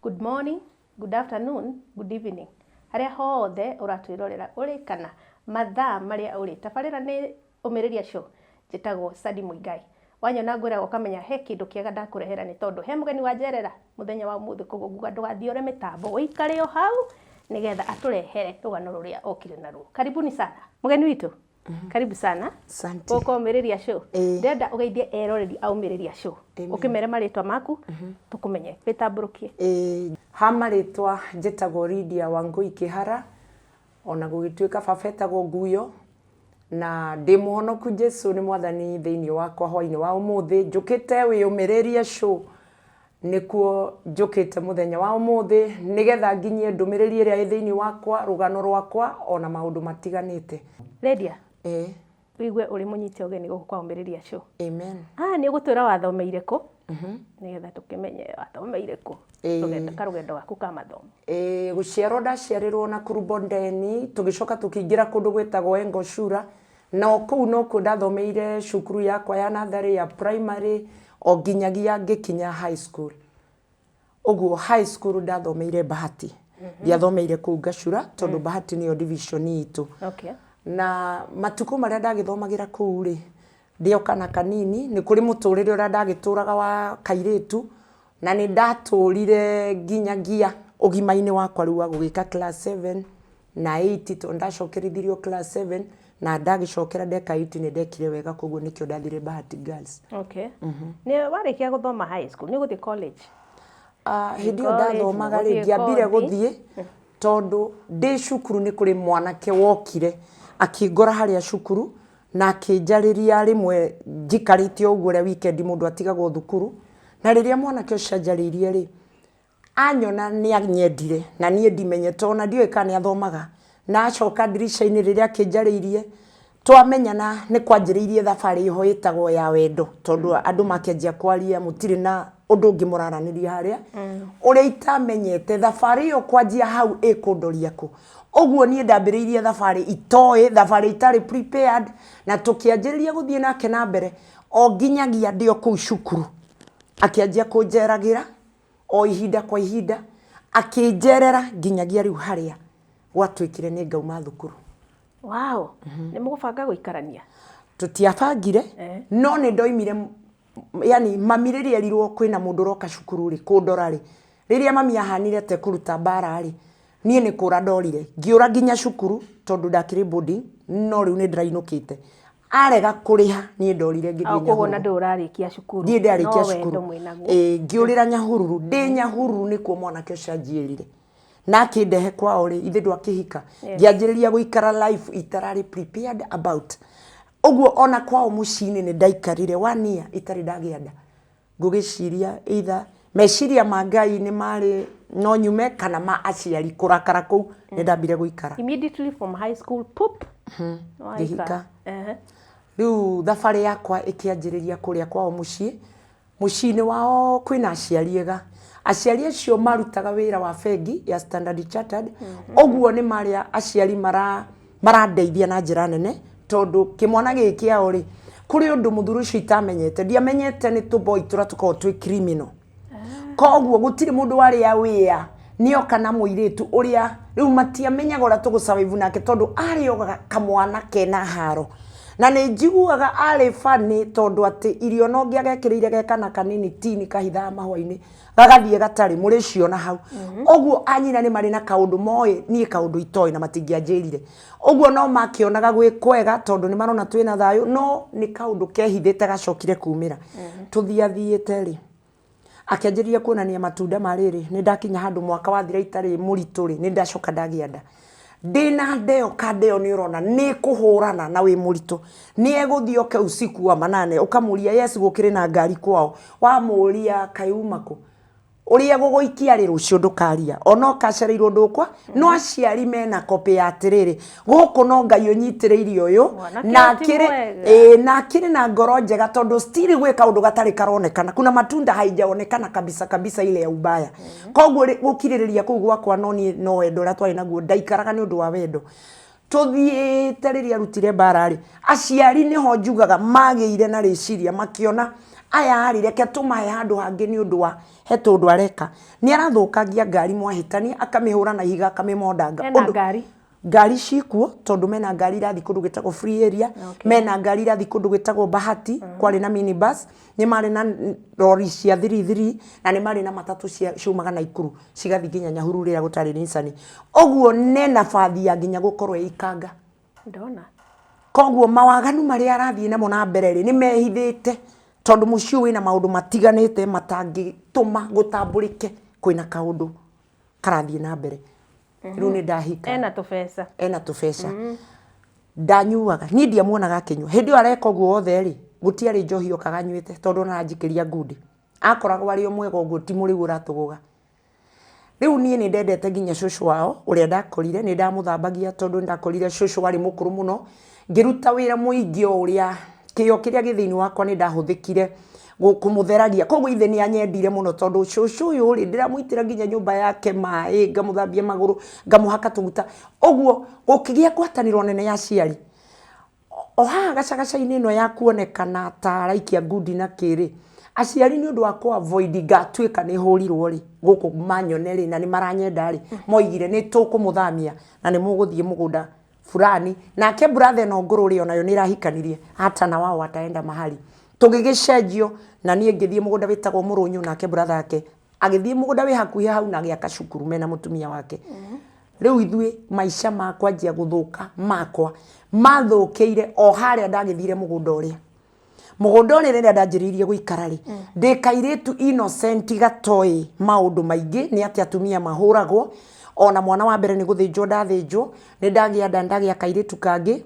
Good morning, good afternoon, good evening. Haria hothe uratwirorera uri kana mathaa maria uri tabarira ni Umĩrĩria Show njitagwo Sadi Muigai. Wanyona ngwira ukamenya he kindu kiega ndakurehera ni tondu he mugeni wa njerera muthenya wa muthi kuguga ndugathiore mitambo uikare o hau nigetha aturehere rugano ruria okire naruo. Karibuni sana mugeni witu. Karibu sana. Asante. Uko Umĩrĩria Show. Ndenda ugeithie eroreri a Umĩrĩria Show. Ukimere maritwa maku tukumenye bitamburukie. Ha maritwa njitagwo Lydia Wangui Kihara ona gugituika babetagwo Nguyo na ndi muhonoku Jesu ni mwathani thiini wakwa hwaini wa umuthi njukite wi Umĩrĩria Show nikuo njukite muthenya wa umuthi nigetha nginyie ndumiriri iria thiini wakwa rugano rwakwa ona maundu matiganite. Lydia wigwe uri munyite ugeni guku kwa Umĩrĩria Show. Amen. Ni ugutwira wathomeire ku nigetha tukimenye wathomeire ku tugenda karugendo gaku ka mathomo. Guciarwo ndaciarirwo na Kurubondeni tugicoka tukiingira kundu gwetagwo Engoshura no kuu no ku ndathomeire cukuru yakwa ya natharĩ ya primary o nginyagia ngikinya high school. Uguo high school ndathomeire Bahati. Ndiathomeire kuu Ngacura tondu Bahati niyo division itu. Okay. Na matuko maria ndagithomagira kuu ri ndio kana kanini ni kuri muturire uria ndagituraga wa kairetu na ni ndaturire nginyagia ugimaini wakwa riu gugika class 7 na 8 to ndacokerithirio class 7 na ndagicokera ndeka 8 ni ndekire wega koguo nikio ndathire Bahati Girls. Okay. Ni warikia guthoma high school ni guthi college? Hindio ndathomaga ri ngiambire guthie tondu ndi cukuru ni kuri mwanake wokire akingora haria cukuru na akinjariria rimwe njikarite uguo ria weekend mundu atigagwo thukuru na riria mwanake ucio anjaririe ri anyona ni anyendire na nie ndimenyete ona ndiwe kana athomaga na acoka dirisha-ini riria akinjaririe twamenyana ni kwanjiriirie thabari iho itagwo ya wendo tondu andu makenjia kwaria mutiri na undu ngimuraraniria haria uria itamenyete thabari iyo kwanjia hau ikundoria ku uguo nie ndambiriirie thabari itoe thabari itari prepared na tukianjiriria guthie nake na mbere o nginyagia ndio ku cukuru akianjia kunjeragira o ihinda kwa ihinda akinjerera nginyagia riu haria gwatwikire ni ngauma thukuru. Wow. Ni mugubanga guikarania? Tutiabangire no ni ndoimire yani mami riria erirwo kwina mundu roka cukuru ri kundora ri riria mami ahanire te kuruta bara ri nie ni kura ndorire ngiura nginya cukuru tondu ndakiri boarding no riu ni ndirainukite arega kuriha nie ndorire nginya koguo na ndurarikia cukuru nie ndarikia cukuru ngiurira Nyahururu ndi Nyahururu nikuo mwanake ucio anjirire na kindehe kwao ri ithe ndwakihika ngianjiriria guikara life itarari prepared about uguo ona kwao mucini ni ndaikarire 1 year itari ndagianda ngugiciria either meciria ma Ngai ni mari no nyume kana ma aciari kurakara ku ni ndambire guikara immediately from high school pop ngihika riu thabari yakwa ikianjiriria kuria kwao mucini wao kwina aciariega aciari acio marutaga wira wa bengi ya Standard Chartered uguo ni maria aciari marandeithia na njira nene tondu kimwana giki ao ri kuri undu muthuru ucio itamenyete ndiamenyete ni tu boy turatuko twi criminal koguo gutiri mundu wari ya wia nio kana muiritu uria riu matiamenyaga ura tugusurvive nake tondu ari ogaga kamwana kena haro na ni njiguaga ari fani tondu ati irio no ngiagekireire gekana kanini tini kahitha mahwa-ini gagathie gatari muri ciona hau uguo anyina ni mari na kaundu moe nie kaundu itoi na matingianjirire uguo no makionaga gwi kwega tondu ni marona twina thayo no ni kaundu kehithite gacokire kumira tuthiathiite ri akianjiriria kuonania matunda mariri ni ndakinya handu mwaka wathira itari murituri ni ndacoka ndagianda ndina ndeo kadeo ni urona ni kuhurana na wi murito ni eguthio ke usiku wa manane ukamuria yes gukire na ngari kwao wamuria kaiumako uria guguikia ri rucio ndukaria ono kacereirwo ndukwa no aciari mena kopi ya atiriri guku no Ngai unyitiriire uyu na kiri na ngoro njega tondu stili gwika undu gatari karonekana kuna matunda haijaonekana kabisa ile ya ubaya koguo gukiririria kuu gwakwa no ni no wendo ra twari naguo ndaikaraga ni undu wa wendo tuthiite riria rutire barari aciari ni ho njugaga magĩire na rĩciria makiona aya ari reke tumahe handu hangi ni undu wa he tundu areka ni arathukagia ngari mwahitania akamihura na higa akamimondanga ngari cikuo tondu mena ngari irathi kundu gitagwo free area mena ngari irathi kundu gitagwo bahati kwari na minibus ni mari na lori cia 33 na ni mari na matatu cia ciumaga na ikuru cigathi nginya Nyahururu rira gutari Nissan oguo nena bathi ya nginya gukorwo ikanga ndona koguo mawaganu mari arathi namo na mbere ri ni mehithite tondu mucio wina maundu matiganite matangituma gutambulike kwina kaundu karathi na mbere riu ni ndahika ena tufesa ndanyuaga ni ndiamuonaga akinywa hindi areka guo othe ri gutiari njohi okaganyuite tondu na njikiria ngundi akoragwo ari omwega uguo ti muri uratuguga riu ni ndendete nginya shushu wao uria ndakorire ni ndamuthambagia tondu ndakorire shushu ari mukuru muno ngiruta wira muingi uria kio kiria githini wakwa ni ndahuthikire kumutheragia koguo ithe ni anyendire muno tondu shushu uyu ri ndiramuitira nginya nyumba yake mai ngamuthambia maguru ngamuhaka tuguta oguo gukigia kwatanirwo nene ya ciari oha gacagacaini ino ya kuonekana ta raikia ngundi na kiri aciari ni undu wa ku avoid gatwika ni hurirwo ri guku manyone ri na ni maranyenda ri moigire ni tukumuthamia na ni muguthie mugunda fulani nake brother no ngururi onayo ni rahikanirie hata na wao wataenda mahali tugigicenjio na nie ngithie mugunda witagwo Murunyu nake brother yake agithie mugunda wi hakuhi hau na giaka cukuru mena mutumia wake riu ithui maisha makwa njia guthuka makwa mathukiire o haria ndagithire mugunda uria rĩrĩa ndanjĩrĩirie gũikara rĩ ndĩkairĩtu innocent gatoi maũndũ maingĩ nĩ atĩ atumia mahũragwo ona mwana wa mbere nĩ gũthĩnjwo ndathĩnjwo nĩ ndagĩa kairĩtu kangĩ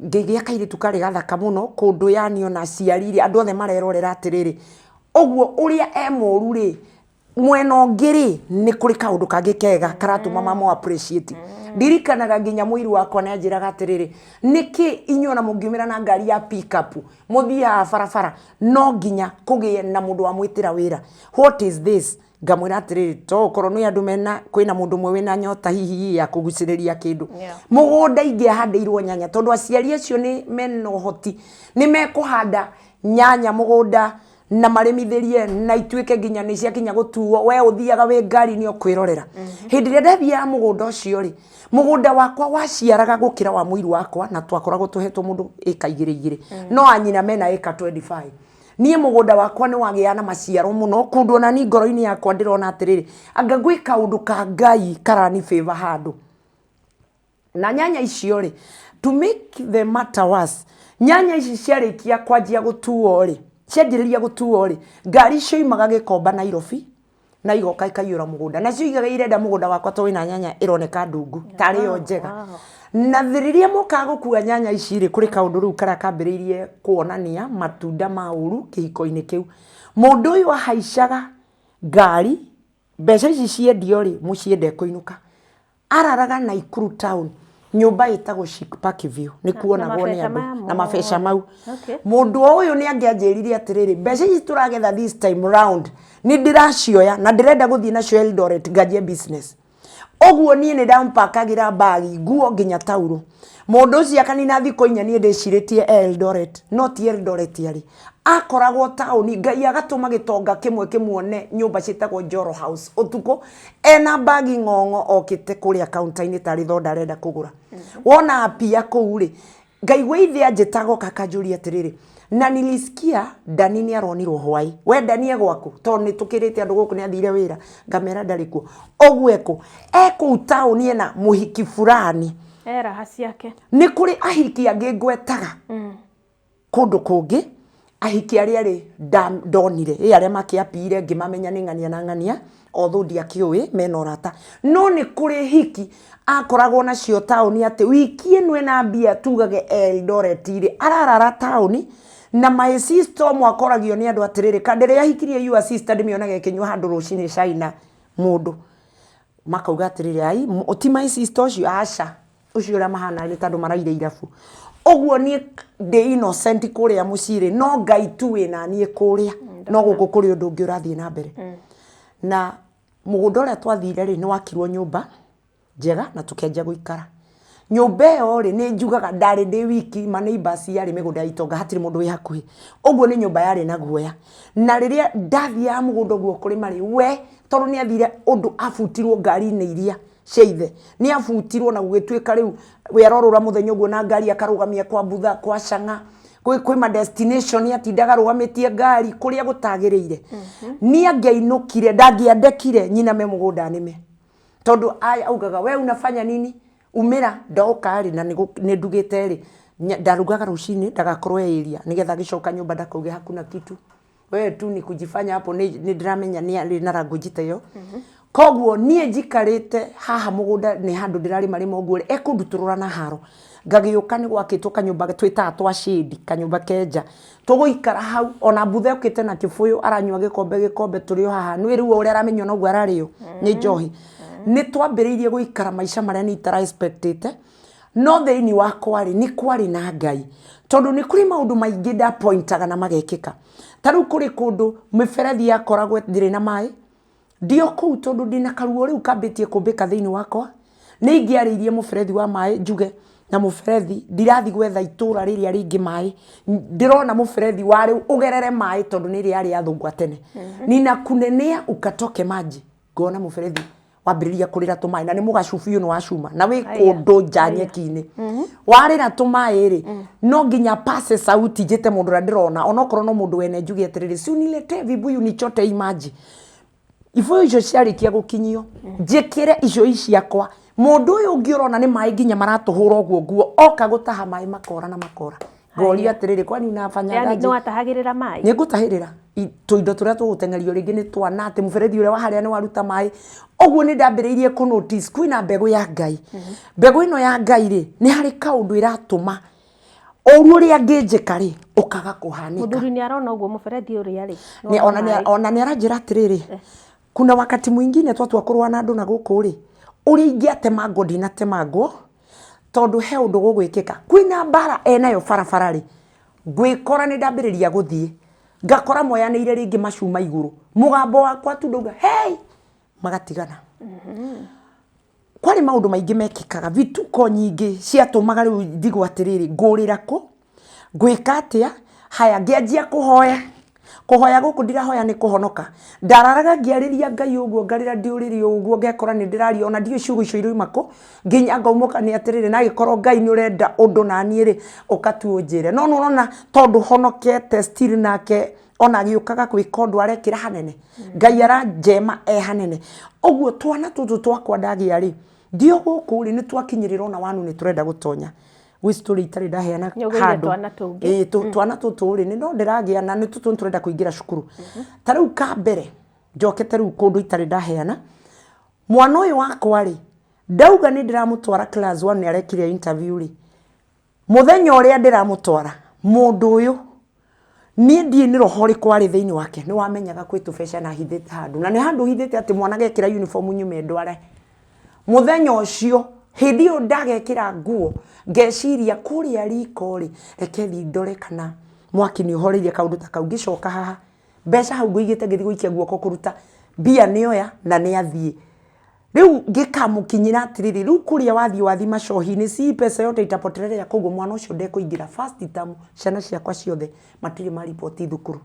ngĩgĩa kairĩtu karĩ gathaka mũno kũndũ yani ona aciari andũ othe marerorera atĩrĩrĩ ũguo ũrĩa mũru rĩ mwena ũngĩ rĩ nĩ kũrĩ kaũndũ kangĩ kega karatũma mama appreciate ndirikanaga nginya mũiru wakwa nĩ anjĩraga atĩrĩrĩ nĩkĩ inyuĩ ona mũngiumĩra na ngari ya pick up mũthiaga barabara no nginya kũgĩe na mũndũ wa mwĩtĩra wĩra what is this ngamwĩra atĩrĩrĩ to korwo nĩ andũ mena kwĩna mũndũ ũmwe wĩna nyota hihi ya kũgucĩrĩria kĩndũ mũgũnda ingĩahandĩirwo nyanya tondũ aciari acio nĩ mena ũhoti nĩ mekũhanda nyanya mũgũnda na marĩmithirie na ituĩke nginya nĩ ciakinya gũtuo we ũthiaga wĩ ngari nĩ ũkwĩrorera hĩndĩ ĩrĩa ndathiaga mũgũnda ũcio rĩ mũgũnda wakwa waciaraga gũkĩra wa mũiru wakwa na twakoragwo tũhetwo mũndũ ĩka 2 no anyina mena ĩka 25 niĩ mũgũnda wakwa nĩ wagĩa na maciaro mũno kũndũ ona ni ngoro-inĩ yakwa ndĩrona atĩrĩrĩ anga gwĩka ũndũ ka Ngai karani favor handũ na nyanya icio rĩ to make the matter worse nyanya ici ciarĩkia kwanjia gũtuo rĩ cianjĩrĩria gũtuo rĩ ngari icio imaga Gĩkomba Nairobi na igoka ikaiyũra mũgũnda na cio igaga irenda mũgũnda wakwa to wĩna nyanya ĩroneka ndungu tarĩ yo njega na thiriria mũka gũkua nyanya ici rĩ kũrĩ kaũndũ rĩu karĩa kambĩrĩirie kuonania matunda ma ũru kĩhiko-inĩ kĩu mũndũ ũyũ ahaicaga ngari mbeca ici ciendio rĩ mũciĩ ndekũinũka araraga Naikuru town nyumba ĩtagwo Chic Park View nĩ kuonagwo nĩ andũ na mabeca mau mũndũ ũyũ nĩ angĩanjĩrire atĩrĩrĩ mbeca ici tũragetha this time round nĩ ndĩracioya na ndĩrenda gũthiĩ nacio Eldoret nganjie business oguo niĩ nĩ ndampakagira bagi nguo nginya tauro mũndũ ũcio akanina thikũ 4 niĩ ndĩcirĩtie Eldoret no ti Eldoret yarĩ akoragwo taũni Ngai agatũma gĩtonga kĩmwe kĩmuone nyũmba ciĩtagwo Njoro House ũtukũ ena bagi ng'ong'o okĩte kũrĩa kaunta-inĩ tarĩ thonda arenda kũgũra wona apia kũu rĩ Ngai weithe anjĩtago kakanjũria atĩrĩrĩ na nilisikia Dani nĩ aronirwo hwai we Dani gwaku to nĩ tũkĩrĩte andũ gũkũ nĩ athire wĩra ngamera ndarĩ kuo ogweko kũu taũni ena mũhiki fulani raha ciake nĩ kũrĩ ahiki angĩ ngwetaga kũndũ kũngĩ ahiki arĩa rĩ ndonire arĩa makĩapire ngĩmamenya nĩ ng'ania na ng'ania although ndiakĩũĩ mena ũrata no nĩ kũrĩ hiki akoragwo nacio taũni atĩ wiki ĩno ena mbia tugage Eldoret rĩ ararara taũni na my sister mwakoragio nĩ andũ atĩrĩrĩ kandĩrĩa ahikirie your sister ndĩmĩonaga ĩkĩnyua handũ rũcinĩ cai na mũndũ makauga atĩrĩrĩ ai ti my sister ũcio aca ũcio ũrĩa mahana nĩ tondũ maraire irabu oguo niĩ ndĩ innocent kũrĩa mũcirĩ no Ngai tu wĩna niĩ kũrĩa no gũkũ kũrĩ ũndũ ũngĩ ũrathiĩ na mbere na mũgũnda ũrĩa twathire rĩ nĩ wakirwo nyũmba njega na tũkĩanjia gũikara nyumba ĩyo rĩ nĩ njugaga ndarĩ ndĩ wiki ma neighbors yarĩ mĩgũnda ya itonga hatirĩ mũndũ wĩ hakuhĩ ũguo nĩ nyũmba yarĩ na guoya na rĩrĩa ndathiaga mũgũnda ũguo kũrĩma rĩ we tondũ nĩ athire ũndũ abutirwo ngari-inĩ iria cia ithe nĩ abutirwo na gũgĩtuĩka rĩu we arorũra mũthenya ũguo na ngari akarũgamia kwa Butha kwa Chang'a kwĩ ma destination atindaga rũgamĩtie ngari kũrĩa gũtagĩrĩire niĩ angĩainũkire ndangĩandekire nyina me mũgũnda nĩme tondũ augaga we unafanya nini umira ndoka rĩ na nĩ ndugĩte rĩ ndarugaga rũcinĩ ndagakorwo area nigetha gĩcoka nyũmba ndakauge hakuna kitu wewe tu ni kujifanya hapo nĩ ndĩramenya nĩ na language ta ĩyo koguo niĩ njikarĩte haha mũgũnda nĩ handũ ndĩrarĩma rĩma ũguo ekũndutũrũra na haro ngagĩũka nĩ gwakĩtwo kanyũmba twĩtaga twa shade kanyũmba kenja tũgũikara hau ona Butha ũkĩte na kĩbũyũ aranyua gĩkombe tũrĩ haha nĩ rĩu ũrĩa aramenywo noguo ararĩo nĩ njohi nĩ twambĩrĩirie gũikara maica marĩa nĩ itara expectete no thĩinĩ wakwa rĩ nĩ kwarĩ na Ngai tondũ nĩ kũrĩ maũndũ maingĩ ndapointaga na magekĩka ta rĩu kũrĩ kũndũ mĩberethi yakoragwo ndĩrĩ na maĩ ndio kũu tondũ ndĩna karuo rĩu kambĩtie kũmbĩka thĩinĩ wakwa nĩ ingĩarĩirie mũberethi wa maĩ njuge na mũberethi ndirathi gwetha itũra rĩrĩa rĩngĩ maĩ ndĩrona mũberethi wa rĩu ũgerere maĩ tondũ nĩ rĩarĩ yathũngwa tene ninakunenea ukatoke maji ngona mũberethi wambĩrĩria kũrĩra tũmaĩ na nĩ mũgacubi ũyũ nĩ wacuma na wĩ kũndũ nja nyeki-inĩ warĩra tũmaĩ rĩ no nginya passe sauti njĩte mũndũ ũrĩa ndĩrona onokorwo no mũndũ wene njuge atĩrĩrĩ si unilete vibuyu nichote imaji ibuyu icio ciarĩkia gũkinyio njĩkĩre icio ciakwa mũndũ ũyũ ũngĩ ũrona nĩ maĩ nginya maratũhũra ũguo nguo oka gũtaha maĩ makora na makora ngoria atĩrĩrĩ kwani unafanyaga yani nĩ watahagĩrĩra maĩ nĩ ngũtahĩrĩra tũindo tũrĩa tũgũtengerio rĩngĩ nĩ twana atĩ mũberethi ũrĩa wa harĩa nĩ waruta maĩ ũguo nĩ ndambĩrĩirie kũ notice kwĩna mbegũ ya Ngai mbegũ ĩno ya Ngai rĩ nĩ harĩ kaũndũ ĩratũma ũru ũrĩa angĩnjĩka rĩ ũkaga kũhanĩka mũthuri nĩ arona ũguo mũberethi ũrĩa rĩ ona nĩ aranjĩra atĩrĩrĩ kuna wakati mwingine twatua kũrũa na andũ na gũkũ rĩ ũrĩa ingĩatemangwo ndinatemangwo tondũ he ũndũ gũgwĩkĩka kwĩna mbara enayo barabara rĩ ngwĩkora nĩ ndambĩrĩria gũthiĩ ngakora moyanĩire rĩngĩ macuma igũrũ mũgambo wakwa tu ndauga hey magatigana kwarĩ maũndũ maingĩ mekĩkaga vituko nyingĩ ciatũmaga rĩu ndigwo atĩrĩrĩ ngũrĩra kũ ngwĩka atĩa haya ngĩanjia kũhoya gũkũ ndirahoya nĩ kũhonoka ndararaga ngĩarĩria Ngai ũguo ngarĩra ndiũrĩrĩ ũguo ngekora nĩ ndĩraria ona ndiũ ciugo icio irĩ mako nginya ngaumũka nĩ atĩrĩrĩ na gĩkorwo Ngai nĩ ũrenda ũndũ na niĩ rĩ ũkatuo njĩre no nũrona tondũ honokete still nake ona agĩũkaga gwĩka ũndũ arekĩra hanene Ngai aranjema hanene ũguo twana tũtũ twakwa ndagĩa rĩ ndio gũkũ rĩ nĩ twakinyĩrĩra ona wanu nĩ tũrenda gũtonya gwĩ story itarĩ ndaheana handũ twana tũtũ rĩ nĩ no ndĩragĩa na nĩ tũtũ tũrenda kũingĩra cukuru ta rĩu ka mbere njokete rĩu kũndũ itarĩ ndaheana mwana ũyũ wakwa rĩ ndauga nĩ ndĩramũtwara class 1 nĩ arekire interview rĩ mũthenya ũrĩa ndĩramũtwara mũndũ ũyũ niĩ ndiĩ nĩ roho rĩkũ arĩ thĩinĩ wake nĩ wamenyaga kwĩ tũbeca na hithĩte handũ na nĩ handũ hithĩte atĩ mwana gekĩra uniform nyume ndware mũthenya ũcio hĩndĩ ĩyo ndagekĩra nguo ngeciria kũrĩa riko rĩ reke thiĩ ndore kana mwaki nĩ ũhoreirie kaũndũ ta kau ngĩcoka haha mbeca hau ngũigĩte ngĩthiĩ gũikia guoko kũruta mbia nĩoya na nĩ athiĩ rĩu ngĩkamũkinyĩra atĩrĩrĩ rĩu kũrĩa wathiĩ macohi-inĩ si pesa yote itapotelea koguo mwana ũcio ndekũingĩra first term ciana ciakwa ciothe matirĩ maripoti thukuru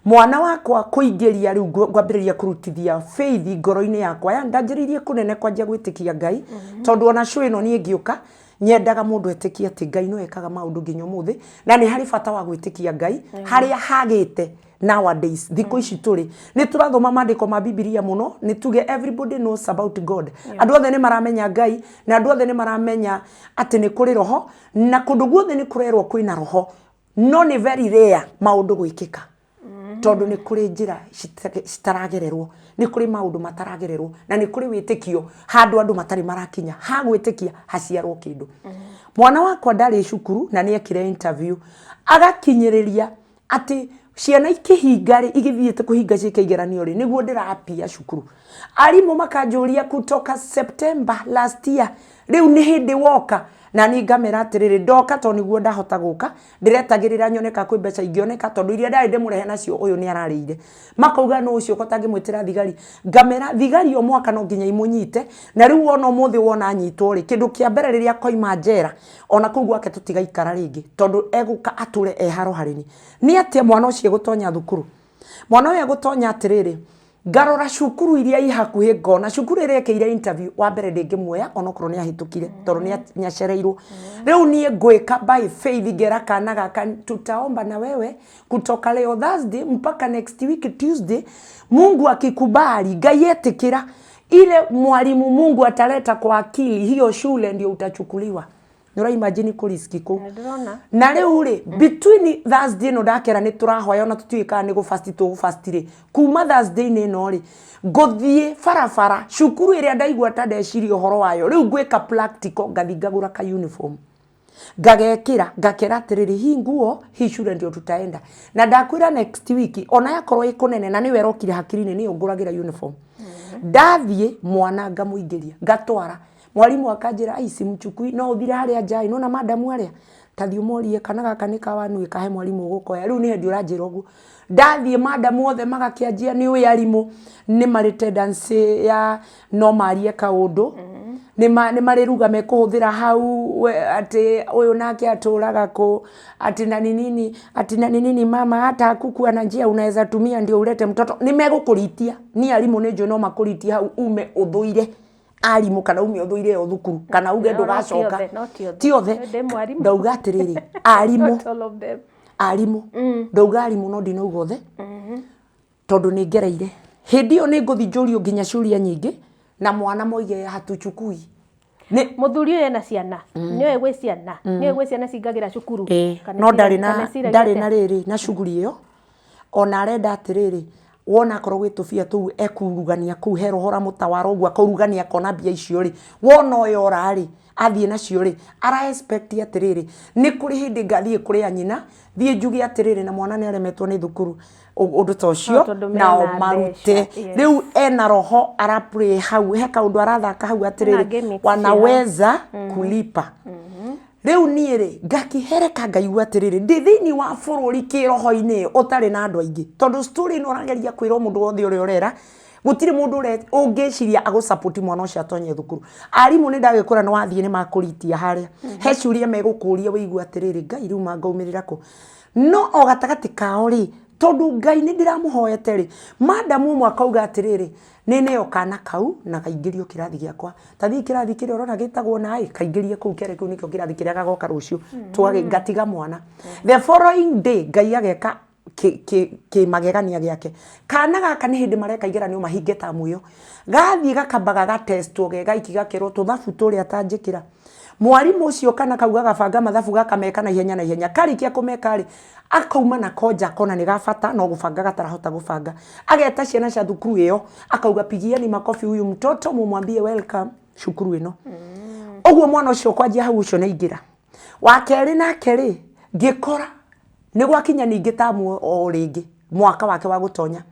mwana wakwa kũingĩria rĩu ngwambĩrĩria kũrutithia faith ngoro-inĩ yakwa ya ndanjĩrĩirie kũnene kwanjia gwĩtĩkia Ngai tondũ ona show ĩno niĩ ngĩũka nyendaga mũndũ etĩkie atĩ Ngai no ekaga maũndũ nginya ũmũthĩ na nĩ harĩ bata wa gwĩtĩkia Ngai harĩa hagĩte nowadays thikũ ici tũrĩ nĩ tũrathoma maandĩko ma Biblia mũno nĩ tuge everybody knows about God andũ othe nĩ maramenya Ngai na andũ othe nĩ maramenya atĩ nĩ kũrĩ roho na kũndũ guothe nĩ kũrerwo kwĩna roho no nĩ very rare maũndũ gwĩkĩka tondũ nĩ kũrĩ njĩra citaragererwo nĩ kũrĩ maũndũ mataragererwo na nĩ kũrĩ wĩtĩkio handũ andũ matarĩ marakinya ha gwĩtĩkia haciarwo kĩndũ mwana wakwa ndarĩ cukuru na nĩ ekire interview agakinyĩrĩria atĩ ciana ikĩhinga rĩ igĩthiĩte kũhinga cikĩgeranio rĩ nĩguo ndĩrapia cukuru arimũ makanjũria kutoka September last year riu ni hindi woka na ni ngamera atiriri ndoka to niguo ndahota guka ndiretagirira nyoneka kwi mbeca ingioneka tondu iria ndari ndimurehe nacio uyu ni ararire makauga no ucio ko tangimwitira thigari ngamera thigari o mwaka no nginya imunyite na riu wona umuthi wona anyitwo ri kindu kia mbere riria koima njera ona kuu gwake tutigaikara ringi tondu eguka ature eharo harini ni atia mwana ucio gutonya thukuru mwana uyu gutonya atiriri ngarora cukuru iria ihakuhi ngona cukuru iria ekeire interview wa mbere ndingimuoya onokorwo ni ahitukire tondu ni acereirwo riu nie ngwika by faith ngera kana gaka tutaomba na wewe kutoka leo Thursday mpaka next week Tuesday Mungu akikubali Ngai etikira ile mwalimu Mungu ataleta kwa akili hiyo shule ndio utachukuliwa nura imagine ko riski ko na riu ri between Thursday no ndakera ni turahoya ona tutwika ni gufast to gufastire kuma Thursday ni no ri ngothie farafara cukuru iria ndaigua tandeciri uhoro wayo riu ngwika practical ngathingagura ka uniform ngagekira ngakera atiriri hi nguo hi shule ndio tutaenda na ndakwira next week ona yakorwo ikunene na niwe rokire hakiri-ini ni unguragira uniform ndathie mwana ngamuingiria ngatwara mwalimu akanjira aici mchukui no uthire haria njai no na madamu aria tathi umorie kana gaka ni kawanu kahe mwalimu gukoya riu ni hendi uranjira ugu ndathie madamu othe magakianjia ni uyu arimu ni mari tendency ya no marie kaundu ni mari ruga mekuhuthira hau ati uyu nake aturaga ku ati na nini mama hata kuku ana njia unaweza tumia ndio ulete mtoto ni megukuritia ni arimu ni njo no makuritia hau ume uthuire arimu kana ume uthuire o thukuru kana uge ndugacoka ti othe ndauga atiriri arimu ndauga arimu no ndinauga othe tondu ni ngereire hindi yo ni nguthi njurio nginya ciuria nyingi na mwana moige hatuchukui ni muthuri uyu ena ciana niwe gwi ciana niwe gwi ciana cingagira cukuru no ndari na riri na shughuli iyo ona arenda atiriri wona korwo gwitubia tu ekurugania ku herohora mutawaro ugu akurugania kona bia icio ri wona uyu orari athie nacio ri ara expect atiriri ni kuri hindi ngathie kuri anyina thie njugi atiriri na mwana ni aremetwo ni thukuru undu tocio na o marute riu ena roho arapre hau he kaundu arathaka hau atiriri wanaweza kulipa riu nie ri ngakihereka ngaigua atiriri ndi thiini wa bururi kiroho-ini utari na andu aingi tondu story no rageria kwira mundu wothe uri urera gutire mundu ungiciria agu support mwana ucio atonye thukuru arimu ni ndagikura no wathie ni makuritia haria he ciuria megukuria wigua atiriri Ngai riu mangaumirira ku no o gatagati kao ri tondu Ngai ni ndiramuhoyete ri madamu mwaka uga atiriri nene okana kau na kaingirio kirathi giakwa tathi kirathi kire urona gitagwo nae kaingirie ku kere ku nikyo kirathi kire gagoka rucio twage ngatiga mwana the following day Ngai ageka ki magegania giake kana gaka ni hindi mareka igeranio mahinge ta muyo gathi gakabaga ga test ogega ikigakero tuthabu turi atanjikira mwarimu ucio kana kauga gabanga mathabu gakameka na ihenya karikia kumeka ri akauma na koja kona ni gabata no gubanga gatarahota gubanga ageta ciana cia thukuru iyo akauga pigia ni makofi huyu mtoto mumwambie welcome shukuru ino ogwo mwana ucio kwanjia hau ucio ni ingira wakeri na keri ngikora ni gwakinya ningi tamu o ringi mwaka wake wa gutonya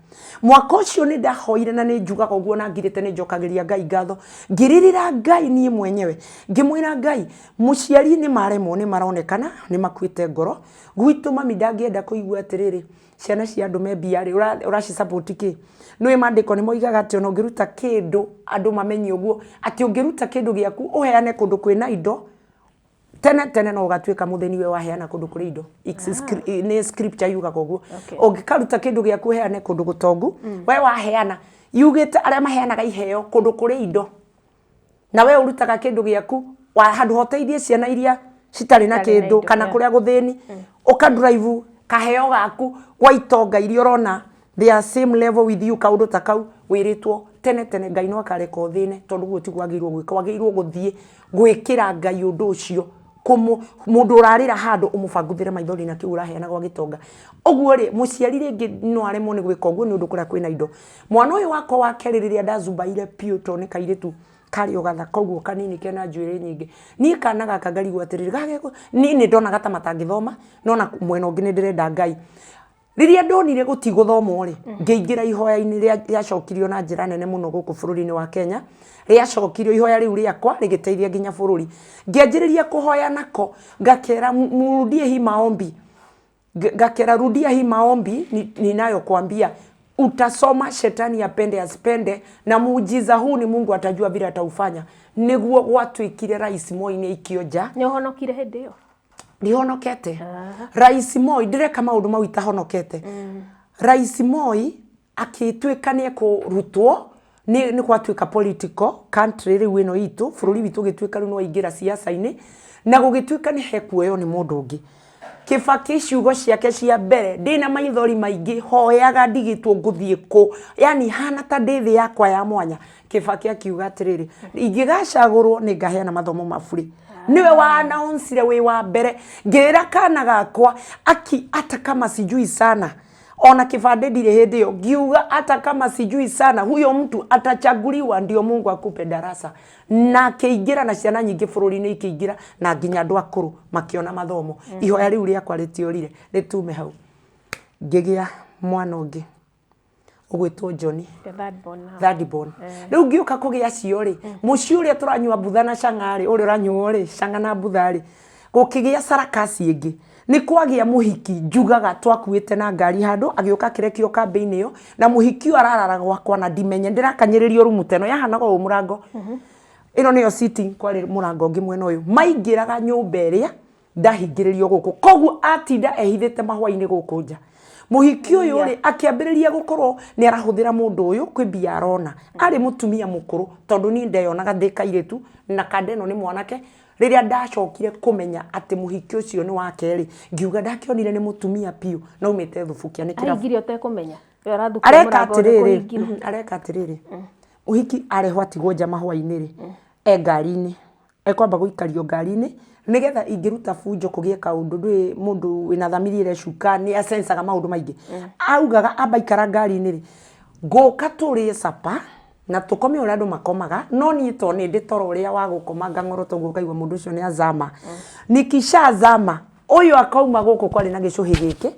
mwaka ucio ni ndahoire na ni njugaga uguo na ngirite ni njokagiria Ngai ngatho ngiririra Ngai nie mwenyewe ngimwira Ngai muciari ni maremo ni maronekana ni makwite ngoro gwitu mami ndangienda kuigua atiriri ciana cia andu membia ri uraci support ki nwe mandiko ni moigaga ati ono ngiruta kindu andu mamenye uguo ati ungiruta kindu giaku uheane kundu kwina indo tene no gatwika mutheni we waheana kundu kuri indo ni scripture yuga koguo ongikaruta kindu giaku heane kundu gutongu we waheana yugite aria maheanaga iheo kundu kuri indo na we urutaga kindu giaku wa handu hoteithie ciana iria citari na kindu kana kuria guthini uka drive kaheo gaku wa itonga iria urona they are same level with you kaundu takau wiritwo tene Ngai no akareka uthine tondu guo tigwagirwo gwika wagirwo guthie gwikira Ngai undu ucio kumu mundu urarira handu umubanguthire maithori na kiura heana gwa gitonga oguo ri muciari ringi no aremo ni gwika oguo ni undu kuria kwina indo mwana uyu wako wa keririria ndazubaire pio tone kairitu kari ogatha koguo kanini kena njuire nyingi ni kana gaka ngari gwatiriri gageko ni ndona gata matangithoma nona mwena ungi ni ndirenda Ngai riria ndonire gutiguthomo ri ngeingira ihoya-ini ria cokirio na njira nene muno guku bururi-ini wa Kenya ria cokirio ihoya riu riakwa rigiteithia nginya bururi ngianjiriria kuhoya nako ngakera murudie hii maombi ngakera rudia hii maombi ninayokuambia utasoma shetani apende asipende na muujiza huu ni Mungu atajua vile ataufanya niguo gwatuikire Rais Moi ni ikioja ni honokire hindi iyo Nihonokete. Rais Moi ndireka maundu mau itahonokete. Rais Moi akituika ni kurutwo ni kwatuika political country riu ino itu bururi witu gituika riu no ingira siasa-ini na gugituika ni hekuoyo ni mundu ungi. Kibaki ciugo ciake cia mbere ndina maithori maingi hoyaga ndigitwo nguthie ku yani hana ta ndithi yakwa ya mwanya Kibaki akiuga atiriri ingigacagurwo ni ngaheana mathomo maburi niwe wa announce we wa mbere ngira kana gakwa hata kama sijui sana ona kibande ndire hindi yo ngiuga hata kama sijui sana huyo mtu atachaguliwa ndio Mungu akupe darasa na keingira na ciana nyingi bururi-ini ikiingira na nginya andu akuru makiona mathomo ihoya riu riakwa ritiorire ritume hau ngigia mwana ungi ugwitwo John third born riu ngiuka kugia cio ri muci uria turanyua butha na cang'ari uria uranyua ri canga na butha ri gukigia sarakasi ingi ni kwagia muhiki njugaga twakuite na ngari handu agiuka kirekio campaign iyo na muhiki ararara gwakwa na ndimenye ndirakanyiririo rumuteno yahanaga u murango ino niyo sitting kwari murango ngi mwena uyu maingiraga nyumba iria ndahingiririo guku koguo atinda ehithite mahwa-ini guku nja muhiki uyu ri akiambiriria gukorwo ni arahuthira mundu uyu kwi bia arona ari mutumia mukuru tondu ni ndeyonaga ndikairetu na kadeno ni mwanake riria ndacokire kumenya ati muhiki ucio ni wakeri ngiuga ndakionire ni mutumia piu na umite thubukia ni kira aingiri otekumenya areka atiriri muhiki areho atigwo nja mahwa-ini ri ngari-ini ekwamba guikario ngari-ini nigetha ingiruta funjo kugie kaundu ndui mundu wina thamiri ire cuka ni asensaga maundu maingi augaga abaikara ngari-ini ri ngoka turie sapa na tukome uria andu makomaga no ni to ni nditoro uria wa gukoma ngangoro to ngukaigwa mundu ucio ni azama nikisha zama uyu akauma guku kwari na gicuhi giki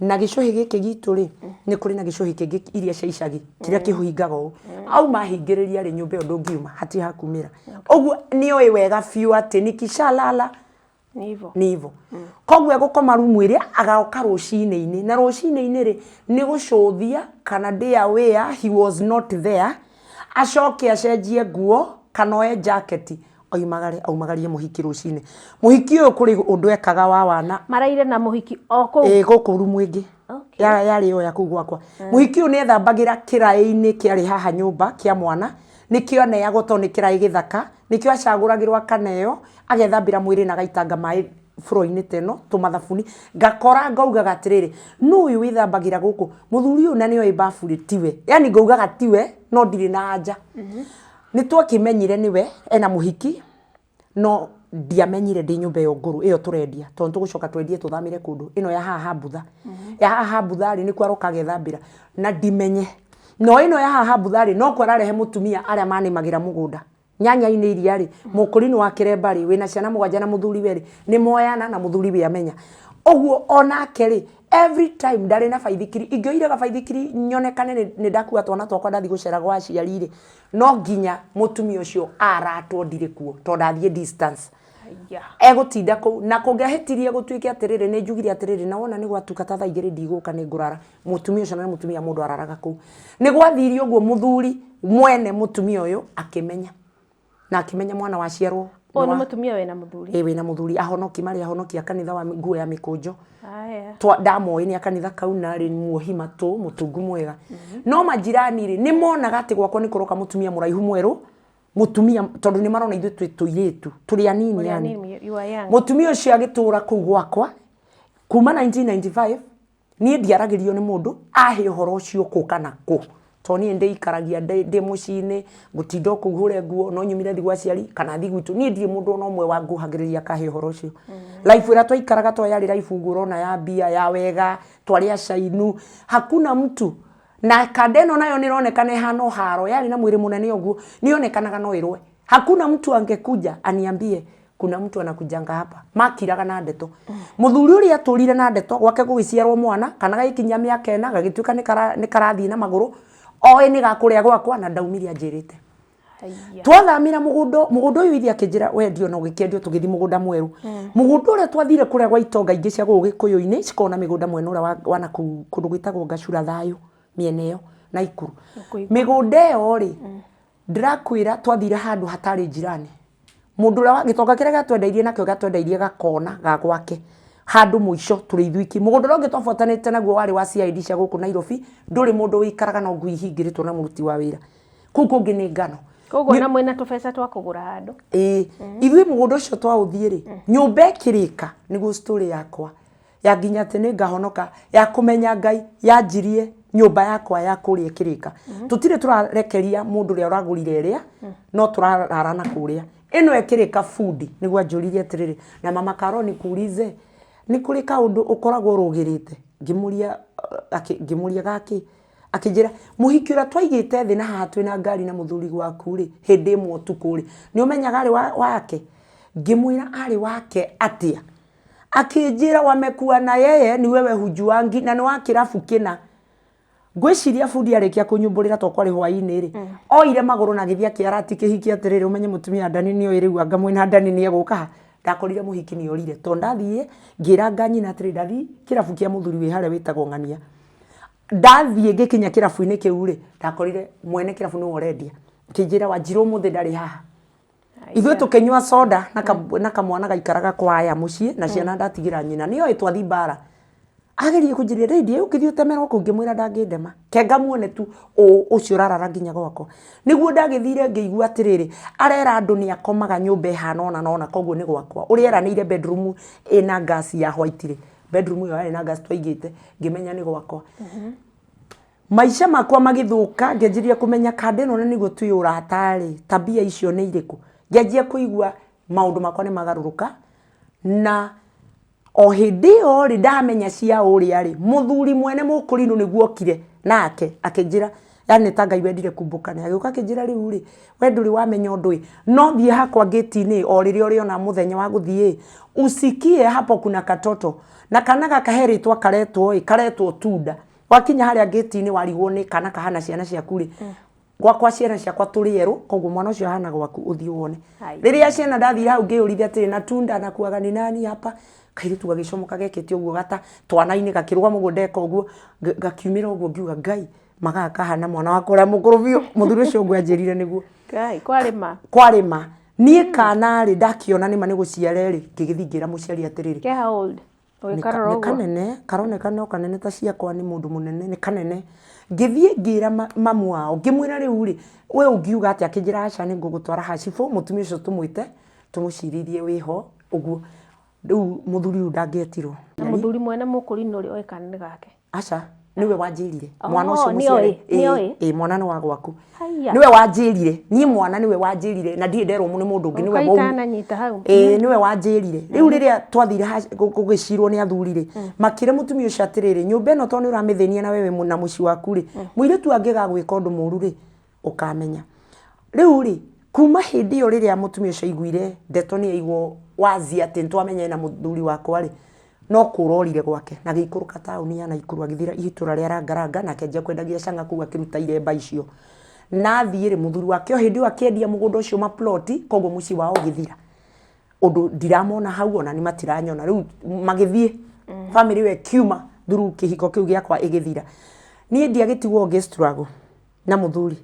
na gicuhi giki gitu ri ni kuri na gicuhi kingi iria cia icagi kiria kihuingaga u au mahingiriria ri nyumba ndu ngiuma hati hakumira uguo ni oi wega fiu ati nikisha lala nivo koguo gukoma rumu iria agaoka rucini-ini na rucini-ini ri ni gucuthia kana dia where he was not there acoke acenjie nguo kana oe jacket aumagarie muhiki rucini muhiki uyu kuri undu ekaga wa wana maraire na muhiki oku guku rumu ingi yari yo ya kugwakwa muhiki uyu ni ethambagira kirai-ini kiari haha nyumba kia mwana nikio neagwo to ni kirai githaka nikio acaguragirwa kaneyo agethambira mwiri na gaitanga mai furo-ini teno tumathabuni ngakora ngauga gatiriri no uyu withambagira guku muthuri uyu na ni oi bafuri tiwe yani ngauga gatiwe no ndiri na anja ni twakimenyire niwe ena muhiki no ndiamenyire ndi nyumba yo nguru iyo turendia tondu tugucoka twendie tuthamire kundu ino ya haha butha ya haha butha ri ni kwaroka gethambira na ndimenye no ino ya haha butha ri no kwararehe mutumia aria manimagira mugunda nyanya-ini iria ri mukurini wa kiremba ri wina ciana mugwanja na muthuri we ri ni moyana na muthuri we amenya oguo onake ri every time ndari na baithikiri ingioiraga baithikiri nyonekane ni ndakua twana twakwa ndathi gucera gwa aciari ri no nginya mutumia ucio aratwo ndire kuo to ndathie distance egutinda ku na kungehetirie gutuike atiriri ni njugire atiriri na wona ni gwatuka ta thaigiri ndiguka ni ngurara mutumia ucio na mutumia mundu araraga ku ni gwathirio guo muthuri mwene mutumia uyu akimenya na akimenya mwana waciarwo ni mutumia we na muthuri we na muthuri ahonoki mari ahonokia kanitha wa nguo ya mikunjo ndamoe ni akanitha kau na ri muohima tu mutungu mwega no majirani ri ni monaga ati gwakwa ni kuroka mutumia muraihu mweru mutumia tondu ni marona ithu tuiretu turi anini yani mutumia ucio agitura ku gwakwa kuma 1995 ni ndiaragirio ni mundu ahe uhoro ucio ku kana ku toni ndi ikaragia ndi mucini gutindo kuhure nguo no nyumire thigwa ciari kana thigwitu ni ndiri mundu no mwe wa nguhagiriria kahe uhoro ucio life ira twaikaraga to yari life ngurona ya bia ya wega twari acainu hakuna mtu na kadeno nayo nironekane hano haro yari na mwiri munene oguo nionekanaga no irwe hakuna mtu angekuja aniambie kuna mtu anakujanga hapa makiraga na ndeto muthuri uria aturire na ndeto gwake gugiciarwo mwana kana gaikinya miaka 4 gagituika ni karathi na maguru oe ni gakuria gwakwa na ndaumiria njirite twathamira mugundo uyu ithi akinjira wendio no gikendio tugithi mugunda mweru mugundo uria twathire kuria gwa itonga ingi cia gugikuyu-ini cikona migunda mwena uria wana kundu gwitagwo Gacura Thayu miene iyo na Ikuru migunda iyo ri ndirakwira twathire handu hatari njirani mundu uria gitonga kiria gatwendeirie nakio gatwendeirie gakona ga gwake handu muico turi ithuiki mugundo uria twafotanite naguo wari wa CID cia guku Nairobi nduri mundu wikaraga no ngui hingiritwo na muruti wa wira kuu kungi ni ngano koguo na mwena tubesa twa kugura handu ithui mugundo ucio twauthie ri nyumba ikirika niguo story yakwa ya nginya tene ngahonoka ya kumenya Ngai yanjirie nyumba yakwa ya kuria ikirika tutire turarekeria mundu ria uragurire ria no turarara na kuria ino ikirika food niguo anjuririe atiriri na mama Karoni kuulize ni kuri kaundu ukoragwo rugirite ngimuria gaki akijira muhiki ura twaigite thi na haha twina ngari na muthuri gwaku ri hindi imwe utuku ri ni umenyaga ari wake ngimwira ari wake atia akijira wamekuwa na yeye ni wewe hujuangi na ni wa kirafu kina gwiciria fundi arikia kunyumburira tokwa ri hwaini ri oire maguru na githia kiarati kihiki atiriri umenye mutumia ndani ni oire anga mwina ndani ni eguka ndakorire muhiki ni orire to ndathie ngira nganyi na atiri ndathi kirafu kia muthuri wi hare witagwo Ng'ania ndathie ngikinya kirafu-ini kiu ri ndakorire mwene kirafu ni orendia kijira Wanjiru muthi ndari haha ithuĩ tukenyua soda na kamwana gaikaraga kwaya mucii na ciana ndatigira nyina niyo itwathi bara agerie kunjiria redio ukithii utemerwo kungimwira ndangindema kenga muone tu ucio rarara nginya gwako niguo ndagithire ngeigua atiriri arera andu ni akomaga nyumba ihana ona nona koguo ni gwakwa uri eranire bedroom ina gas ya white ri bedroom yo ina gas twaigite ngimenya ni gwakwa maisha makwa magithuka ngejiria kumenya kande no niguo tuyura hatari tabia icio ni iriku ngejia kuigua maundu makwa ni magaruruka na o hindi o ri ndamenya cia uri ari muthuri mwene mukurinu niguo kire nake akinjira yani Ngai wendire kumbukana agiuka akinjira riu ri wenduri wamenya undu no thie hakwa gate-ini o riri ori ona muthenya wa guthie usikie hapo kuna katoto na kana gakaheritwa karetwo tunda wakinya haria gate-ini warigwo ni kana kahana ciana ciaku ri gwakwa ciana ciakwa turi yeru koguo mwana ucio hana gwaku uthii wone riria ciana ndathira hau ngiurithia atiri na tunda na kuaga ni nani hapa kairitu gagicomoka gekete uguo gata twana-ini gakiruga mugundeka uguo gakiumira uguo ngiuga Ngai magaka hana mwana wakwa uria mukuru biu muthuri ucio ngwanjirire niguo Ngai kwarima nie kana ri ndakiona nima ni guciare ri ngigithingira muciari atiriri ke how old oikarora uguo kanene karoneka no kanene ta ciakwa ni mundu munene ni kanene ngithie ngira mamu wao ngimwira riu ri we ungiuga ati akinjira aca ni ngugutwara hacifu mutumia ucio tumwite tumuciririe wiho uguo riu muthuri u ndangetirwo na muthuri mwene mukurinu uri oikane gake aca niwe wanjirire mwana ucio muciari mwana ni wa gwaku niwe wanjirire nie mwana niwe wanjirire na ndie nderwo ni mundu ungi niwe niwe wanjirire riu riria twathire gugicirwo ni athuri ri makire mutumia ucio atiriri nyumba ino to ni uramithenia na wewe na muci waku ri muiretu angiga gwika undu muru ri ukamenya riu ri kuma hindi iyo riria mutumia ucio aiguire ndeto ni aigwo wazi ati ntwamenye na muthuri wakwa ri no kurorire gwake na gikuruka tauni ya Naikuru agithira ihitura ria rangaranga na kenja kwendagia canga kuga kiruta iremba icio na thiire muthuri wake hindi akendia mugunda ucio maploti koguo muci wao githira undu ndiramona hau ona ni matiranyona riu magithie family we kiuma thuru kihiko kiu giakwa igithira nie ndiagitigwo ngistruggle na muthuri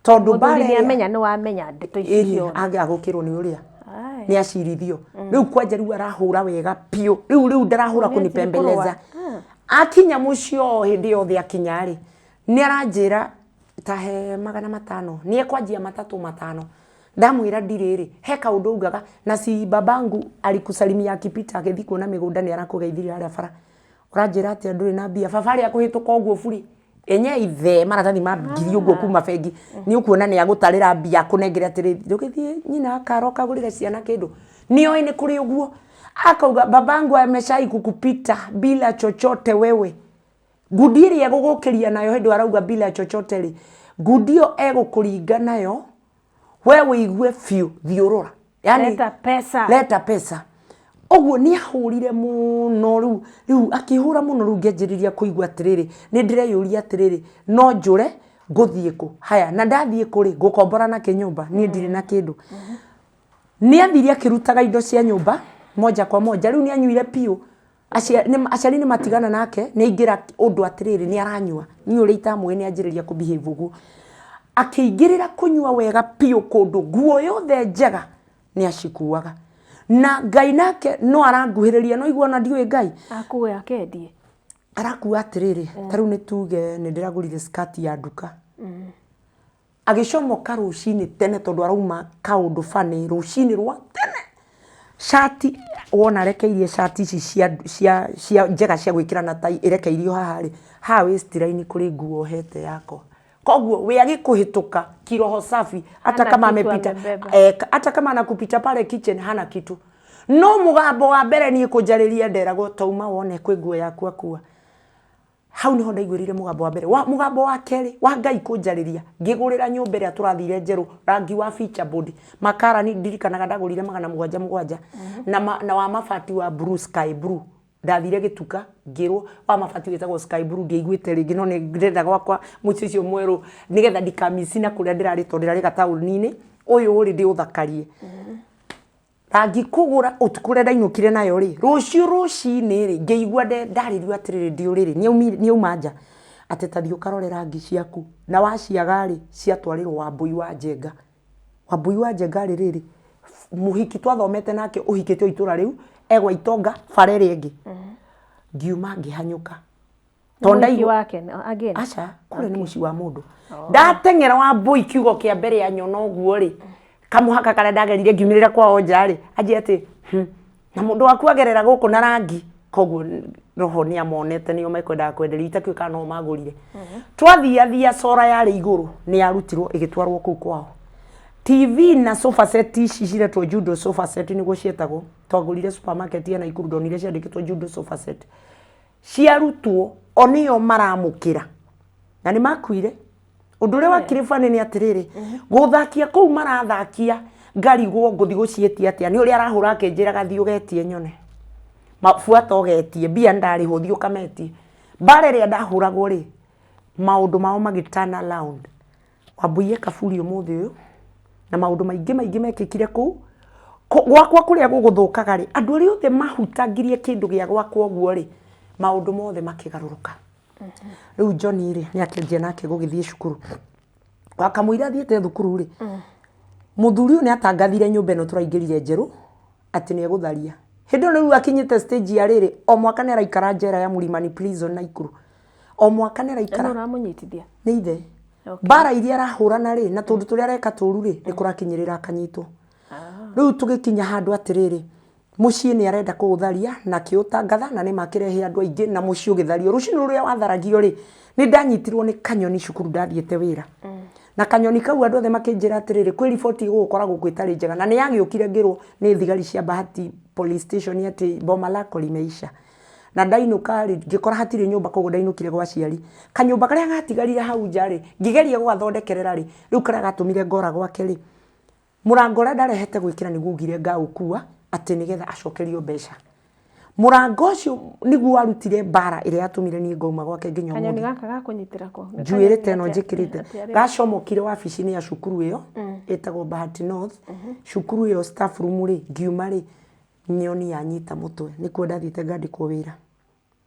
tondu bare ni amenya ni wamenya ndeto icio age agukirwo ni uria ni acirithio riu kwanja riu arahura wega pio riu ndarahura kunipembeleza akinya mucio hindi yothe akinyari ni aranjira tahe 500 nie kwanjia 3-5 ndamwira ndiriri he kaundu ugaga na si babangu alikusalimia akipita agithi kuona migunda ni arakugeithira aria bara uranjira ati nduri na bia baba ria kuhituka uguo buri enye ithe maratathi mabigiri uguo kuma bengi ni ukuona ni agutarira bia kunengere atiri ndugithie nyina akaroka gurire ciana kindu nio ni kuri uguo akauga babangu ameshai kukupita bila chochote wewe gudiri ya gugukiria nayo hindu arauga bila chochote ri gudio ego kuringa nayo wewe igue fiu thiurura yani leta pesa oguo ni ahurire muno riu akihura muno riu ngenjiriria kuigua atiriri ni ndireyuria atiriri no njure nguthie ku haya na ndathie kuri gukombora na kinyumba ni ndiri na kindu ni athiri akirutaga indo cia nyumba moja kwa moja riu ni anyuire piu aciari ni matigana nake ni ingira undu atiriri ni aranyua ni uri itamwe ni anjiriria ku behave ugu akiingirira kunyua wega piu kundu guo yothe njega ni acikuaga na Ngai nake no aranguhiriria no igua na ndiwe Ngai akuwe akendie arakuwa atiriri taru ni tuge ni ndiragurire skati ya nduka agicomoka rucini tene tondu arauma kaundu fani rucini rwa tene shati wona rekeirie shati ici cia njega cia gwikira na tai irekeirio hahari ha waist line kuri nguo hete yako koguo we agikuhituka kiroho safi hata kama amepita hata kama anakupita pale kitchen hana kitu no mugambo wa mbere ni kujariria ndera gotauma wone kwi nguo yaku akua hau niho ndaigwirire mugambo wa mbere mugambo wa keri wa Ngai kunjariria ngigurira nyumba ria turathire njeru rangi wa feature board makara ni ndirikanaga ndagurire 777 na wa mafati wa blue sky blue ndathire gituka ngirwo wa mafati wetagwo sky blue ndiaiguite ringi no ni ndirenda gwakwa muci cio mweru nigetha ndikamisi na kuria ndirari tondira rika tauni-ini uyu uri ndi uthakarie rangi kugura utukure ndainukire nayo ri rucio rucini ri ngeigua ndaririo atiriri ndiuriri ni umanja ateta thio karore rangi ciaku na waciaga ri ciatwarirwo Wambui wa Njenga Wambui wa Njenga riri muhiki twathomete nake uhikite itura riu egwa itonga farere ingi ngiuma ngihanyuka tonda wake again acha kule ni muci wa mundu ndatengera Wambui kiugo kia mbere ya nyono guo ri kamuhaka kala ndagerire ngiumirira kwa onjari aje ati na mundu waku agerera guku na rangi koguo roho ni amonete ni omekwenda kwenderia itakwika no magurire twathia sora yari iguru ni arutirwo igitwarwo ku kwao TV na sofa set ici ciretwo Judo sofa set ni gucietagwo twagurire supermarket ya Naikuru ndonire ciandikitwo Judo sofa set ciarutwo onio maramukira na ni makuire undu ri wakirifani ni atiriri guthakia kou marathakia ngarigwo nguthi gucietia atia ni uri arahura akenjira gathi ugetie nyone mafuata ugetie bia ndari huthi ukametie bare ria ndahuragwo ri maundu mao magitana round Wambuie kaburi umuthi uyu na maundu maingi mekikire kou gwakwa kuria guguthukaga ri andu ri othe mahutagirie kindu gia gwakwa guo ri maundu mothe makigaruruka riu John ri ni akenjia nake gugithie cukuru wakamuira thiete thukuru ri muthuri ni atangathire nyumba ino turaingirire njeru ati ni egutharia hindo riu akinyite stage ya riri o mwaka ni araikara njera ya Mulimani prison Naikuru o mwaka ni araikara no ramunyitithia ni ithe bara iria arahurana ri na tundu turia areka turu ri ni kurakinyirira akanyitwo riu tugikinya handu atiriri mucii ni arenda kuutharia na kiutangatha na ni makirehe andu aingi na mucii ugithario rucini ruria watharagio ri ni ndanyitirwo ni kanyoni cukuru ndathiete wira na kanyoni kau andu othe makinjira atiriri kwi riboti gukoragwo kwitari njega na ni yagiukire ngirwo ni thigari cia Bahati police station ati boma lako limeisha na ndainuka ri ngikora hatiri nyumba koguo ndainukire gwa ciari kanyumba karia gatigarire hau njari ngigeria gwathondekerera ri riu karia gatumire ngora gwake ri murango ria ndarehete gwikira ni gugire ngaukua ati nigetha acokerio mbeca murango ucio niguo arutire bara iria yatumire ni ngauma gwake nginya kanyoni gaka gakunyitira ko njuire teno njikirite gacomokire wabici-ini ya cukuru iyo etagwo Bahati North cukuru iyo staff room ri ngiuma ri nyoni yanyita mutwe nikuo ndathiite ngandikwo wira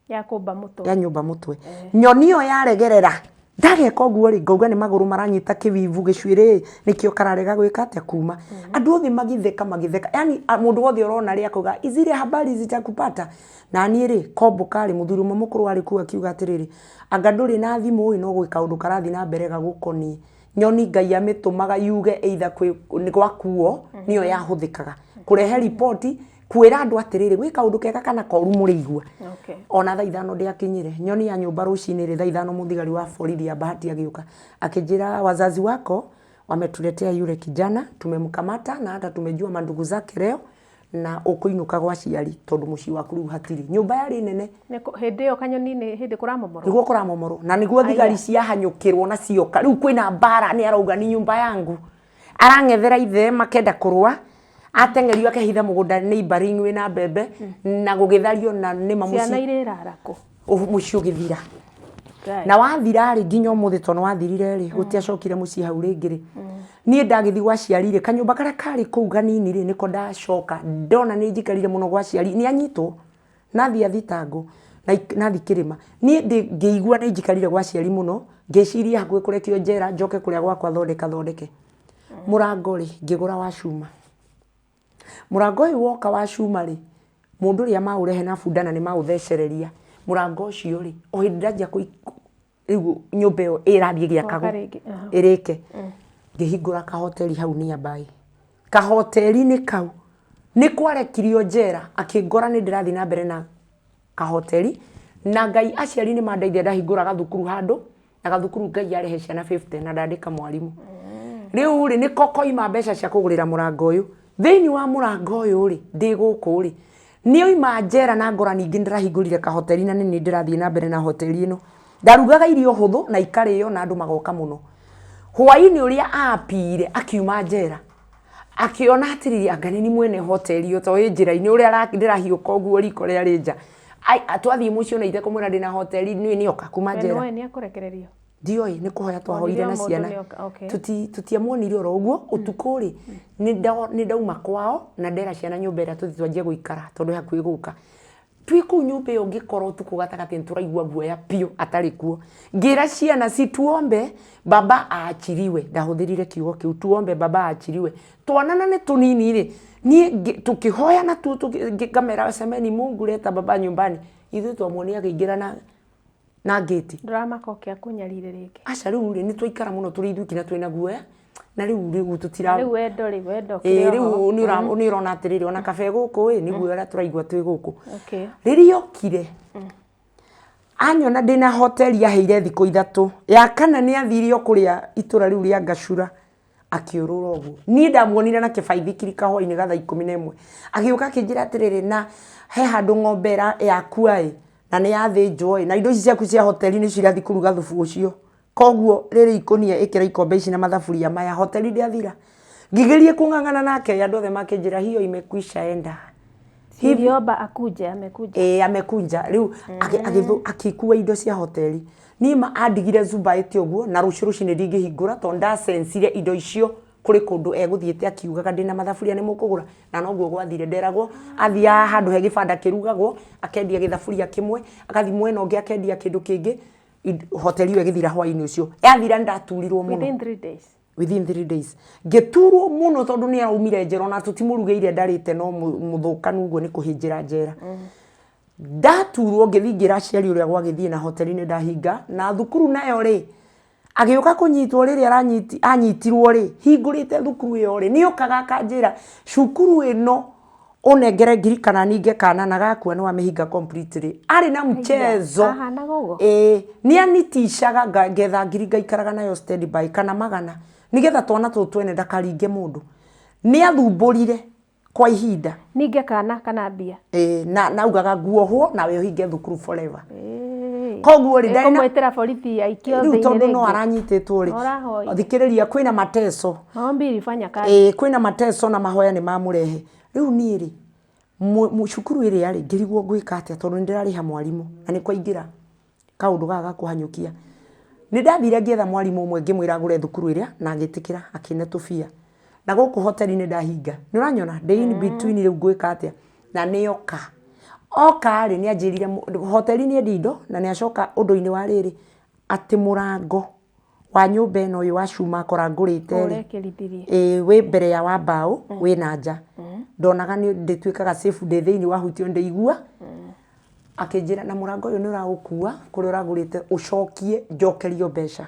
ya kumba mutwe ya nyumba mutwe nyoni iyo yaregerera ndageka uguo ri ngauga ni maguru maranyita kiwivu gicwire nikio kararega gwika atia kuma andu othe magitheka yani mundu wothe urona ri akuga izire habari zitakupata na ni ri kombo kali muthuri mukuru wari ku akiuga atiriri anga nduri na thimu uyu no gwika undu karathi na mbere gagukoni nyoni Ngai amitumaga yuge either ni gwakuo niyo yahuthikaga kurehe ripoti kwira andu atiriri gwika undu kega kana koru murigwa ona thaa 5 ndiakinyire nyoni ya nyumba rucini ri thaa 5 muthigari wa borithi ya Bahati agiuka akijira wazazi wako wametuletea yule kijana tumemkamata na hata tumejua mandugu zake leo na ukuinuka gwa ciari tondu muci waku riu hatiri nyumba yari nene hindi yo kanyoni ni hindi kuramomoro niguo kuramomoro na niguo thigari cia hanyukirwo na cioka riu kwina mbara ni arauga ni nyumba yangu arangethera ithe makenda kurwa atengerio akehitha mugunda neighboring wina mbembe na gugithario na nima muci ciana irarako muci ugithira na wathira ri nginya umuthi tono wathirire ri gutiacokire muci hau ringiri nie ndagithi gwa ciarire kanyumba karia kari kuu ganini ri niko ndacoka ndona ni njikarire muno gwa ciari ni anyitwo nathi athitango na thikirima nie ngeigua ni njikarire gwa ciari muno ngeciria hakuhi kurekio njera njoke kuria gwakwa thondeke murango ri ngigura wa cuma murango uyu woka wa cuma ri mundu ria maurehe na fundana ni mauthecereria murango ucio ri o hindi ndanjia riu nyumba iyo irathie giakago irike ngihingura kahoteli hau nearby kahoteli ni kau ni kwarekirio njera akingora ni ndirathi na mbere na kahoteli na ngai aciari ni mandeithia ndahingura gathukuru handu na gathukuru ngai arehe ciana 50 na ndandika mwarimu riu ri ni kokoima mbeca cia kugurira murango uyu thiini wa murango uyu ri ndi guku ri ni oima njera na ngora ningi ndirahingurire kahoteli na ni ndirathie na mbere na hoteli ino ndarugaga irio huthu na ikario na andu magoka muno hwaini uria apire akiuma njera akiona atiriri angani ni mwene hoteli yo to njira-ini uria ndirahiuka uguo riko ria rinja ai atwathie mucio na ithe kumwira ndina hoteli ni oka kuma njera we ni akurekererio ndioi ni kuhoya twahoire na ciana tutiamuonire oro uguo utuku ri ni ndauma kwao na ndera ciana nyumba ira tuthi twanjie guikara tondu hakuhi guka twiku nyumba iyo ngikorwo tuku gatagati nturaigua guoya pio atari kuo ngira ciana situombe baba aachiriwe ndahuthirire kiugo kiu tuombe baba aachiriwe twanana ni tunini ri ni tukihoya na tukamera semeni Mungu leta baba nyumbani ithu twamuonia akiingira na gate drama kokia kunyarire riki aca riu ri ni twaikara muno turi ithuki na twina guoya na riu tutira riu wendo kiyo riu ni urona atiriri ona kabe guku ni guoya turaigua twi guku riri yokire anyona ndina hoteli yaheire thiku 3 ya kana ni athirio kuria itura riu ria Gacura akiurura uguo ni ndamuonire na kibaithi kirika hoini gatha 11 agiuka akinjira atiriri na he handu ngombera yakuai na ni yathinjwo na indo ici ciaku cia hoteli ni cirathi kuruga thubu ucio koguo riri ikonia ikira ikombe ici na mathaburia maya hoteli ndiathira ngigerie kung'ang'ana nake andu othe makinjira hiyo imekwisha enda Hivyoba amekuja amekunja riu akikua indo cia hoteli nima andigire zuba eti oguo na ruciruci ni ndingihingura tonda sensire indo icio kuri kundu eguthiete akiugaga ndina mathaburia ni mukugura na noguo gwathire nderagwo athia handu he gibanda kirugagwo akendia githaburia kimwe akathi mwena ungi akendia kindu kingi hoteli iyo igithira hwaini ucio yathira ndaturirwo muno within 3 days geturwo muno tondu ni aumire njero na tutimurugeire ndarite no muthukanu uguo ni kuhinjira njera ndaturwo ngithingira aciari uria gwagithie na hoteli ni ndahinga na thukuru nayo ri agiuka kunyitwo riri anyitirwo ri hingurite thukuru iyo ri ni okaga kanjira cukuru ino unengere ngiri kana ninge kana na gakua no amehinga completely ari na mchezo ni anitishaga ngetha ngiri ngaikaraga nayo standby kana magana nigetha twana twene ndakaringe mundu ni athumburire kwa ihinda ninge kana mbia na ugaga guohwo nawe uhinge thukuru forever koguo ri ndai kumwetera borithi aikio thini tondu no aranyititwo ri thikiriria kwina mateso maombi ilifanya kazi kwina mateso na mahoya ni mamurehe riu ni ri mucukuru iri yari ngirigwo gwika atia tondu ndirariha mwarimu na ni kwaingira kaundu gaga kuhanyukia ni ndathire ngetha mwarimu umwe ngimwira agure thukuru iria na agitikira akine tufia na guku hoteli ni ndahinga ni uranyona day in between riu gwika atia na ni oka ri ni anjirire hoteli ni ndindo na ni acoka undu-ini wa riri ati murango wa nyumba ino uyu wa cuma akora ngurite ri we mbere ya wa mbao we na nja ndonaga ni ndituikaga safe de thiini wa hutio ndeigua akinjira na murango uyu ni uragukua kuri uragurite ucokie njokerio mbeca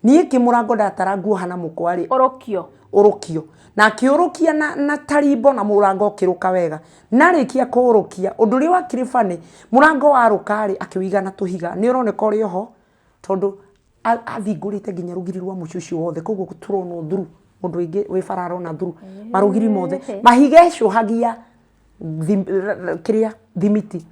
nie kimurango ndatara nguo hana mukwari urukio na akiurukia na tarimbo na murango kiruka wega narikia kuurukia undu ri wa kirifani murango wa rukari akiwiga na tuhiga ni uroneka uri ho tondu athingurite nginya rugiri rwa mucucu wothe koguo turono thuru mundu ingi we fararo na thuru marugiri mothe mahiga cuhagia kiria thimiti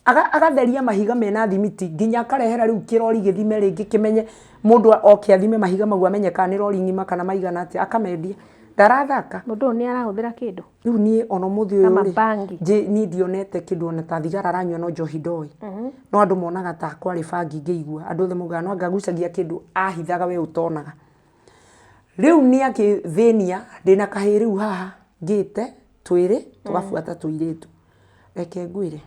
agatheria mahiga mena thimiti nginya akarehera riu kirori githime ringi kimenye mundu oke athime mahiga magu amenye kana ni rori ngima kana maigana atia akamendia ndarathaka mundu ni arahuthira kindu riu nie ona muthi uyu kama bangi ni ndionete kindu ona ta thigara aranyua no njohi ndoi no andu monaga ta kwari bangi ngeigua andu othe mugaga no angagucagia kindu ahithaga we utonaga riu ni akithinia ndina kahiri u haha ngite twiri tugafuata tuiritu reke ngwire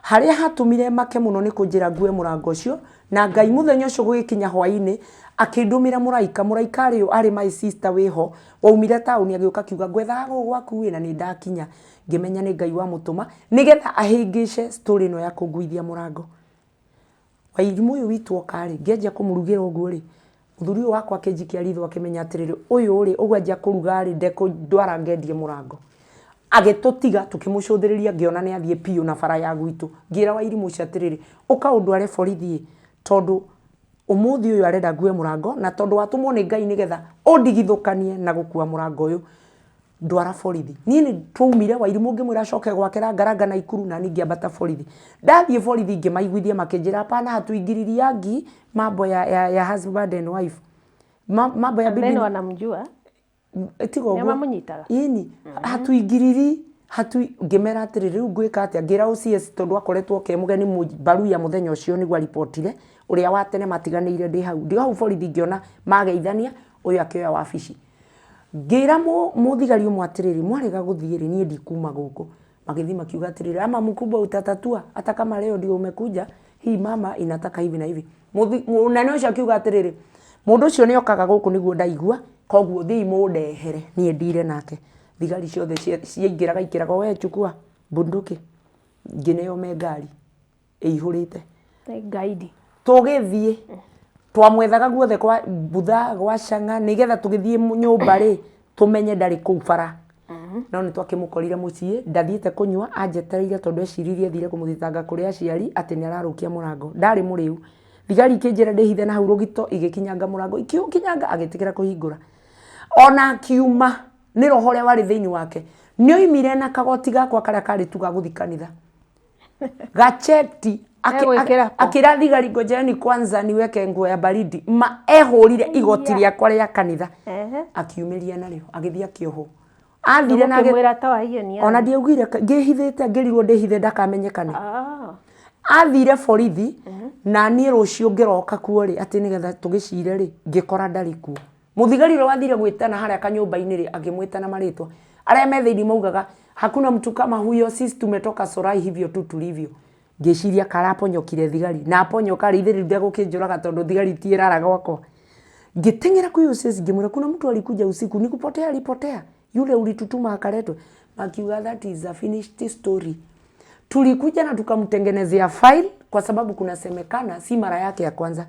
haria hatumire make muno ni kunjira ngue murango ucio na Ngai muthenya ucio gugikinya hwaini akindumira muraika ari ari my sister wiho waumire tauni agiuka kiuga ngwetha gwaku na ni ndakinya ngimenya ni Ngai wa mutuma nigetha ahingice story no ya kunguithia murango wairimu uyu witu okari ngeja kumurugira uguo ri muthuri wakwa akinjikia ritho akimenya atiriri uyu ri ugwenja kuruga ri ndeko ndwara ngendie murango agitutiga tukimucuthiriria ngiona ni athie piu na bara ya gwitu ngira wairimu cia atiriri uka undware borithi tondu umuthi uyu arenda ngue murango na tondu watumwo ni Ngai nigetha undigithukanie na gukua murango uyu ndwara borithi ni twaumire wairimu ngimwira coke gwakera ngaranga na ikuru na ningi ambata borithi ndathie borithi ngimaiguithia makinjira hapana hatuingiriria ngi mambo ya husband and wife mambo ya bibi neno anamjua tigo nyama munyitaga ini hatuingiriri ngimera atiriri riu ngwika atia ngira OCS tondu akoretwo ke mugeni baru ya muthenya ucio ni gwa reportire uria watene matiganire ndi hau borithi ngiona mageithania uyu akioya wabici ngira muthigari umwe atiriri mwarega guthiiri nie ndikuma guku magithi makiuga atiriri ama mkubwa utatatua hata kama leo ndio umekuja hii mama inataka hivi na hivi nani ucio akiuga atiriri mundu ucio ni okaga guku niguo ndaigua koguo thii mundehere nie ndire nake thigari ciothe ciaingiraga ikiraga we chukua bunduki ngineo me ngari ihurite guide tugithie twamwethaga guothe kwa butha gwa canga nigetha tugithie nyumba ri tumenye ndari kuu bara no ni twakimukorire mucie ndathiete kunywa anjetereire tondu eciririe thire kumuthitanga kuri aciari ati ni ararukia murango ndari muriu thigari kinjira ndihithe na hau rugito igikinyanga murango ikiukinyanga agitikira kuhingura ona kiuma ni roho ria wari thiini wake ni oimire na kagoti gakwa karia kari tu gaguthikanitha gacheti akira thigari ngojeni kwanza niweke nguo ya baridi ehurire igoti riakwa ria kanitha akiumiria nario agithia kioho athire na mwira ta wahienia ona ndiaugire ngihithite ngirirwo ndihithe ndakamenyekane athire borithi na nie rucio ngiroka kuo ri ati nigetha tugicire ri ngikora ndari kuo muthigari ro wathire gwitana haria kanyumba-ini ri agimwitana maritwa aria metheini maugaga hakuna mtu kama huyo sisi tumetoka Sorai hivyo tu tulivyo ngeciria karaponyokire thigari na aponyoka ri ithe ndia gukinjuraga tondu thigari tiiraraga gwakwa ngitengera kwi usisi ngimwira kuna mtu alikuja usiku nikupotea alipotea yule ulitutuma akaletwe makiuga that is a finished story tulikuja na tukamtengenezea file kwa sababu kunasemekana si mara yake ya kwanza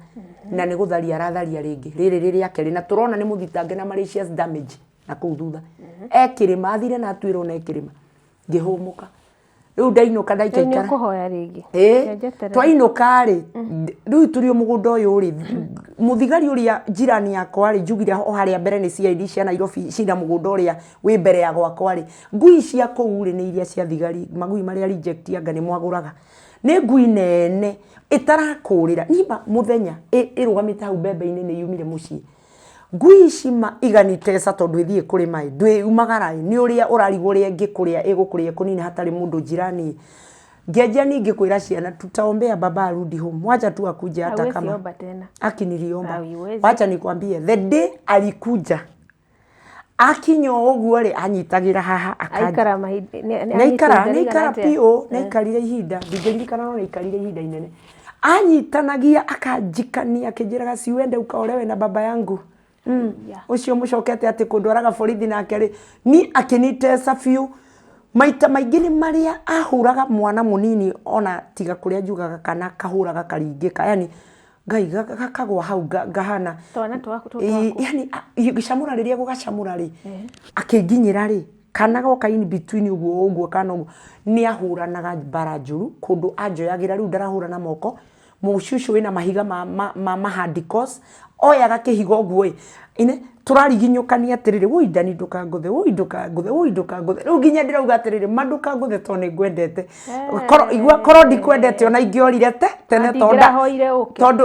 na ni gutharia ratharia ringi riri yake na turona ni muthitange na malicious damage na kuthutha ekirima athire na atwiro na ekirima ngihumuka riu ndainuka ndaikaikara ni kuhoya ringi twainuka ri riu turi mugunda uyu ri muthigari uria jirani yakwa ri njugire o haria mbere ni CID cia Nairobi cira mugunda uria wi mbere ya gwakwa ri ngui cia kuu ri ni iria cia thigari magui maria reject anga ni mwaguraga ni ngui nene itarakurira niba muthenya irugamite hau mbembe-ini ni yumire mucii ngui cima iganitesa tondu ithie kuri mai ndwi umagara ni uria urariguria ngikuria igukuria kunini hatari mundu jirani ngeja ningi kwira ciana tutaombea baba arudi home wacha tu akuja hata kama akiniliomba wacha nikwambie the day alikuja akinyo oguo ri anyitagira haha akaikara naikara pio naikarire ihinda ndingeririkana no naikarire ihinda inene anyitanagia akanjikania akijiraga siwende ukaolewe na baba yangu ucio mucokete ati kundwaraga borithi nake ri ni akinitesa biu maita maingĩ nĩ maria ahuraga mwana munini ona tiga kuria njugaga kana kahuraga karingĩka yani Ngai gakagwa hau ngahana twana twaku yani gicamura riria gugacamura ri akinginyira ri kana goka in between uguo kana uguo ni ahuranaga bara njuru kundu anjoyagira riu ndarahura na moko mushushu wina mahiga ma handicos oyaga kihigo guo ine turariginyukania atiriri woi ndani ndukanguthe woi ndukanguthe riu nginya ndirauga atiriri mandukanguthe to ni ngwendete koro ndikwendete ona ingiorire tene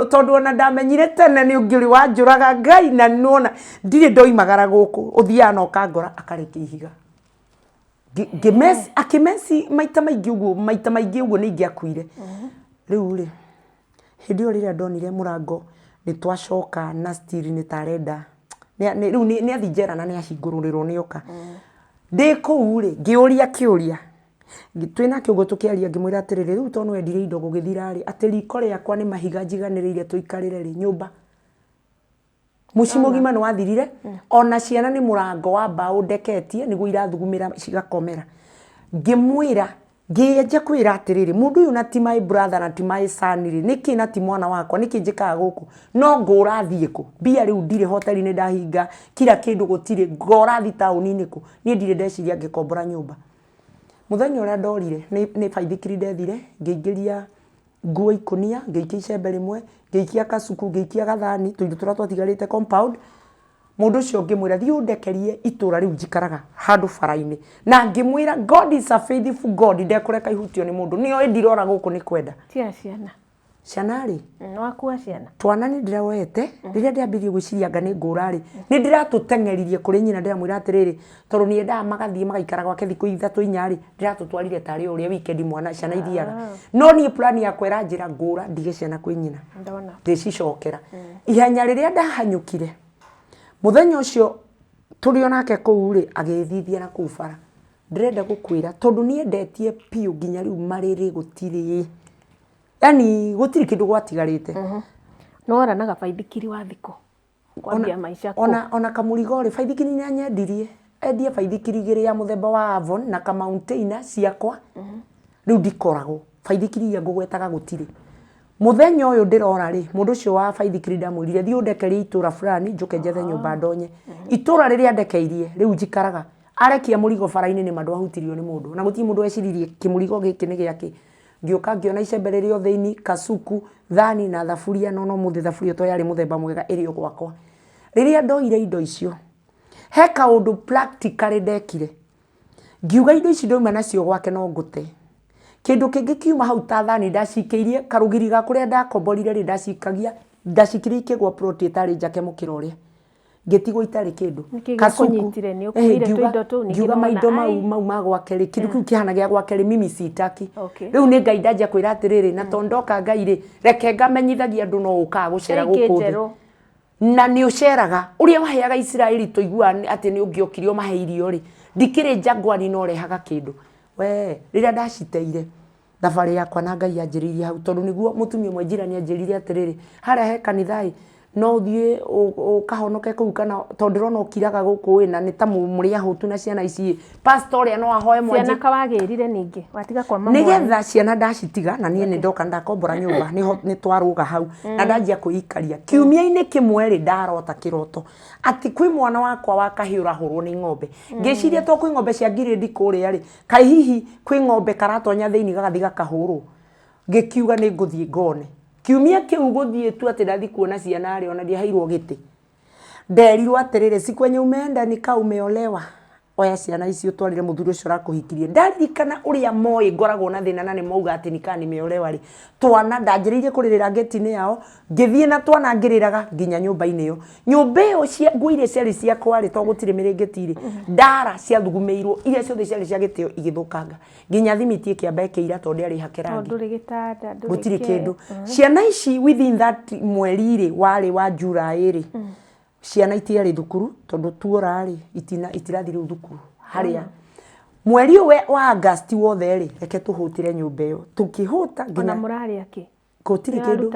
tondu ona ndamenyire tene ni ungiuri wanjuraga Ngai na nuona ndire ndoimagara guku uthia no kangora akareke ihiga akimesi maita maingi uguo ni ngiakuire riu ri hindi orire ndonire murango ni twacoka na stiri ni tarenda riu ni athinjera na ni ahingururiro ni oka ndi kuu ri ngiuria kiuria twina kiugo tukiaria ngimwira atiriri riu to no endire indo gugithira ri ati riko riakwa ni mahiga njiganiriire tuikarire ri nyumba muci mugima ni wathirire ona ciana ni murango wa mbao ndeketie niguo irathugumira cigakomera ngimwira ngienje kwira atiriri mundu uyu na ti my brother na ti my son ri niki na ti mwana wakwa niki njikaga guku no ngurathie ku bia riu ndire hoteli ni ndahinga kila kindu gutire ngorathi tauni-ini ku ni ndire ndeciria ngikombora nyumba muthenya uria ndorire ni baithikiri ndethire ngiingiria nguo ikunia ngiikia icembe rimwe ngiikia kasuku ngiikia gathani tuindo turia twatigarite compound mundu cio ngimwira thii undekerie itura riu njikaraga handu faraini na ngimwira God is a faithful God ndekureka ihutio ni mundu nio ndirora guku ni kwenda tia ciana ciana ri wakua ciana twana ni ndirawete riria ndiambirie gwiciria anga ni ngurari ni ndiratutengeririe kuri nyina ndiramwira atiriri toru ni ndaa magathie magaikara gwake thiku ithatu inyari ndiratutwarire tari uria weekend mwana ciana ithiaga no ni plan ya kwera njira ngura ndige ciana kwi nyina ndona ndicicokera ihenya riria ndahanyukire muthenya ucio turio nake kuu ri agithithia na kuu bara ndirenda gukwira tondu ni endetie piu nginya riu mariri gutiri yani gutiri kindu gwatigarite no oranaga baithikiri wa thiko kwambia maisha ko ona kamurigo ri baithikiri ni anyendirie endie baithikiri igiri ya muthemba wa Avon na ka mountainer ciakwa riu ndikorago baithikiri ya ngugwetaga gutiri muthenya uyu ndirora ri mundu cio wa baithikiri ndamwirire thii undekerie itura fulani njuke njethe nyumba ndonye itura riria ndekeirie riu njikaraga arekia murigo bara-ini ni mandu ahutirio ni mundu na guti mundu eciririe kimurigo giki ni giake ngioka ngiona icembe ririo thiini kasuku thani na thafuria no muthi thafuria to yari muthemba mwega irio gwakwa riria ndoire indo icio he kaundu practically ndekire ngiuga indo ici ndauma nacio gwake no ngute kindu kingi kiuma hau ta thani ndacikeirie karugiri ga kuria ndakomborire ri ndacikirie ikigwa plot itari njake mukira uria ngitigwo itari kindu kasunyitire ni ukuire twindo tu ni ngiuga maindo mau magwake ri kindu kiu kihanagia gwake ri mimi sitaki riu ni Ngai ndajia kwira atiriri na tondoka Ngai ri reke ngamenyithagia andu no uka gucera guku na ni uceraga uria waheaga Israeli tuiguane ati ni ungiokirio mahe irio ri ndikire jangwani no rehaga kindu we riria ndaciteire thabari yakwa na Ngai anjiririe hau tondu niguo mutumia mwe njirani anjiririe atiriri haria he kanithai no uthie ukahonoke kuu kana tondu rona ukiraga guku wina ni ta muri ahutu na ciana ici pastor no ahoe mwanji ciana kawagirire ningi watiga kwa mama nigetha ciana ndacitiga na nie ni ndoka ndakombora nyumba ni twaruga hau na ndanjia kuikaria kiumia-ini kimwe ri ndarota kiroto ati kwi mwana wakwa wakahiura hurwo ni ng'ombe ngiciria to kwi ng'ombe cia ngirindi kuria ri kai hihi kwi ng'ombe karatonya thiini gagathi gakahurwo ngikiuga ni nguthie ngone kiumia kiu guthie tu ati ndathi kuona ciana ari ona ndiaheirwo giti nderirwo atiriri sikwenye umeenda nikaumeolewa oya ciana icio twarire muthuri ucio rakuhikirie ndaririkana uria moi ngoragwo na thina na ni mauga ati nikani meolewa ri twana ndanjiriire kuririra geti-ini yao ngithie na twana ngiriraga nginya nyumba-ini yo nyumba iyo cia nguire ciari ciakwa ri to gutire mirengeti ri ndara cia thugumeirwo iria ciothe ciari cia gitio igithukanga nginya thimiti ikiamba ikiira tondu ari hakerangi nduri gitanda gutire kindu ciana ici within that mweri ri wari wa July ri ciana itiari thukuru tondu tuora ri itirathire thukuru haria mweri wa August wothe ri reke tuhutire nyumba iyo tukihuta ngina murari aki gutire kindu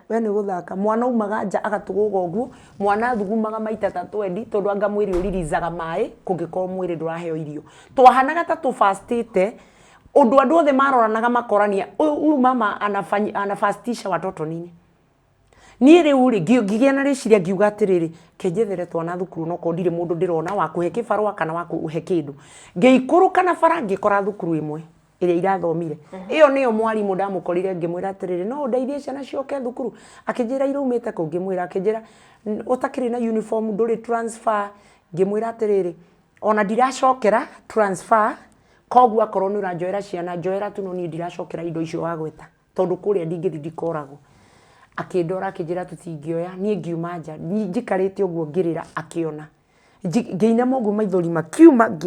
we ni guthaka mwana umaga nja agatuguga uguo mwana thugumaga maita tatu endi tondu anga mwiri uririzaga mai kungikorwo mwiri nduraheo irio twahanaga ta tufastite undu andu othe maroranaga makorania uyu mama anafastisha watoto nini ni riu ri ngigia na riciria ngiuga atiriri kenjethere twana thukuru no kondire mundu ndirona wa kuhe kibarua kana wa kuhe kindu ngiikuruka na bara ngikora thukuru imwe iria irathomire iyo niyo mwarimu ndamukorire ngimwira atiriri no ndeithie ciana cioke thukuru akinjira iraumite ku ngimwira akinjira utakiri na uniform nduri transfer ngimwira atiriri ona ndiracokera transfer koguo akorwo ni uranjoera ciana njoera tu no ni ndiracokera indo icio wagweta tondu kuria ndingithi ndikoragwo akindora akinjira tutingioya nie ngiuma nja njikarite uguo ngirira akiona ngeina mogu maithori makiuma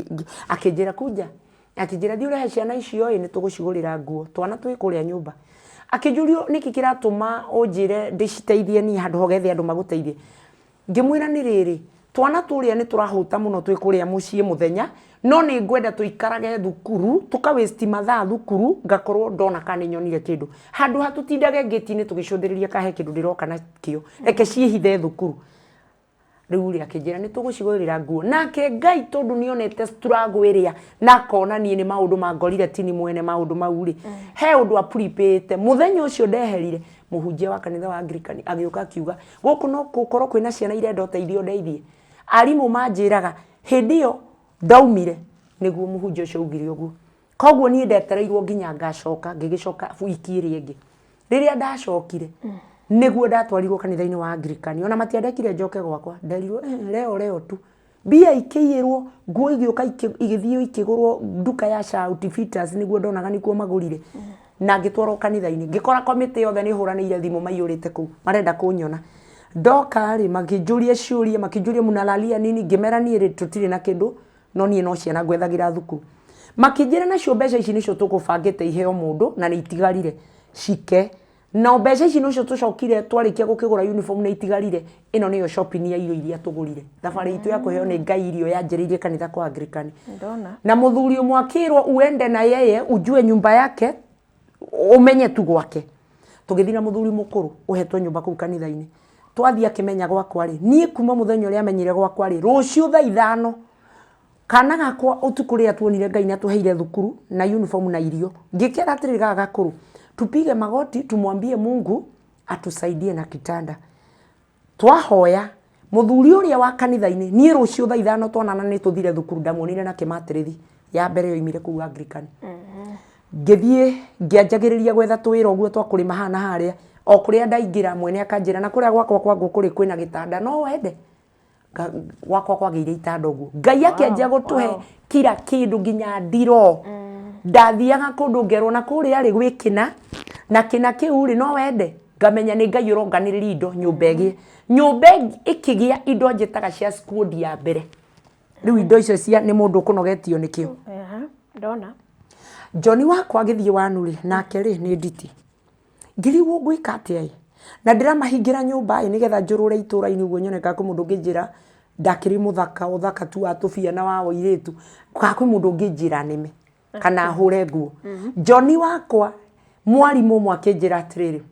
akinjira kuja akinjira thi urehe ciana icio ni tugucigurira nguo twana twi kuria nyumba akinjurio niki kiratuma unjire ndiciteithie ni handu hogethe andu maguteithie ngimwira ni riri twana turia ni turahuta muno twi kuria mucii muthenya no ni ngwenda tuikarage thukuru tukawaste mathaa thukuru ngakorwo ndona kana nyonire kindu handu hatutindage ngeti-ini tugicunthiriria kahe kindu ndiroka na kio reke ciihithe thukuru riu ri akinjira ni tugucigurira nguo nake Ngai tondu nionete struggle iria nakona nie ni maundu mangorire tini mwene maundu mau ri he undu apripete muthenya ucio ndeherire muhunjia wa kanitha wa Anglican agioka akiuga guku no gukorwo kwina ciana irenda uteithio ndeithie arimu manjiraga hindi yo ndaumire niguo muhunjia ucio ugire uguo koguo nie ndetereirwo nginya ngacoka ngigicoka wiki iri ingi riria ndacokire niguo ndatwarirwo kanitha-ini wa Anglican ona matiandekire njoke gwakwa nderirwo leo tu bia ikiyirwo nguo igioka igithio ikigurwo nduka ya Shout Fitters niguo ndonaga nikuo magurire na ngitwarwo kanitha-ini ngikora komite yothe ni huranire thimu maiyurite ku marenda kunyona ndoka ri makinjuria ciuria makinjuria munalalia nini ngimera ni ri tutire na kindu no nie no ciana gwethagira thukuru makinjira nacio mbeca ici nicio tukubangite iheo mundu na ni itigarire cike no mbeca ici nicio tucokire twarikia gukigura uniform na itigarire ino niyo shopping ya irio iria tugurire thabari itu ya kuheo ni Ngai irio yanjiririe kanitha kwa Anglican ndona na muthuri umwakirwo uende na yeye ujue nyumba yake umenye tu gwake tugithina muthuri mukuru uhetwo nyumba kuu kanitha-ini twathia kimenya gwakwa ri nie kuma muthenya uria amenyire gwakwa ri rucio thaa 5 kana gakwa utukuria tuonire Ngai na tuheire thukuru na uniform na irio ngikera atiri gakuru tupige magoti tumwambie Mungu atusaidie na kitanda twahoya muthuri uria wa kanitha-ini nie rucio thaa 5 twanana ni tuthire thukuru ndamuonire na kimatirithi ya mbere yo imire ku Anglican ngithie ngianjagiriria gwetha twira uguo twakurima hana haria o kuria ndaingira mwene akanjira na kuria gwakwa kwangu kuri kwina gitanda no wende gwakwa kwageire itanda uguo Ngai akenjia gutuhe kila kindu nginya ndiro ndathiaga kundu ngerwo na kuria ri gwikina na kina kiu ri no wende ngamenya ni Ngai uronganiriria indo nyumba ikigia indo njitaga cia squad ya mbere riu indo icio cia ni mundu kunogetio nikio ndona John wakwa agithie wanu ri nake ri ni nditi ngiriwo gwika atia na ndiramahingira nyumba nigetha njurure itura-ini uguo nyoneka ku mundu nginjira ndakiri muthaka uthaka tu atufia na wa wairetu kwa kwi mundu nginjira nime kana hure nguo John wakwa mwarimu mwakinjira atiriri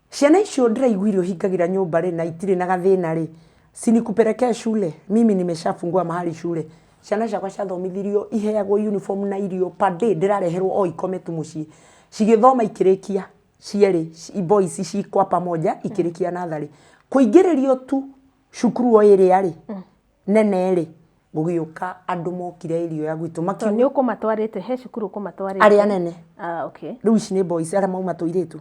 ciana icio ndiraiguirio hingagira nyumba ri na itire na gathina ri sinikupelekea shule mimi nimeshafungua mahali shule ciana ciakwa ciathomithirio iheagwo uniform na irio per day ndirareherwo o ikome tu mucii cigithoma ikirikia cieri boys cikwa pamoja ikirikia nathari kuingiririo tu cukuru o iri ari nene ri gugiuka andu mokire irio ya gwitu makio ni ukumatwarite he cukuru ukumatwarite ari anene okay riu ici ni boys ara mauma tuiritu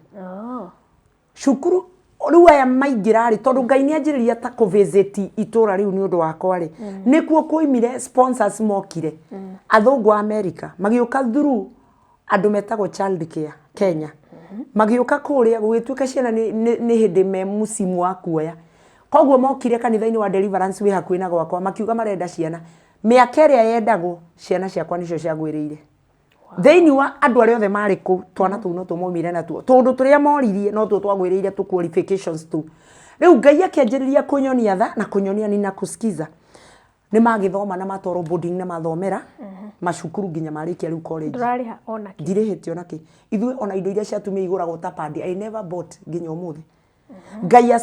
cukuru riu aya maingira ri tondu Ngai ni anjiriria ta ku visit itura riu ni undu wakwa ri nikuo kuimire sponsors mokire athungu America magiuka through andu metagwo child care Kenya magiuka kuria gugituika ciana ni hindi me musimu wa kuoya koguo mokire kanitha-ini wa Deliverance wi hakuhi na gwakwa makiuga marenda ciana miaka iria yendagwo ciana ciakwa nicio ciagwiriire theini wa andu aria othe mari ku twana tu no tumomire na tu tondu turia moririe no tu twagwiriire tu qualifications tu riu Ngai akianjiriria kunyonia tha na kunyonia ni na kusikiza ni magithoma na matoro boarding na mathomera macukuru nginya marikia riu college ndurariha ona ki ndirihitio naki ithui ona indo iria ciatumia iguragwo ta padi I never bought nginya umuthi Ngai ya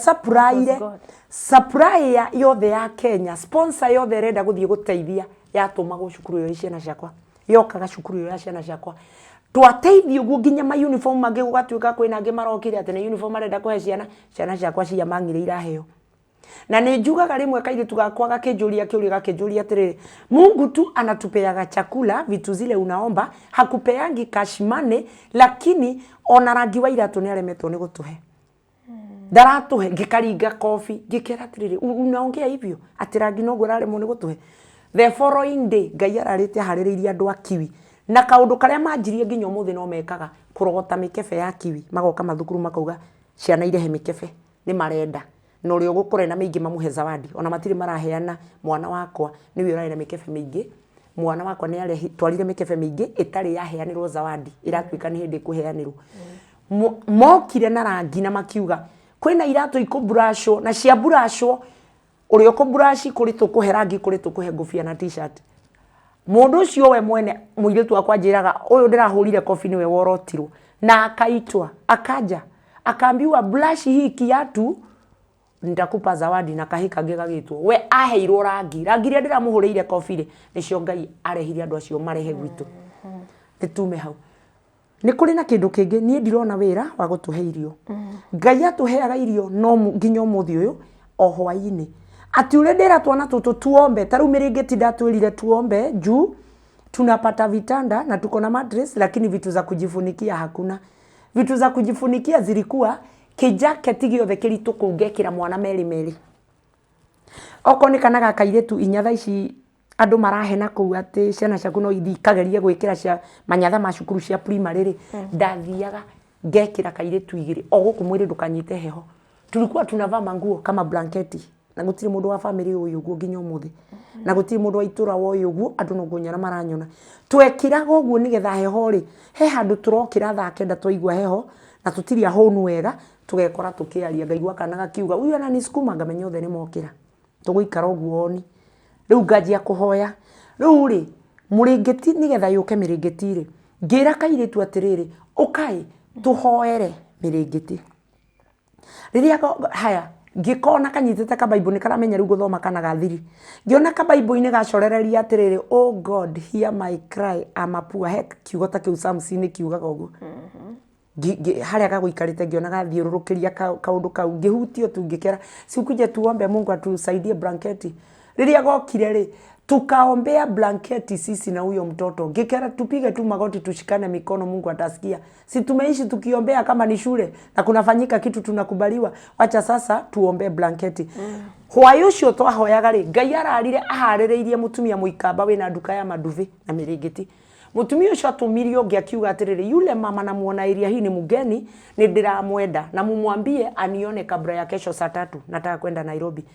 supply ya yothe ya Kenya sponsor yothe renda guthie guteithia yatumagwo cukuru yo ciana ciakwa yokaga cukuru yo ya ciana ciakwa twateithio guo nginya ma uniform mage gugatuika kwina ngi marokire ati na uniform arenda kuhe ciana ciakwa cia mangire iraheo Na nĩnjugaga rĩmwe kairĩtu gakwa gakĩnjũria kĩũria gakĩnjũria atĩrĩrĩ, Mungu tu anatupeaga chakula, vitu zile unaomba, hakupeangi cash money, lakini ona rangi wa iratu nĩaremetwo nĩ gũtũhe. Ndaratuhe, ngĩkaringa kofi, ngĩkera atĩrĩrĩ, unaongea hivyo, atĩ rangi noguo araremwo nĩ gũtũhe. The following day, Ngai ararĩte harĩrĩirie andũ a Kiwi. Na kaũndũ karĩa manjirie nginya ũmũthĩ no mekaga, kũrogota mĩkebe ya Kiwi, magoka mathukuru makauga ciana irehe mĩkebe, nĩ marenda. Na ũrĩa ũgũkora na mĩingĩ mamũhe zawadi. Ona matirĩ maraheana mwana wakwa nĩwe ũrarĩ na mĩkebe mĩingĩ. Mwana wakwa nĩ twarire mĩkebe mĩingĩ ĩtarĩ yaheanĩrwo zawadi. Ĩratuĩka nĩ hĩndĩ kũheanĩrwo. Mokire na rangi na makiuga kwĩna iratũ ikũburacwo na cia buracwo ũrĩa ũkũburaci kũrĩ tũkũhe rangi kũrĩ tũkũhe ngũbia na t-shirt. Mũndũ ũcio we mwene mũirĩtu wakwa njĩraga ũyũ ndĩrahũrire kofi nĩwe worotirwo na akaitwa akaja akaambiwa brush hii kiatu nitakupa zawadi na kahika gagĩtwo we aheirwo rangi iria ndĩramũhũrĩire kofi rĩ nĩcio Ngai arehire andũ acio marehe gwitũ nĩtume hau. Nĩ kũrĩ na kĩndũ kĩngĩ niĩ ndirona wĩra wa gũtũhe irio. Ngai atũheaga irio no nginya ũmũthĩ ũyũ o hwaĩ-inĩ. Ati ule ndera tuona tuombe, taru mirigeti ndatuelile tuombe juu tunapata vitanda na tuko na mattress, lakini vitu za kujifunikia hakuna. Vitu za kujifunikia zilikuwa kijaketi giothe kiritu kungekira mwana meri. Oko ni kanaga kairetu inyatha ici andu marahena kuu ati ciana ciaku no ithikagerie gwikira cia manyatha ma cukuru cia primary ri ndathiaga ngekira kairetu igiri o guku mwiri ndukanyite heho. Tulikuwa tunavaa manguo kama blanketi. Na gutiri mundu wa family uyu guo nginya umuthi na gutiri mundu wa itura wa uyu guo andu no gunyana maranyona twekiraga uguo nigetha heho ri he handu turokira thaa kenda twaigua heho na tutiri ahonu wega tugekora tukiaria ngaigua kana gakiuga uyu ana ni sukuma ngamenya othe ni mokira tuguikara uguo oni riu ngajia kuhoya riu ri muringeti nigetha yuke miringeti ri ngira kairitu atiriri ukai tuhoere miringeti riria haya ngikona kanyitete ka Bible ni karamenya riu guthoma kana gathiri ngiona ka Bible ni gacorereria atiriri oh God hear my cry I'm a poor heck kiugota kiu Samson kiugaga uguo haria gaguikarite ngiona gathiururukiria kaundu kau ngihutio tu ngikera sikuje tuombe Mungu atusaidie blanketi riria gokire ri tukaombea blanketi sisi na huyo mtoto ngikera tupige tu magoti tushikane mikono Mungu atasikia si tumeishi tukiombea kama ni shule na kunafanyika kitu tunakubaliwa wacha sasa tuombe blanketi hwaĩ ũcio twahoyaga ri Ngai ararire aharĩrĩirie mutumia muikamba wina nduka ya maduvi na miringiti mutumia ũcio atumirio ngiakiuga atiriri yule mama na muona area hii ni mgeni ni ndiramwenda na mumwambie anione kabla ya kesho saa 3 nataka kwenda Nairobi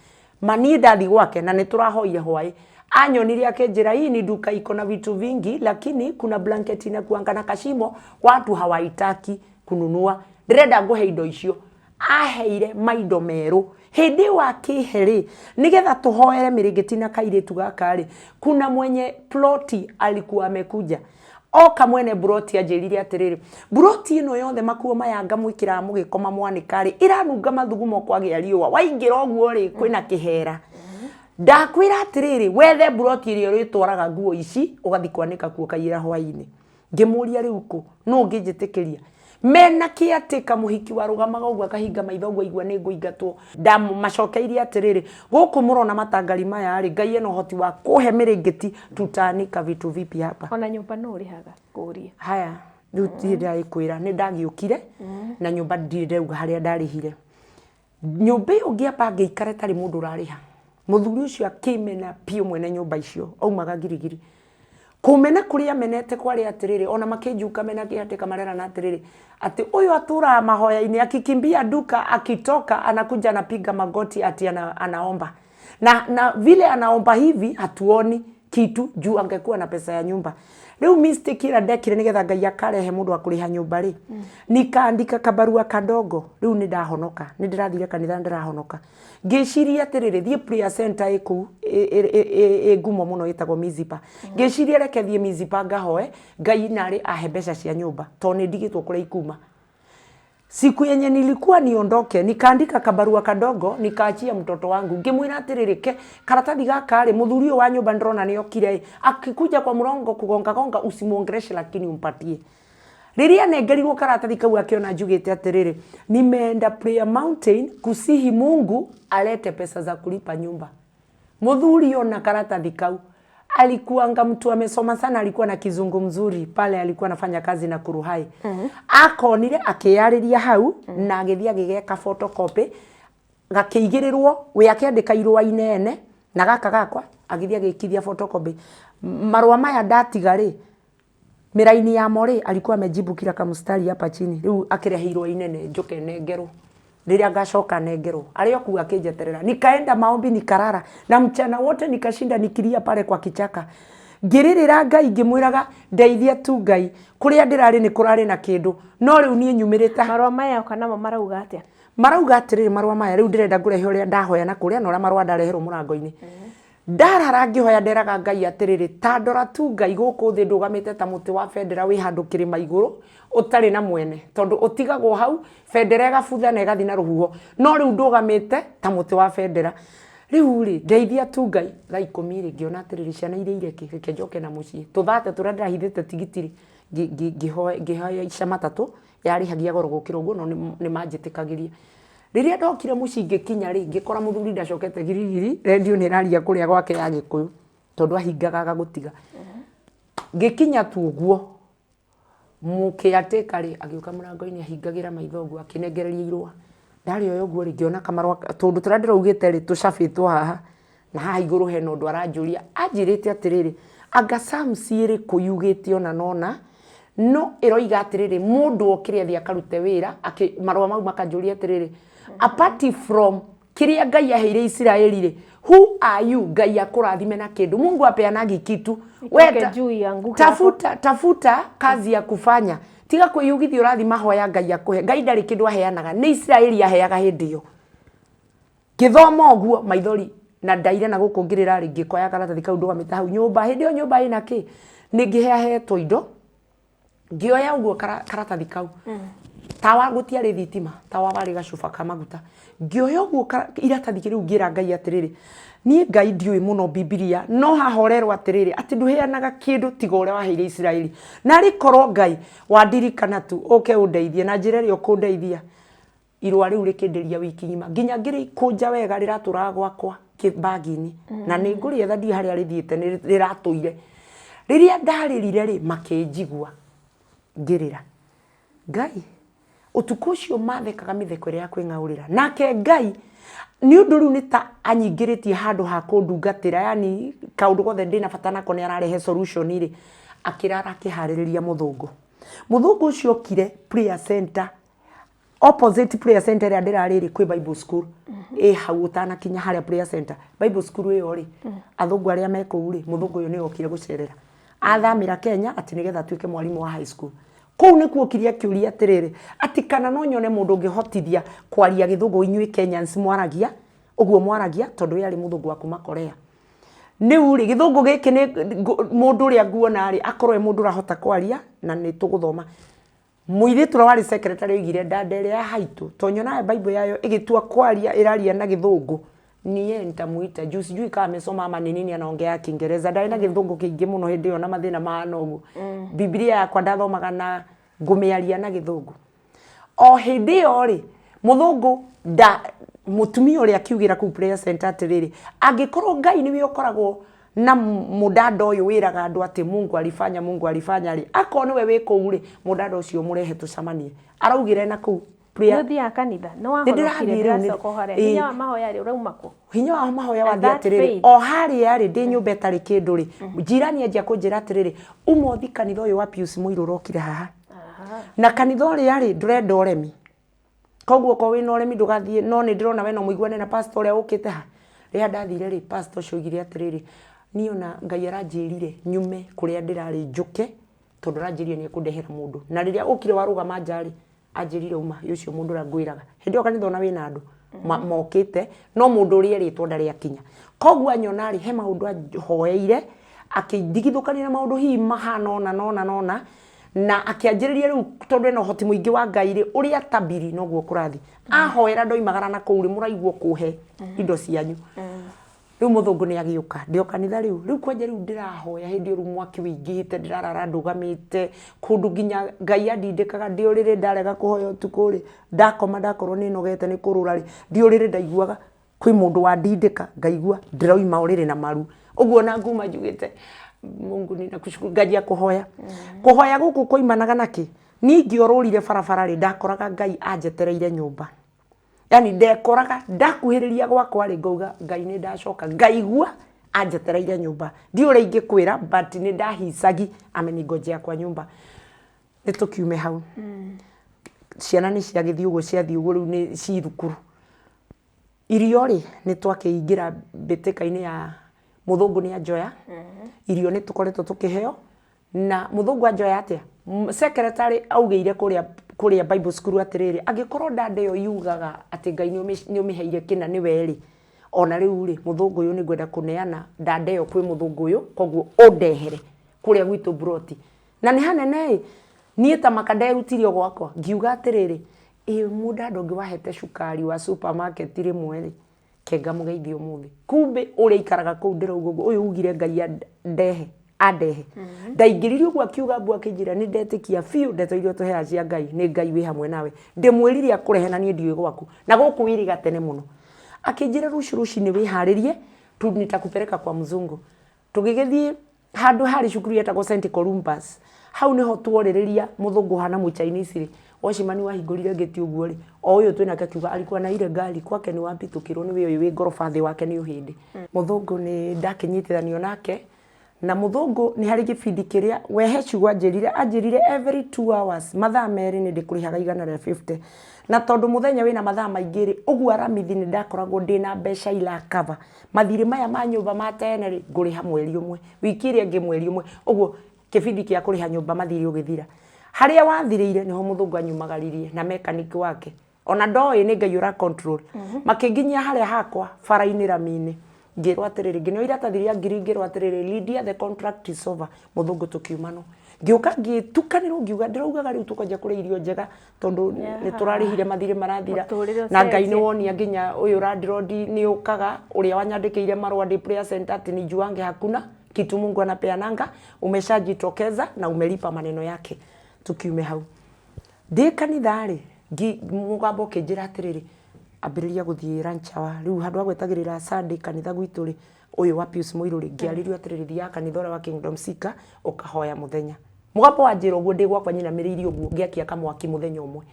mani ndathi gwake na niturahoire hwaĩ anyoniria kenjira hii ni duka iko na vitu vingi lakini kuna blanketi na kuangana kashimo watu hawaitaki kununua ndirenda nguhe indo icio aheire maindo meru hindi wa kiheri nigetha tuhoere miringeti na kairetu gakari kuna mwenye ploti alikuwa amekuja oka mwene broti ajirire atiriri broti ino yothe makuo mayanga mwikira mugikoma mwanikari iranunga mathugumo kwagĩa riũa waingira oguo ri kwina kihera ndakwira atiriri wethe broti irio ritwaraga nguo ici ugathi kwanika kuo kaira hwaini ngimuria riu ku no ngijitikiria mena kiatika muhiki warugamaga uguo akahinga maitho uguo igua ni nguingatwo ndamu macokeirie atiriri guku murona matangari maya ri Ngai eno hoti wa kuhe miringeti tutanika vitu vipi hapa ona nyumba no rihaga kuria haya riu tira ikwira ni ndagiukire na nyumba ndireuga haria ndarihire nyumba ungiamba ngiikare tari mundu rariha muthuri ucio akimena pio mwene nyumba icio aumaga girigiri kumena kuria menete kwari atiriri ona makijuka mena kiatika marera na atiriri ati uyu atura mahoya ini akikimbia duka akitoka anakuja anapiga magoti ati anaomba na vile anaomba hivi hatuoni kitu juu angekuwa na pesa ya nyumba riu mistake ira ndekire nigetha Ngai akarehe mundu akuriha nyumba ri nikaandika kabarua kadogo riu ni ndahonoka ni ndirathire kanitha ndirahonoka ngeciria atiriri thie prayer center iku gumo muno itagwo Mizipa ngeciria reke thie Mizipa ngahoe Ngai nari ahe mbeca cia nyumba to ni ndigitwo kure ikuma siku yenye nilikuwa niondoke nikaandika kabarua kadogo nikaachia mtoto wangu ngimwira atiririke karatathi gaka ri muthuri wa nyumba ndrona ni okire akikuja kwa mrongo kugonga usimuongereshe lakini umpatie riria nengerirwo karatathi kau akiona njugite atiriri nimeenda Prayer Mountain kusihi Mungu alete pesa za kulipa nyumba. Muthuri ona karatathi kau alikuanga mtu amesoma sana, alikuwa na kizungu mzuri pale, alikuwa anafanya kazi na Kuruhai. Akonire akiyariria hau na agithia gigeka photocopy gakiigirirwo we akiandika irua inene na gaka gakwa agithia gikithia photocopy. Marua maya ndatiga ri miraini ya mori alikuwa amejibu kila kamstari hapa chini. Riu akireheirwo inene njoke nengerwo. Riria ngacoka nengerwo. Ario ku akinjeterera. Nikaenda maombi nikarara na mchana wote nikashinda nikilia pale kwa kichaka. Ngirira Ngai ngimwiraga ndeithia tu Ngai. Kuria ndirari ni kurari na kindu. No riu nie nyumirite. Marua maya kana marauga atia? Marauga atiriri marua maya riu ndirenda ngurehe uria ndahoya na kuria no marua ndareherwo murango-ini. Ndarara ngihoya nderaga Ngai atiriri tandora tu Ngai guku thi ndugamite ta muti wa bendera wi handu kirima iguru utari na mwene tondu utigagwo hau bendera igabutha na igathi na ruhuho no riu ndugamite ta muti wa bendera. Riu ri ndeithia tu Ngai thaa 10 ri ngiona atiriri ciana iria ireki reke njoke na mucii tuthate turia ndirahithite tigitiri ngihoya ica matatu yarihagia goro gukira uguo no ni manjitikagiria. Riria ndokire mucii ngikinya ri ngikora muthuri ndacokete girigiri radio ni raria kuria gwake ya Gikuyu tondu ahingaga gutiga. Ngikinya tu uguo mukiateka ri agiuka murango-ini ahingagira maitho uguo akinengereria irua. Ndari oyo uguo ri ngiona kamarwa tondu turia ndiraugite ri tucabitwo haha na haha iguru hena undu aranjuria anjirite atiriri anga Psalms iri kuyugite ona nona no iroiga atiriri mundu okire thia karute wira marwa mau makanjuria atiriri apart from kiria Ngai aheire Israeli ri who are you Ngai akurathime na kindu Mungu apeanagi kitu weta yangu tafuta kazi ya kufanya tiga kwiyugithia urathi mahoya Ngai akuhe Ngai ndari kindu aheanaga ni Israeli aheaga hindi yo githoma oguo maithori na ndaire na gukungirira ri ngikoya karatathi kau ndugamite hau nyumba hindi yo nyumba ina ki ni ngiheahetwo indo ngioya uguo karatathi kau tawa gutiari thitima tawa wari gacuba ka maguta ngioya uguo iratathi kiriu ngira Ngai atiriri nie Ngai ndiui muno Biblia no hahorerwo atiriri ati nduheanaga kindu tiga uria waheire Israeli na rikorwo Ngai wandirikana tu oke undeithie na njira ri ukundeithia irua riu rikindiria wiki nyima nginya ngiri kunja wega riraturaga gwakwa kibagini na ni ngurietha ndi haria rithiite ni riratuire riria ndaririre ri makinjigua ngirira Ngai utuku ucio mathekaga mitheko iria kwingaurira nake Ngai ni undu riu ni ta anyingiritie handu ha kundungatira yani kaundu gothe ndina bata nako ni ararehe solution ri akirara akihaririria muthungu ucio okire prayer center opposite prayer center ya ndirariri kwi Bible school hau utana kinya haria prayer center Bible school iyo ri athungu aria meko uri muthungu uyu ni okire gucerera athamira Kenya ati nigetha tuike mwalimu wa high school kou ni kuokiria kiuria atiriri ati kana no nyone mundu ngihotithia kwaria githungu inyui Kenyans mwaragia uguo mwaragia tondu yari muthungu wa kuma Korea ni uri githungu giki ni mundu ria nguona ari akorwe mundu rahota kwaria na ni tuguthoma muiritu wari secretary igire ndandere ya haitu tonyona Bible yayo igitua kwaria iraria na githungu niye ntamuita juu sijui kama amesoma ama nini anaongea Kiingereza ndai na githungu kingi muno hindi yo na mathina maana ugu Biblia yakwa ndathomaga na ngumiaria na githungu o hindi yo ri muthungu mutumia uria akiugira ku prayer center atiriri angikorwo Ngai niwe ukoragwo na mudada uyu wiraga andu ati Mungu alifanya ri akone we wiko uri mudada ucio murehe tucamanie araugire na ku prayer ndia kanitha no wahorokire ndiracoka hare hinya wa mahoya ri urauma ku hinya wa mahoya wa atiriri o hari yari ndi nyumba tari kindu ri jirani ajia kunjira atiriri umothi kanitha uyu wa Pius Muiru urokire haha na kanitha uri yari ndurenda uremi koguo ko wina uremi ndugathie no ni ndirona we no muiguane na pastor uria ukite ha ria ndathire ri pastor cugire atiriri niona Ngai aranjirire nyume kuria ndirari njuke tondu aranjirie ni kundehera mundu na riria ukire warugama njari anjirire uma ucio mundu rangwiraga hindi okanitha ona wina andu mokite no mundu uri ritwa ndari akinya koguo anyonari he maundu ahoeire akidigithukania na maundu hi mahana nona na akianjiriria riu tondu ena hoti muingi wa Ngai ri uri atabiri noguo kurathi ahoera ndoimagara na kuuri muraigwo kuhe indo cianyu riu muthungu ni agiuka ndio kanitha riu kwanja riu ndirahoya hindi ru mwaki wingihite ndirarara ndugamite kundu nginya Ngai andindikaga ndiurire ndarega kuhoya utuku ri ndakoma ndakorwo ni nogete ni kurura ri ndiurire ndaiguaga kwi mundu wandindika ngaigua ndiroima urire na maru uguo na nguma njugite Mungu ni nakushukuru ngajia kuhoya kuhoya guku koimanaga naki ningi orurire barabara ri ndakoraga Ngai anjetereire nyumba yani ndekoraga ndakuhiriria gwakwa ri ngauga Ngai ni ndacoka ngaigua anjetereire nyumba ndiure ingikwira but ni ndahicagi ameningojea kwa nyumba nitukiume hau ciana ni ciagithii uguo ciathii uguo riu ni cithukuru irio ri ni twakiingira bitika-ini ya muthungu ni anjoya irio ni tukoretwo tukiheo na muthungu anjoya atia secretary augeire kuria Bible school atiriri agikorwo ndandeo yugaga ati Ngai ni umiheire kina ni weri ona riu ri muthungu uyu ni gwenda kuneana ndandeo kwi muthungu uyu koguo undehere kuria gwitu broti na ni hanene nie ta makanderutirio gwakwa ngiuga atiriri muda ndongi wahete cukari wa supermarket rimwe ri kenga mugeithio muthi kumbe uria ikaraga kuu ndirauga uyu ugire Ngai andehe ndaingiririo gwa kiuga bwa kijira ni ndetikia fiu ndetoirio tuhea cia Ngai ni Ngai wi hamwe nawe ndimwirire akurehe na nie ndiwe gwaku na guku wiriga tene muno akijira ruci ni wiharirie tu nitakupeleka kwa mzungu tugigithie handu hari cukuru yetagwo St Columbus hau niho tuoririria muthungu hana mu Chinese ri Washimani wahingurire ngeti uguo ri o uyu twina kakiuga alikuwa na ile gali kwake ni wapitukirwo ni we wi ngorofa thi wake ni uhindi muthungu ni ndakinyitithanio nake na muthungu ni hari gibindi kiria wehe cugwa anjirire every 2 hours mathaa meri ni ndikurihaga 150 na tondu muthenya wina mathaa maingiri uguo aramithi ni ndakoragwo ndina mbeca ila cover mathiri maya ma nyumba ma tene ri nguriha mweri umwe wiki ria ngi mweri umwe uguo kibindi kia kuriha nyumba mathiri ugithira haria wathiriire niho muthungu anyumagaririe na mechanic wake ona ndoi ni Ngai ura control makinginyia haria hakwa faraini ramini ngirwa atiriri ngino ira tathiria ngiri ngirwa atiriri Lydia the contract is over muthungu tukiumano ngiuka ngitukanirwo ngiuga ndiraugaga riu tukonja kuri irio njega tondu ni turarihire mathire marathira na Ngai ni wonia nginya uyu landlord ni ukaga uria wanyandikiire marua di prayer center ati ni juange hakuna kitu Mungu anapeananga umeshajitokeza na umelipa maneno yake tukiume hau ndi kanithari mugambo kinjira atiriri ambiriria guthii ranchawa riu handu agwetagirira Sunday kanitha gwitu ri uyu wa Pius Muiru ri ngiaririo atiriri ya kanitha wa Kingdom Seeker ukahoya muthenya mugambo wanjira uguo ndi gwakwa nyina miriirio uguo ngiakia kamwaki muthenya umwe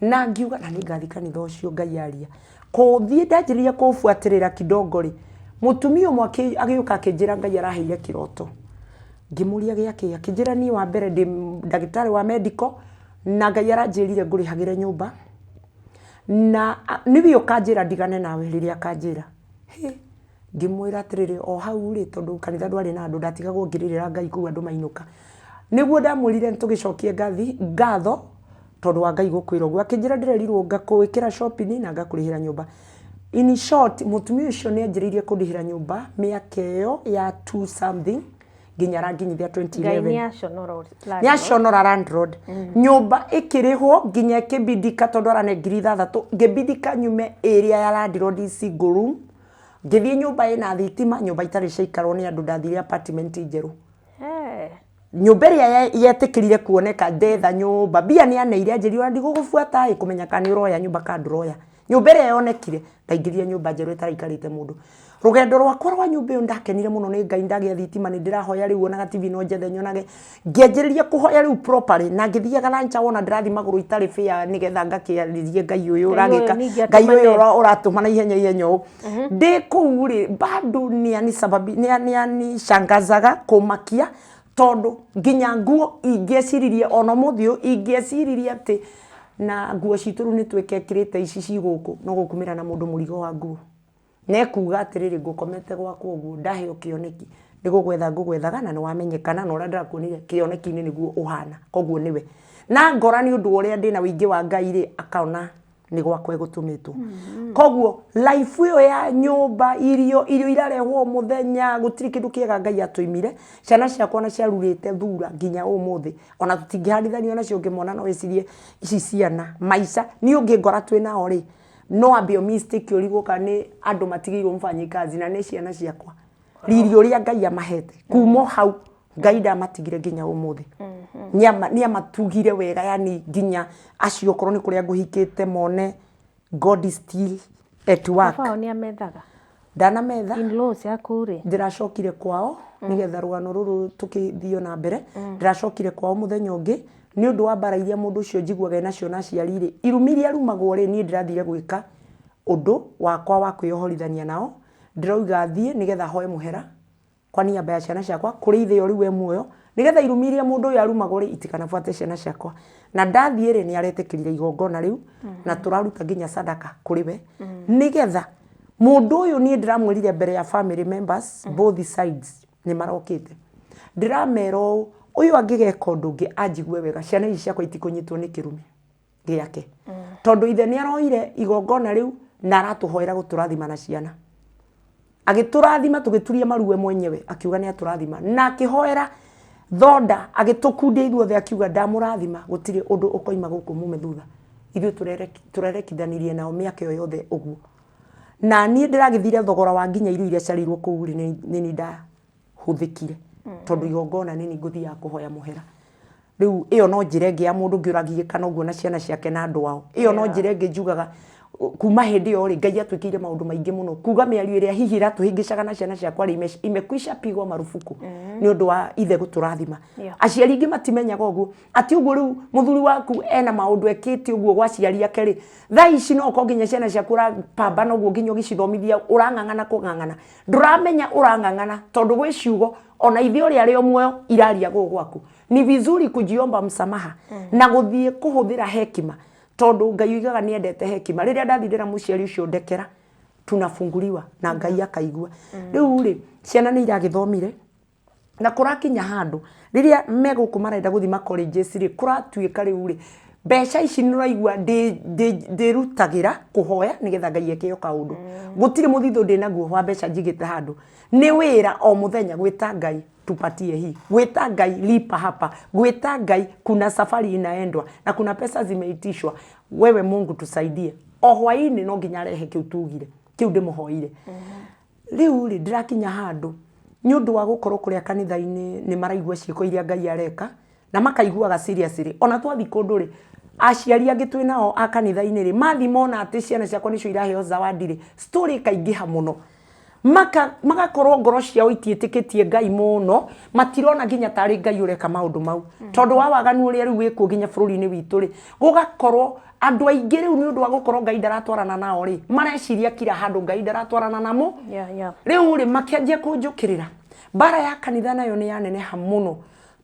na ngiuga na ningathi kanitha ucio Ngai aria kuthii ndanjiriria kufuatirira kidogo ri mutumia mwaki agiuka akinjira Ngai araheire kiroto ngimuria giake akinjira ni wa mbere ndi ndagitari wa medical na Ngai aranjirire ngurihagire nyumba na nibi ukanjira ndigane nawe riria kanjira ngimwira atiriri o hau ri tondu kanitha ndwari na andu ndatigagwo ngirira Ngai ku andu mainuka niguo ndamwirire ntugicokie ngatho tondu wa Ngai gukwira uguo akinjira ndirerirwo ngakuikira shopping na ngakurihira nyumba in short mutumia ucio ni anjiririe kundihira nyumba miaka iyo ya 2 something nginya ranginyithia 2011 National Landlord nyumba ikirihwo nginya kibidika tondu arane ngiri 3 ngibidika nyume area ya landlord single room ngithie nyumba ina thitima nyumba itari ciaikarwo ni andu ndathire apartment njeru nyumba iria yetikirire kuoneka ndetha nyumba bia ni aneire anjirio ndigugubuata ikumenya kana uroya nyumba ka nduroya nyumba iria yonekire ndaingirie nyumba njeru itarikarite mundu rugendo rwakwa rwa nyumba iyo ndakenire muno ni Ngai ndagia thitima ni ndirahoya riu ona TV no njethe nyonage ngianjiriria kuhoya riu properly na ngithiaga rancha wona ndirathi maguru itari fair nigetha ngakiaririe Ngai uyu uragika Ngai uyu uratuma na ihenya u ndi kuu ri bado ni ani sababu ni ani shangazaga kumakia tondu nginya nguo ingeciririe ona muthio ingeciririe ati na nguo cituru ni twekekirite ici ciguku no gukumira na mundu murigo wa nguo nekuga atiriri ngukomete gwakwa uguo ndaheo kioneki nigugwetha ngugwethaga na niwamenyekana na uria ndirakuonire kioneki-ini niguo uhana koguo niwe na ngora ni undu uria ndina wingi wa Ngai ri akaona ni gwakwa egutumitwo koguo life iyo ya nyumba irio irarehwo muthenya gutiri kindu kiega Ngai atuimire ciana ciakwa na ciarurite thura nginya umuthi ona tutingihadithania nacio ngimona no wicirie ici ciana maica ni ungi ngora twina ori no ambio mistake ũrigũka nĩ andũ matigĩirwo mfanyikazi na nĩ ciana ciakwa riri ũrĩa Ngai amahete kuuma hau Ngai ndamatigire nginya ũmũthĩ nĩ amatugire wega yani nginya acio korwo nĩ kũrĩa ngũhikĩte mone God is still at work. Baba nĩ amethaga ndanametha in-laws yaku rĩ ndiracokire kwao nigetha rugano ruru tukithio na mbere ndiracokire kwao muthenya ũngĩ ni ũndũ wa bara iria mũndũ ũcio njiguaga nacio na ciari rĩ irumiria rumagwo rĩ niĩ ndirathire gwĩka ũndũ wakwa wa kwĩyohorithania nao ndiroiga thiĩ nigetha hoe mũhera kwa niaba ya ciana ciakwa kũrĩ ithe ũrĩ we muoyo nigetha irumiria mũndũ ũyũ arumagwo rĩ itikanabuate ciana ciakwa na ndathiĩ rĩ nĩ aretekĩrire igongona rĩu na tũraruta nginya sadaka kũrĩ we nigetha mũndũ ũyũ niĩ ndiramwĩrire mbere ya family members both sides nĩ marokĩte ndiramera ũyũ angĩgeka ũndũ ũngĩ anjigue wega ciana ici ciakwa itikũnyitwo nĩ kĩrumi gĩake tondũ ithe nĩ aroire igongona rĩu na aratũhoera gũtũrathima na ciana agĩtũrathima tũgĩturia maruwe mwenyewe akiuga nĩ atũrathima na akĩhoera thonda agĩtũkundia ithuothe akiuga ndamũrathima gũtirĩ ũndũ ũkoima gũkũ mume thutha ithuĩ tũrerekithanirie nao mĩaka ĩyo yothe ũguo na niĩ ndĩragĩthire thogora wa nginya irio iria ciarirwo kũu nĩ ni ndahũthĩkire tondũ igongona nĩ ni ngũthiaga kũhoya mũhera rĩu ĩyo no njĩra ĩngĩ ya mũndũ ngĩũragiĩka noguo na ciana ciake na andũ ao ĩyo no njĩra ĩngĩ njugaga kuma hĩndĩ ĩyo rĩ Ngai atwĩkĩire maũndũ maingĩ mũno kuga mĩario ĩrĩa hihi iratũhĩngĩcaga na ciana ciakwa rĩ imekwisha pigwa marufuku nĩ ũndũ wa ithe gũtũrathima aciari ingĩ matimenyaga ũguo atĩ ũguo rĩu mũthuri waku ena maũndũ ekĩte ũguo gwa ciari ake rĩ thaa ici no ko nginya ciana ciaku ũrapambana ũguo nginya ũgĩcithomithia ũrang'ang'ana kũng'ang'ana ndũramenya ũrang'ang'ana tondũ gwĩ ciugo ona ithe ũrĩa arĩ o muoyo iraria gũkũ gwaku ni vizuri kujiomba msamaha na gũthiĩ kũhũthĩra hekima tondu Ngai uigaga ni endete hekima riria ndathindira muciari ucio ndekera tunafunguliwa na Ngai akaigua riu ri ciana ni iragithomire na kurakinya handu riria meguku marenda guthima colleges ri kuratuika riu ri mbeca ici ni uraigua ndirutagira kuhoya nigetha Ngai eke yo kaundu gutire muthithu ndinaguo wa mbeca njigite handu ni wira o muthenya gwita Ngai tupatie hii gwita Ngai lipa hapa gwita Ngai kuna safari inaendwa na kuna pesa zimeitishwa wewe Mungu tusaidie o hwaini no nginya rehe kiu tugire kiu ndimuhoire riu ri ndirakinya handu ni undu wa gukorwo kuria kanitha-ini ni maraigua ciiko iria Ngai areka na makaiguaga seriously ona twathi kundu ri aciari angi twinao a kanitha-ini ri mathimona ati ciana ciakwa nicio iraheo zawadi ri story kaingiha muno magakorwo ngoro ciao itiĩtĩkĩtie Ngai mũno matirona nginya tarĩ Ngai ũreka maũndũ mau tondũ wa waganu ũrĩa rĩu wĩkuo nginya bũrũri-inĩ witũ rĩ gũgakorwo andũ aingĩ rĩu nĩ ũndũ wa gũkorwo Ngai ndaratwarana nao rĩ mareciria kira handũ Ngai ndaratwarana namo rĩu rĩ makĩanjia kũnjũkĩrĩra bara ya kanitha nayo nĩ yaneneha mũno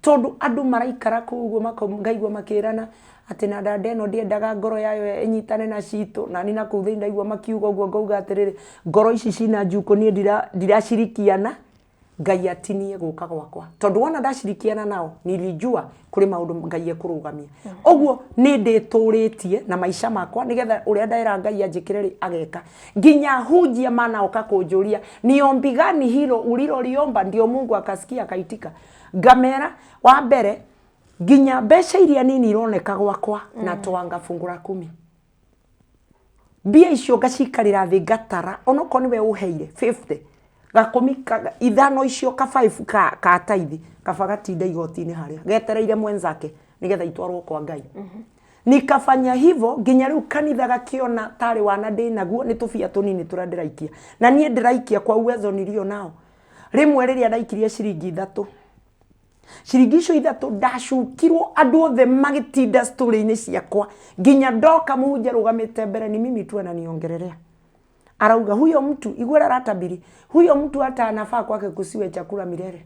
tondũ andũ maraikara kũu ũguo ngaigua makĩrana ati na dada eno ndiendaga ngoro yayo inyitane na cito na nina kuu thĩinĩ ndaigua makiuga ũguo ngauga atĩrĩrĩ ngoro ici cina njuko niĩ ndiracirikiana Ngai atinie gũka gwakwa tondũ wona ndacirikiana nao nilijua kũrĩ maũndũ Ngai ekũrũgamia ũguo nĩ ndĩtũrĩtie na maisha makwa nigetha ũrĩa ndaera Ngai anjĩkĩre rĩ ageka nginya hujia manaoka kũnjũria ni ombi gani hilo uliloliomba ndio Mungu akasikia akaitika ngamera wa mbere nginya mbeca iria nini ironeka gwakwa na twanga fungura 10 mbia icio ngacikarĩra thĩ ngatara onoko niwe uheire 50 gakumi ithano icio ka 5 ka taithi kabagatinda igoti-inĩ harĩa getereire mwenzake nigetha itwarwo kwa Ngai nikafanya hivyo nginya rĩu kanitha gakiona tarĩ wana ndĩnaguo nĩ tũbia tũnini tũrĩa ndĩraikia na niĩ ndĩraikia kwa uwezo nilio nao rĩmwe rĩrĩa ndaikirie ciringi 3 ciringi icio 3 ndacukirwo andũ othe magĩtinda story-inĩ ciakwa nginya ndoka mũhunjia rũgamĩte mbere ni mimi tu ananiongelelea arauga huyo mtu igwera ratabiri huyo mtu hata anafaa kwake kusiwe chakula milele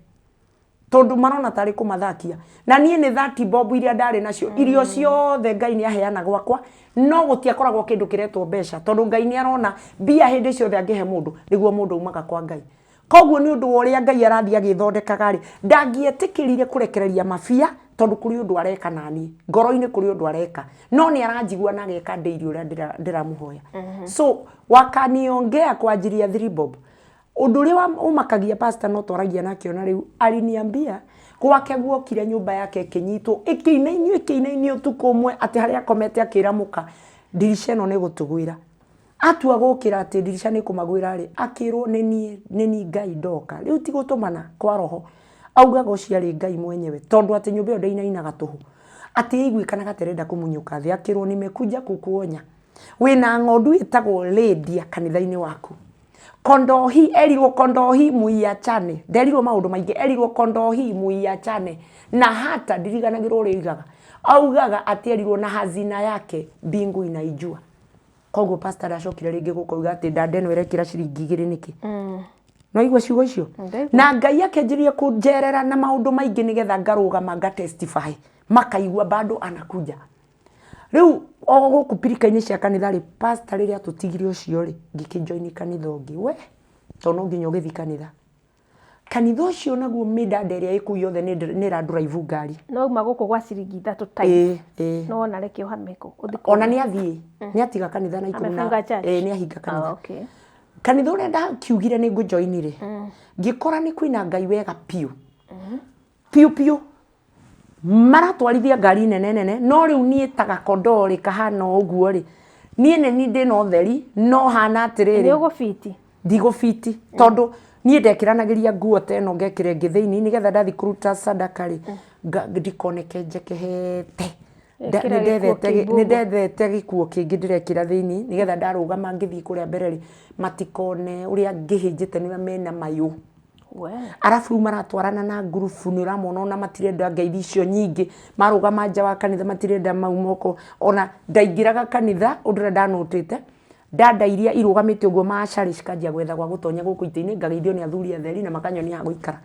tondu marona tarĩ kũmathakia na niĩ nĩ 30 bob iria ndarĩ nacio irio ciothe Ngai nĩ aheana gwakwa no gũtiakoragwo kĩndũ kĩretwo mbeca tondu Ngai nĩ arona mbia hĩndĩ ciothe angĩhe mũndũ nĩguo mũndũ umaga kwa Ngai koguo nĩ ũndũ ũrĩa Ngai arathia gĩthondekaga rĩ ndangĩetĩkĩrire kũrekereria mafia tondu kũrĩ ũndũ areka nani ngoro-inĩ kũrĩ ũndũ areka no nĩ aranjigua na ageka ndĩiri ũrĩa ndĩramũhoya so wakaniongea kwa ajili ya 3 bob ũndũ ũrĩa umakagia pastor no twaragia nakĩo na rĩu aliniambia gwake guokire nyũmba yake ĩkĩnyitwo ĩkĩinainio ũtukũ ũmwe atĩ harĩa akomete akĩramũka dirisha ĩno nĩ gũtũgwĩra atua gukira ati ndirisha ni kumagwira ri akirwo nini Ngai ndoka riu ti gutumana kwa roho augaga uciari Ngai mwenyewe tondu ati nyumba yo ndainainaga tuhu ati igwikanaga terenda kumunyuka thi akirwo nimekuja kukuonya wina ng'ondu itagwo Lydia kanitha-ini waku kondohi erirwo kondohi muiachane nderirwo maundu maingi erirwo kondohi muiachane na hata ndiriganagirwo rigaga augaga ati erirwo na hazina yake mbingu inaijua koguo pastor acokire ringi gukoiga ati dada eno irekira ciringi 2 niki no igwe ciugo icio na Ngai akenjirie kunjerera na maundu maingi nigetha ngarugama nga testify makaigua bado anakuja riu ogo kupirika-ini cia kanitha ri pastor riria tutigire ucio ri ngikijoin kanitha ungi we tono nginya ugithi kanitha ucio naguo midada iria iku yothe ni ra drive ngari no maguko gwa ciringi 3 times no ona reke uhameko ona ni athie ni atiga kanitha na ikuru na ni ahinga kanitha okay kanitha uria ndakiugire ni ngujoin ri ngikora ni kwina Ngai wega piu piu maratwarithia ngari nene no riu nie taga kondori kahana uguo ri nie neni ndi no theri no hana atiriri ni ugufiti ndigufiti tondu nie ndekiranagiria nguo teno ngekire ngitheini nigetha ndathi kuruta sadaka ri ndikoneke njekehete ndethete gikuo kingi ndirekira thiini nigetha ndarugama ngithi kuria mbere ri matikone uria ngihinjite niwe mena mayu arafu maratwarana na ngurubu ni uramona ona matirenda ngeithi icio nyingi marugama nja wa kanitha matirenda maumoko ona ndaingiraga kanitha undura ndanotete dada iria irugamite uguo maacari cikanjia gwetha gwa gutonya guku ite-ini ngageithio ni athuri atheri na makanyonia guikara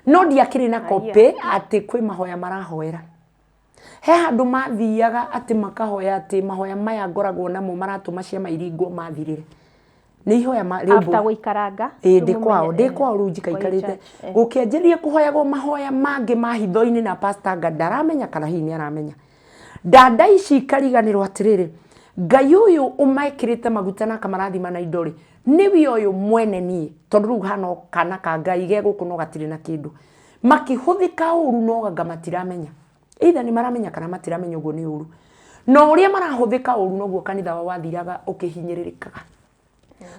no ndiakiri na kope ati kwi mahoya marahoera he handu mathiaga ati makahoya ati mahoya maya ngoragwo namo maratuma ciama iringwo mathirire ni ihoya riu after guikaranga ndikwao riu njikaikarite gukianjiria kuhoyagwo mahoya mangi mahitho-ini na pastor ngaramenya kana hihi ni aramenya dada ici kariganirwo atiriri Ngai uyu umaikirite maguta na kamarathima na indori niwe uyu mwene nie tondu riu hano kana ka Ngai ge guku no gatire na kindu makihuthika uru no ganga matiramenya either ni maramenya kana matiramenya uguo ni uru no uria marahuthika uru no guo kanitha wa wathiraga ukihinyiririkaga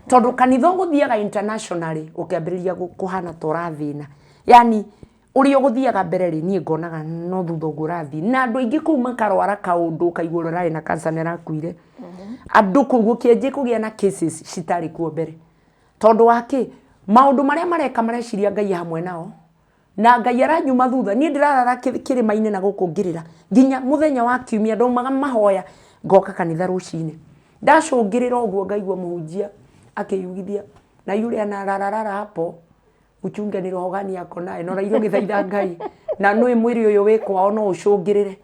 tondu kanitha guthiaga internationally ukiambiriria kuhana torathina yani uri oguthiaga mbere ri nie ngonaga no thutha gurathi na andu aingi kuu makarwara kaundu kaiguru rari na cancer nerakuire andu kugu kienje kugia na cases citari kuo mbere tondu waki maundu maria mareka mareciria Ngai hamwe nao na Ngai aranyuma thutha nie ndirarara kirima-ini na gukungirira nginya muthenya wa kiumia ndomaga mahoya ngoka kanitha rucini ndacungirira uguo ngaigua muhunjia akiyugithia na yule anararara hapo uchunge ni roho gani yako nae no rairo githaitha Ngai na nui mwiri uyu wikwa no ucungirire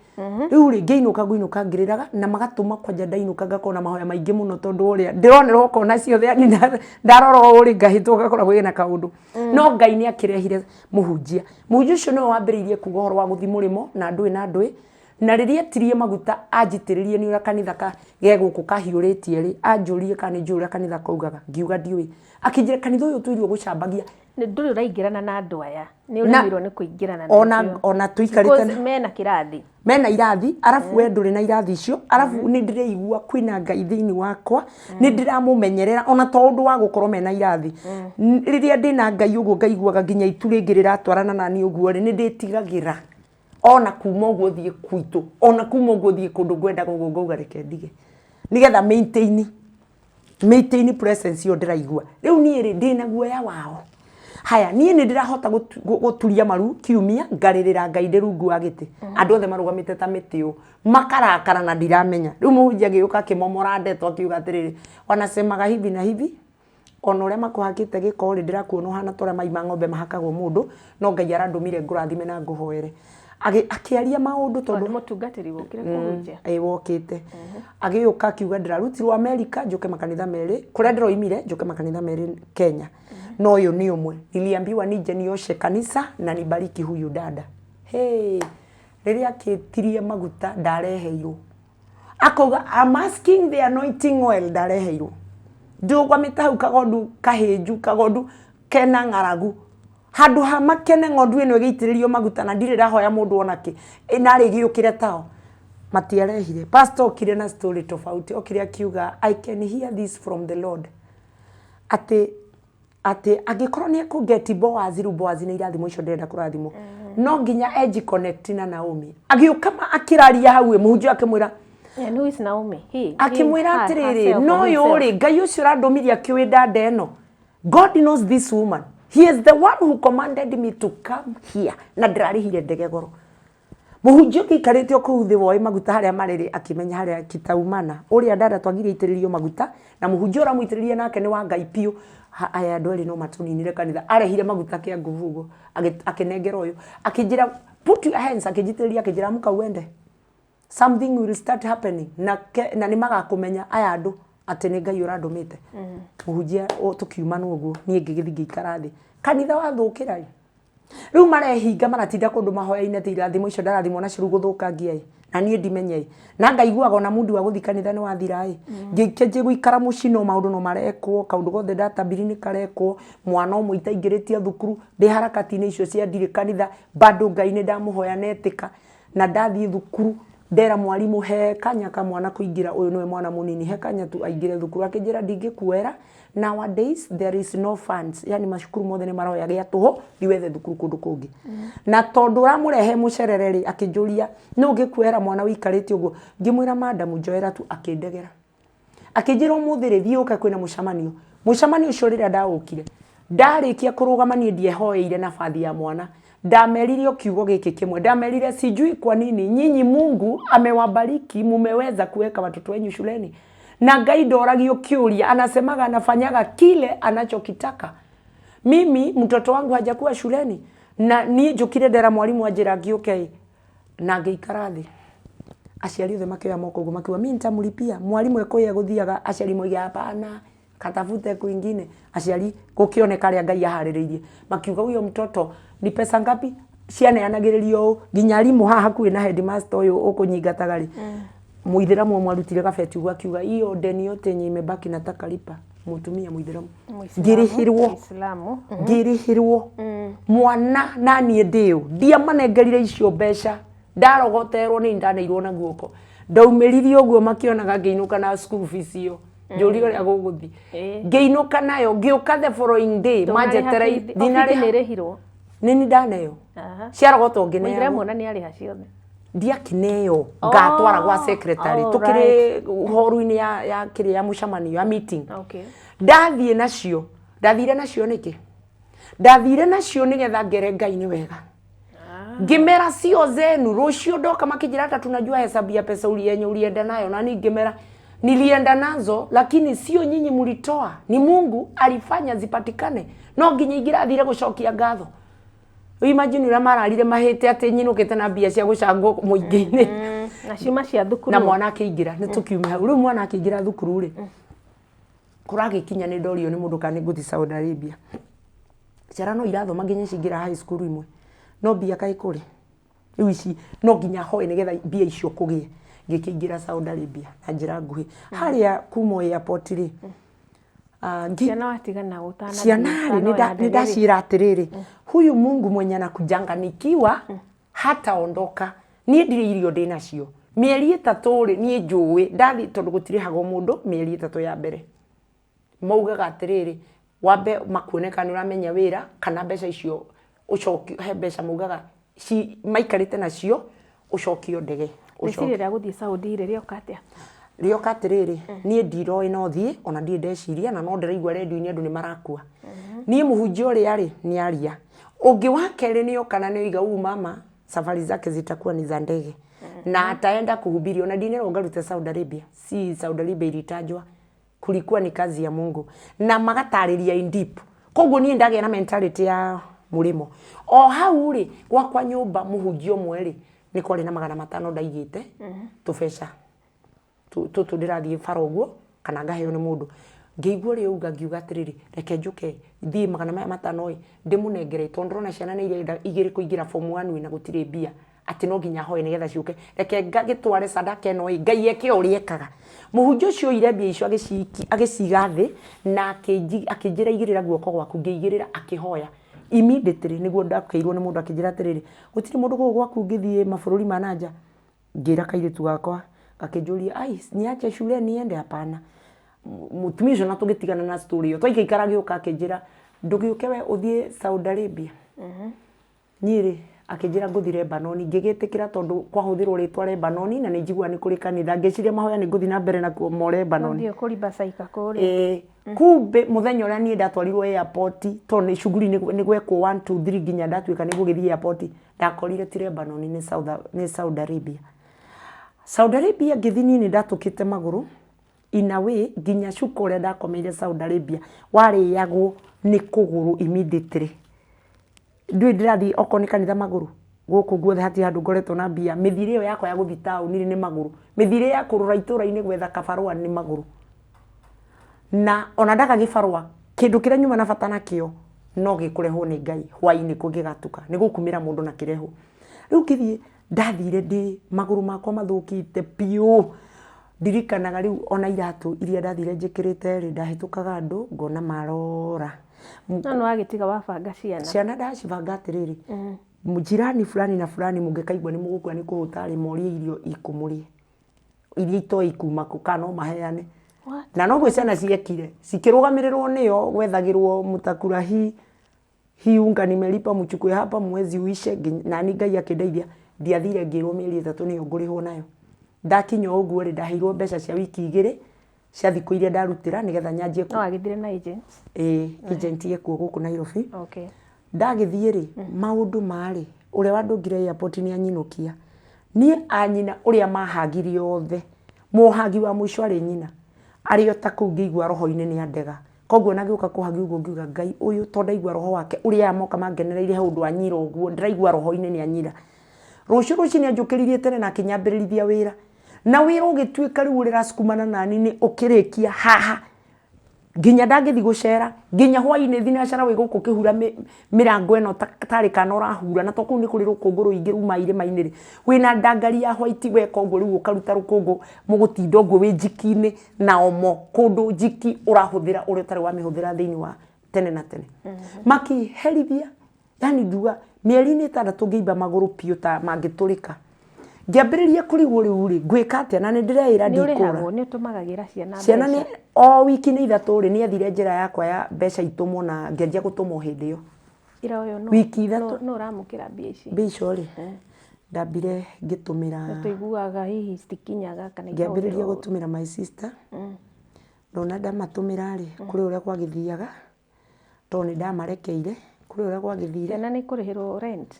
riu ri ngeinuka guinuka ngiriraga na magatuma kwanja ndainuka ngakona mahoya maingi muno tondu uria ndironerwo kona ciothe ani ndarora uri ngahitwo gakora gwina kaundu no Ngai ni akirehire muhunjia ucio no wambiririe kuga horo wa guthi murimo na ndui na riria tirie maguta anjitiririe ni ura kanitha ka geguku kahiuritie ri anjurie kana njura kanitha kaugaga ngiuga ndiui akijira kanitha uyu tuirio gucambagia nduri uraingirana na andu aya ni urimirwo ni kuingirana na ona tuikarite mena irathi arafu we nduri na irathi icio arafu ni ndireigua kwina Ngai thiini wakwa ni ndiramumenyerera ona tondu wa gukorwo mena irathi riria ndina Ngai uguo ngaiguaga nginya itu ringi riratwarana nani uguo ri ni nditigagira ona kuma uguo thie kwitu ona kuma uguo thie kundu ngwenda gugu ngauga reke ndige nigetha maintain presence yo ndiraigua riu nie ri ndina guoya wao haya nie ni ndirahota guturia maru kiumia ngaririra Ngai ndirungu wa giti andu othe marugamite ta mitio makarakara na ndiramenya riu muhunjia giuka kimomora ndeto akiuga atiriri wanasemaga hivi na hivi ona uria makuhakite gikori ndirakuona hana toria maima ng'ombe mahakagwo mundu no Ngai arandumire ngurathime na nguhoere akiaria maundu tondu mutungatiri wokire kuhunjia wokite agiuka akiuga ndirarutirwo America njuke makanitha meri kuria ndiroimire njuke makanitha meri Kenya no uyu ni umwe niliambiwa nije nioshe kanisa na nibariki huyu dada riria kitirie maguta ndareheirwo akauga I'm asking the anointing oil ndareheirwo ndugwamite hau kagondu kahinju kagondu kena ng'aragu handu ha makene ng'ondu ino igitiririo maguta na ndirira hoya mundu onake inari giukire tao matiarehire pastor okire na story tofauti okire akiuga I can hear this from the Lord ate agikorwo ni akugeti Boaz Boaz ni irathimo icio ndenda kurathimo no nginya edge connect na Naomi agiukama akiraria hau muhunjia akimwira and who is Naomi akimwira atiriri no yuri ngai ucio randomiria akiwi dada eno God knows this woman he is the one who commanded me to come here na ndirarihire ndege goro muhunjia kikarite oku thi woi maguta haria mariri akimenya haria kitaumana uria dada twagire itiririo maguta na muhunjia uramuitiririe nake ni wa ngai piu aya andũ erĩ no matuninire kanitha arehire maguta kia nguvugo akinengera uyu akijira put your hands akijitĩrĩria akijira muka wende something will start happening na ni magakumenya aya andũ atĩ nĩ ngai ũrandũmĩte muhunjia tukiuma nuguo niĩ ngĩgĩthiĩ ikarathi kanitha wathũkĩra rĩu marehinga maratinda kũndũ mahoya-inĩ atĩ irathimo icio ndarathimwo na ciru gũthũkangia na niĩ ndimenye na ngaiguaga ona mundu wa guthi kanitha ni wathira ngĩkenje guikara muci no maundu no marekwo kaundu gothe data birini karekwo mwana omwe itaingĩrĩtie thukuru ndi harakati-inĩ icio cia ndire kanitha bado ngai nĩ ndamuhoya netika na ndathie thukuru ndera mwarimu he kanya ka mwana kuingira uyu niwe mwana munini he kanya tu aingire thukuru akijira ndingĩkuera nowadays there is no funds yani mashukuru mothe ni maroya gĩa tuho ndiwethe thukuru kundu kungi na tondu ramurehe mucerereri akijuria no ngĩkuera mwana wikarĩte uguo ngĩmwĩra madam njoera tu akindegera akijira umuthiri thiuka kwina mucamanio ucio rĩrĩa ndaũkire ndarĩkia kũrũgama niĩ ndiehoeire na bathi ya mwana ndameririo kiugo gĩkĩ kimwe ndamerire sijui kwa nini nyinyi Mungu amewabariki mumeweza kuweka watoto wenyu shuleni na ngai ndoragio kiuria anasemaga anafanyaga kile anachokitaka mimi mtoto wangu hajakuwa shuleni na ni njukire ndera mwalimu ajira giuke na ngĩikara thĩ aciari othe makĩoya moko ũguo makiuga mimi nitamlipia mwalimu ekoya guthiaga aciari moiga hapana katafute kwingine aciari gukioneka ria ngai aharĩrĩirie makiuga huyo mtoto ni pesa ngapi cianeanagĩrĩrio nginya arimu haha hakuhĩ na headmaster ũyũ ũkũnyingataga rĩ muithiramu mwarutire gabeti ugu akiuga hiyo deni yote yenye imebaki nataka lipa mutumia muithiramu ngirihirwo mwana nani ndio ndia manengerire icio mbeca ndarogoterwo ni ndaneirwo na guoko ndaumĩririe ũguo makĩonaga ngĩinũka na school fees iyo njũrio rĩa gũgũthi ngĩinũka nayo ngĩũka the following day manjetera dinarĩhirwo nini ndaneyo ciarogotwo ngĩneyo muithiramu na nĩ arĩha ciothe ndiakineyo ngatwara gwa secretary tukire horu-ini ya kiri ya mucamanio ya meeting ndathire nacio niki ndathire nacio nigetha ngere ngai ni wega ngimera sio zenu rucio ndoka makijira hata tunajua hesabu ya pesa ulienda nayo na ngimera nilienda nazo lakini sio nyinyi mlitoa ni Mungu alifanya zipatikane no nginya ingirathire gucokia ngatho imagine ura mararire mahete ate nyinukite na bia cia gucangwo muingi-ini na cima cia thukuru na mwana akiingira ni tukiuma hau ru mwana akiingira thukuru ri kuragikinya ni ndorio ni mundu kani guthi Saudi Arabia ciara no irathoma nginya cingira high school imwe no bia kai kuri riu ici no nginya hoe nigetha bia icio kugie ngikingira Saudi Arabia na njira nguhi haria kumo airport ri ciana watigana gutana ciana nidashira atiriri huyu Mungu mwenye anakujanganikiwa hata ondoka nie ndire irio ndinacio mieri 3 ri nie njui ndathi tondu gutire hago mundu mieri 3 ya mbere maugaga atiriri wambe makuoneka ni uramenya wira kana mbeca icio ucokio he mbeca maugaga ci maikarite nacio ucokio ndege ucokio ria guthii Saudi ri okatia rio katiriri nie ndiro ino thie ona ndie ndeciria na no ndiraigua radio-ini andu ni marakua nie muhunjia uri ari ni aria ungi wakere ni okana ni iga mama safari zake zitakuwa ni za ndege na ataenda kuhubiri ona dinero ngarute Saudi Arabia si Saudi Arabia ilitajwa kulikuwa ni kazi ya Mungu na magatariria in deep koguo nie ndage na mentality ya murimo o hau ri gwakwa nyumba muhunjio mweri ni kwari na 500 ndaigite tubesha tu ndirathie faroguo kana ngaheo ni mundu ngeigua ri uga ngiuga atiriri reke njuke thie 500 ndimunengere tondrona ciana ni irenda igiri kuingira form 1 na gutire bia ati no nginya hoe nigetha ciuke reke ngagitware sadaka eno ngai eke uriekaga muhunjio cio ire bia icio agiciga thi na akijira igirira guoko gwaku ngeigirira akihoya immediately niguo ndakeirwo ni mundu akijira atiriri gutire mundu gwaku ngithie mabururi mananja ngira kairitu gakwa gakinjuria ai niache shule niende hapana mutumia ucio na tugitigana na story yo twaikaikara gioka akinjira ndugiuke we uthie Saudi Arabia nyiri akinjira nguthire Lebanon ngigitikira tondu kwahuthirwo ritwa Lebanon na nijigua ni kuri kanitha ngeciria mahoya ni nguthi na mbere na mo Lebanon ndio kuri basaika kuri kumbe muthenya uria ni ndatwarirwo airport tondu shughuli ni gwekwo 1 2 3 ginya ndatuika ni gugithie airport ndakorire ti Lebanon ni Saudi Arabia Saudi Arabia ngithini ni ndatukite maguru in a way ginya shuka uria ndakomeire Saudi Arabia wariyagwo ni kuguru immediately ndui ndirathi oko ni kanitha maguru guku guothe hati handu ngoretwo na mbia mithire iyo yakwa ya guthi tauni ni maguru mithire ya kurura itura-ini gwetha kabarua ni maguru na ona ndaka gibarua kindu kiria nyuma na bata nakio no gikurehwo ni Ngai hwai-ini kugigatuka ni gukumira mundu na kireho riu kithie ndathire ndi maguru makwa mathukite piu ndirikanaga riu ona iratu iria ndathire njikirite ri ndahitukaga andu ngona marora no agitiga wabanga ciana ndacibanga atiriri mujirani fulani na fulani mungekaigwa ni mugukua ni kuhutari morie irio ikumurie iria itoi kuma kukano maheane na no gwe ciana ciekire cikirugamirirwo niyo gwethagirwo mutakura hii unga nimelipa mchukue hapa mwezi uishe na ni Ngai akindeithia ndiathire ngirwo mieri 3 niyo ngurihwo nayo ndakinyo uguo ri ndahirwo mbeca cia wiki 2 cia thikũ iria ndarutira nigetha nyanjie no agithire na agents agent yekuo guku Nairobi okay ndagithie ri maundu mari uria wandungire airport ni anyinukia ni anyina uria mahagirie othe muhagi wa mwisho ari nyina ario ta kungigwa roho-ini ni andega koguo na giuka kuhagi uguo ngiuga Ngai uyu to ndaigwa roho wake uria amoka mangenereire haundu anyira uguo ndiraigwa roho-ini ni anyira rucio ni anjukiririe tene na kinyambirithia wira na wira ugituika riu urira sukumana nani ni ukirikia haha ginya ndagithi gucera ginya hwai-ini thina cara wi guku kihura mirango eno tari kana urahura na to kuu ni kuri rukungu ruingi ruma ire mainiri wina ndangari ya white we koguo riu ukaruta rukungu mugutindo guo wi njiki-ini na omo kundu njiki urahuthira uri tari wa mihuthira thiini wa tene na tene makiherithia yani nduga mieri-ini 6 ngiimba maguru piu ta mangiturika ngiambiriria kurigwo riu ri gwika atia na ni ndireira ndikura ni utumagagira ciana ni o wiki ni 3 ri ni athire njira yakwa ya mbeca itumwo na ngianjia gutumwo hindi yo ira uyo no wiki 3 no ramukira mbia icio ri ndambire ngitumira tuiguaga hihi stikinyaga kana ngiambiriria gutumira my sister ndona ndamatumira ri kuri uria kwagithiaga to ni ndamarekeire kuri uria kwagithire ciana ni kurihirwo rent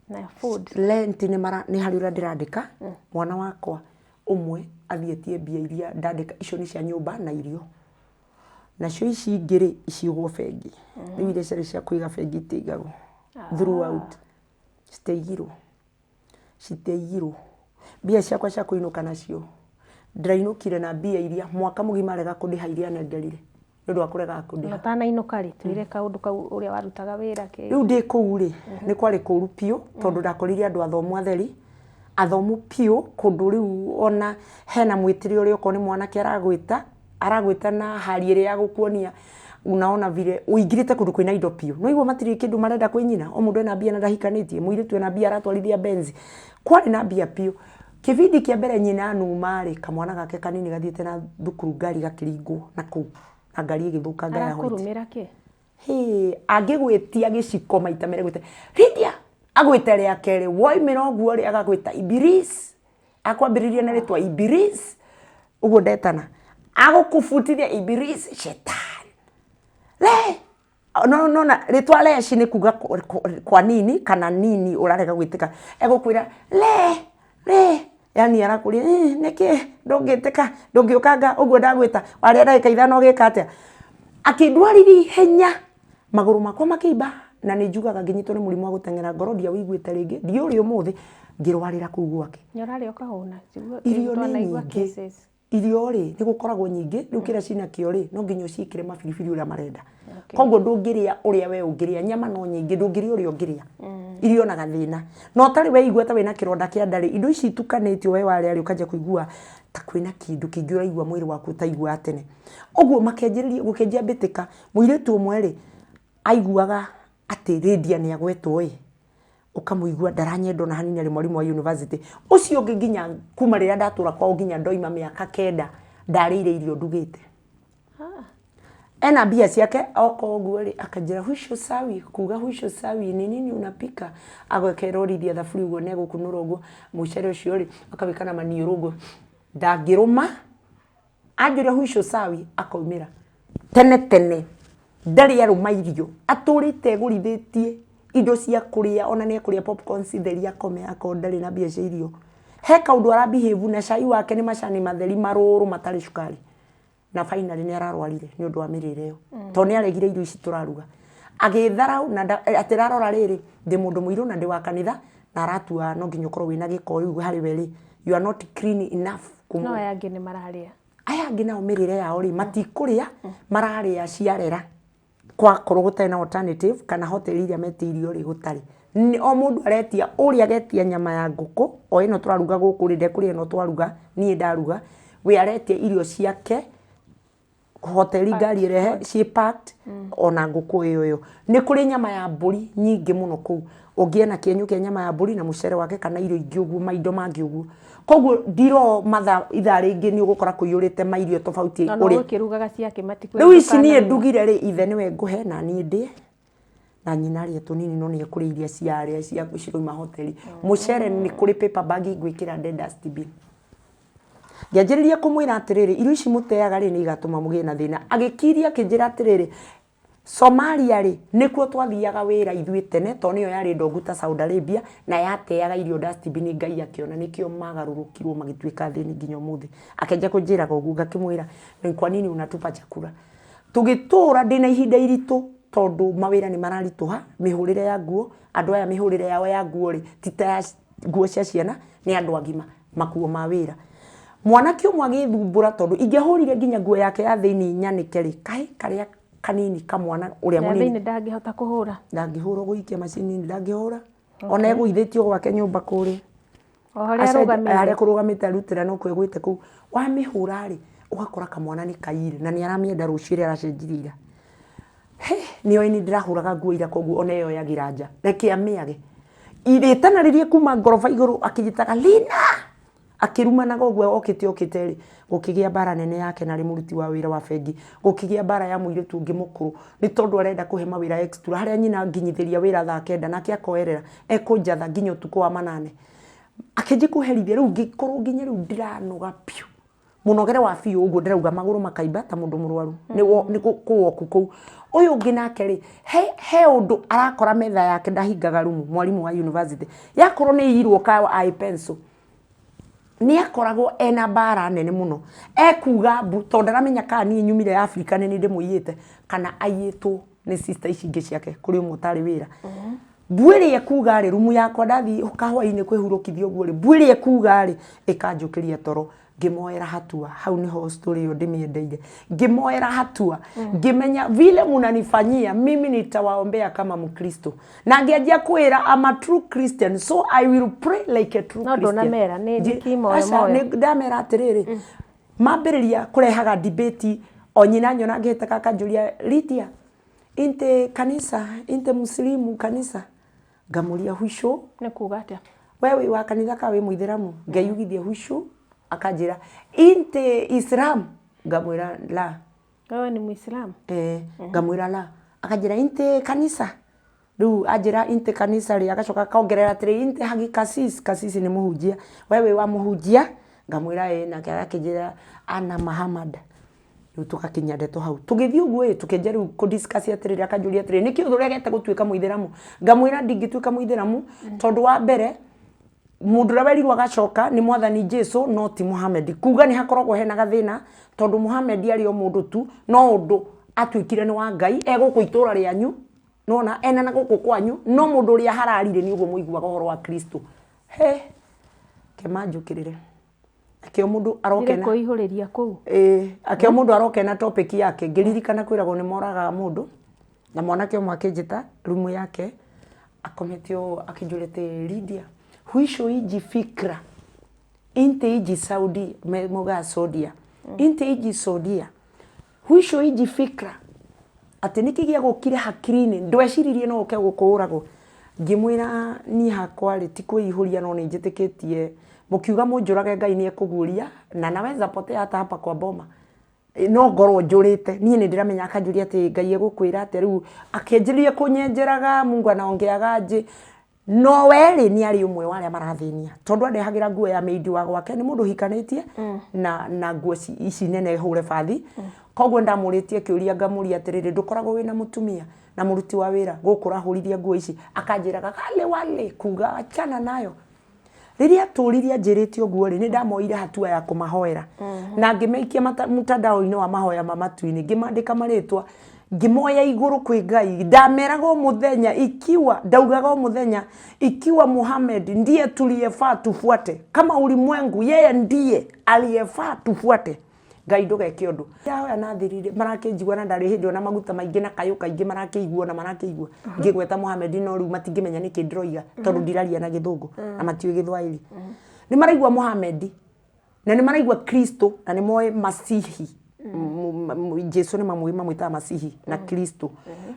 na food rent ni hari uria ndirandika mwana wakwa umwe athietie mbia iria ndandika icio ni cia nyumba na irio nacio ici ingiri iciugwo bengi riu iria ciarĩ cia kũiga bengi itigagwo throughout citeigirwo mbia ciakwa cia kũinũka nacio ndirainũkire na mbia iria mwaka mũgima arega kũndĩha iria nengerire nĩ ũndũ wa kũrega kũndĩha ũtanainũka rĩ twĩre kaũndũ kau ũrĩa warutaga wĩra kĩ rĩu ndĩ kũu rĩ nĩ kwarĩ kũru piũ tondũ ndakorire andũ athomu atheri athomu piũ kũndũ rĩu ona hena mwĩtĩre ũrĩa okorwo nĩ mwanake aragwĩta na hali ĩrĩa ya gũkuonia unaona vile uingirite kundu kwina indo piũ no igwo matiri kindu marenda kwinyina o mundu ena mbia na ndahikanitie muiritu ena mbia aratwarithia benzi kwari na mbia piũ kivindi kia mbere nyina numari kamwana gake kanini gathiete na thukuru ngari gakiringwo na kuu na ngari igithukanga ya hoiti arakurumira ki angigwitia giciko maita mere gwite Lydia agwite ria kere woimira oguo ri agagwita Iblis akwambiriria na ritwa Iblis uguo ndetana agukufutithia Iblis shetani le no na ritwa leci ni kuga kwa nini kana nini urarega gwitika egukwira le yani arakuria niki ndungiteka ndungiukanga uguo ndagwita aria ndagika ithano gika atia akindwariri henya maguru makwa makiimba na ni njugaga nginyitwo ni murimu wa gutengera ngoro ndia wiguite ringi ndiuri umuthi ngirwarira kuu gwake nyorari okahuna irio ni nyingi irio ri ni gukoragwo nyingi riu kira cina kio ri no nginyo cikire mabiribiri uria marenda koguo ndungiria uria we ungiria nyama no nyingi ndungiria uria ungiria irio na gathina no tari we igua ta wina kironda kia ndari indo ici tukanetio we wari ari ukaje kuigua ta kwina kindu kingiura igua mwiri waku ta igua atene oguo makenjiriria gukenjia bitika muiretu umwe ri aiguaga ati Lydia ni agwetwo ukamuigua ndaranyendwo na hanini ari mwarimu wa university ucio nginya kuma rira ndatura kwao nginya ndoima miaka 9 ndarire irio ndugite ena bia ciake oko guo ri akanjira huisho sawi kuga huisho sawi ni nini unapika agwekera orithia thaburi guo nego kunura guo mucere ucio ri akabikana maniuru guo ndangiruma anjure huisho sawi akaumira tene ndari aruma irio aturite gurithitie indo cia kuria ona ne kuria popcorn citheria akome akondari na bia cia irio he kaundu arabehave na cai wake ni macani matheri maruru matari cukari na finally ni ararwarire ni undu wa mirire yo to ni aregire irio ici turaruga agitharau na atirarora riri ndi mundu muiru na ndi wa kanitha na aratua no nginya korwo wina gikoyu hari weri you are not clean enough no yangi ni mararia aya ngi nao mirire yao ri matikuria mararia ciarera kwa korwo gutari na alternative kana hotel iria metirio ri gutari ni o mundu aretia uria getia nyama ya nguku o ino turaruga guku ri ndekuria ino twaruga nie ndaruga we aretia irio ciake hoteli gari rehe ci packed ona nguku iyo ni kuri nyama ya mburi nyingi muno ku ungiena kienyu kia nyama ya mburi na mucere wake kana irio ingi uguo maindo mangi uguo koguo ndiro matha ithari ingi ni ugukora kuyurite mairio tofauti uri ukirugaga ciake matiku riu ici nie ndugire ri ithe niwe nguhe na nie ndie na nyinari tunini no nie kuri iria ciaria cia guciruma hoteli mucere ni kuri paper bag gwikira dustbin Ngĩanjĩrĩria kumwira atiriri irio ici muteaga ri ni igatuma mugie na thina agikiria kinjira atiriri Somalia ri nikuo twathiaga wira ithuĩ tene to niyo yari ndoguta Saudi Arabia na yateaga irio dustbin ngai akiona nikio magarurukirwo magituika thini nginya muthi akenja kunjira gogu ngakimwira ni kwa nini unatupa chakula tugitura ndina ihinda iritu tondu mawira ni mararituha mihurire ya nguo andu aya mihurire yao ya nguo ri tita nguo cia ciana ni andu agima makuo mawira mwanake umwe agithumbura tondu ingehurire nginya nguo yake ya thini nyanike ri kai karia kanini kamwana uria munini thini ndangihota kuhura ndangihura guikia macini ndangihura ona eguithitio gwake nyumba kuri o haria kurugamite arutira no kwegwite ku wa mihura ri ugakora kamwana ni kaire na ni aramienda rucire aracenjirira niyo ini ndirahuraga nguo ira koguo ona yo yagiranja reke amiage iretanaririe kuma ngorofa iguru akijitaga Lina akiruma na gogo okite ri gukigia bara nene yake na ri muruti wa wira wa fegi gukigia bara ya muire tu ngi mukuru ni tondu arenda kuhe mawira extra haria nyina nginyithiria wira thaa 9 nake akoerera ekunjatha nginya tuko wa 8 akenje kuherithia riu ngikorwo nginya riu ndiranuga piu munogere wa fiu uguo ndirauga maguru makaimba ta mundu murwaru ni kuwoku ku uyu ngi nake ri he undu arakora metha yake ndahingaga rumu mwarimu wa university yakorwo ni irwo ka I pencil ni akoragwo ena bara nene muno ekuga tondu aramenya kana ni nyumire Africa nene ndimuyite kana ayitwo ni sister ici ingi ciake kuri umutari wira bwiri ekuga ri rumu yakwa ndathi kahwa-ini kwihurukithio guo ri bwiri ekuga ri ikanjukiria toro ngimoera hatua hau niho story yo ndimiendeire ngimoera hatua ngimenya vile munanifanyia mimi nitawaombea kama Mkristo na ngianjia kwira I'm a true Christian so I will pray like a true Christian no dona mera ni ndikimoyo moyo ndamera atiriri mambiriria kurehaga debate onyina nyona ngiheta kanjuria Lydia inte kanisa inte muslimu kanisa ngamuria huisho ni kuga atia wewe wa kanitha ka we muithiramu ngeyugithia huisho akajira inte Islam ngamwira la wewe ni Muislamu ngamwira la akajira inte kanisa riu ajira inte kanisa ri agacoka kaongerera tiri inte hagi kasisi ni muhujia wewe wa muhujia ngamwira na akijira ana Muhammad riu tukakinya ndeto hau tugithii uguo tukenja riu ku discuss atiriri akajuria atiri niki uthuragete gutuika muithiramu ngamwira ndingituika muithiramu tondu wa mbere mundu rawerirwa gacoka ni mwathani Jesu no ti Muhammad kuga ni hakoragwo hena gathina tondu Muhammad ari o mundu tu no undu atwikire ni wa Ngai eguku itura rianyu nona ena na guku kwanyu no mundu ria hararire ni uguo muiguaga uhoro wa Kristo kemanjukirire akio mundu arokena kuihuriria ku akio mundu arokena topic yake ngiririkana kwiragwo ni moraga mundu na mwanake umwe akijita rumu yake akometio akijurete Lydia huisho iji fikra inte iji Saudi moga Saudia inte iji Saudia huisho iji fikra ati nikigia gukire hakirine ndweciririe no uke gukurago ngimwira ni hakwa ri ti kuihuria no ni njitikitie mukiuga munjurage Ngai ni ekuguria na naweza potea hata hapa kwa boma no ngorwo njurite ni ndiramenya akanjuria ati Ngai egukwira ati riu akenjiria kunyenjeraga Mungu anaongeaga nji no weri ni ari umwe wale marathinia tondu andehagira nguo ya meidi wa gwake ni mundu hikanitie na nguo ici nene hure bathi koguo ndamuritie kiuria ngamuria atiriri ndukoragwo wina mutumia na muruti wa wira gukura huriria nguo ici akanjiraga kale wale kuga achana nayo riria turiria njirite oguo ri ni ndamoire hatua ya kumahoera na ngimeikia mutandao-ini wa mahoya mamatu-ini ngimandika maritwa ngimoya iguru kwi Ngai ndameraga muthenya ikiwa ndaugaga muthenya ikiwa Muhammad ndiye tuliyefaa tufuate kama ulimwengu yeye ndiye aliyefaa tufuate Ngai ndugeke undu yao anathirire marakejigwa na ndari hindi ona maguta maingi na kayo kaingi marakeigwa na marakeigwa ngigweta Muhammad no riu matingimenya niki ndiroiga tondu ndiraria na githungu na matiwe githwairi ni maraigwa Muhammad na ni maraigwa Kristo na ni moe Masihi Jesu ni mamwita Masihi na Kristo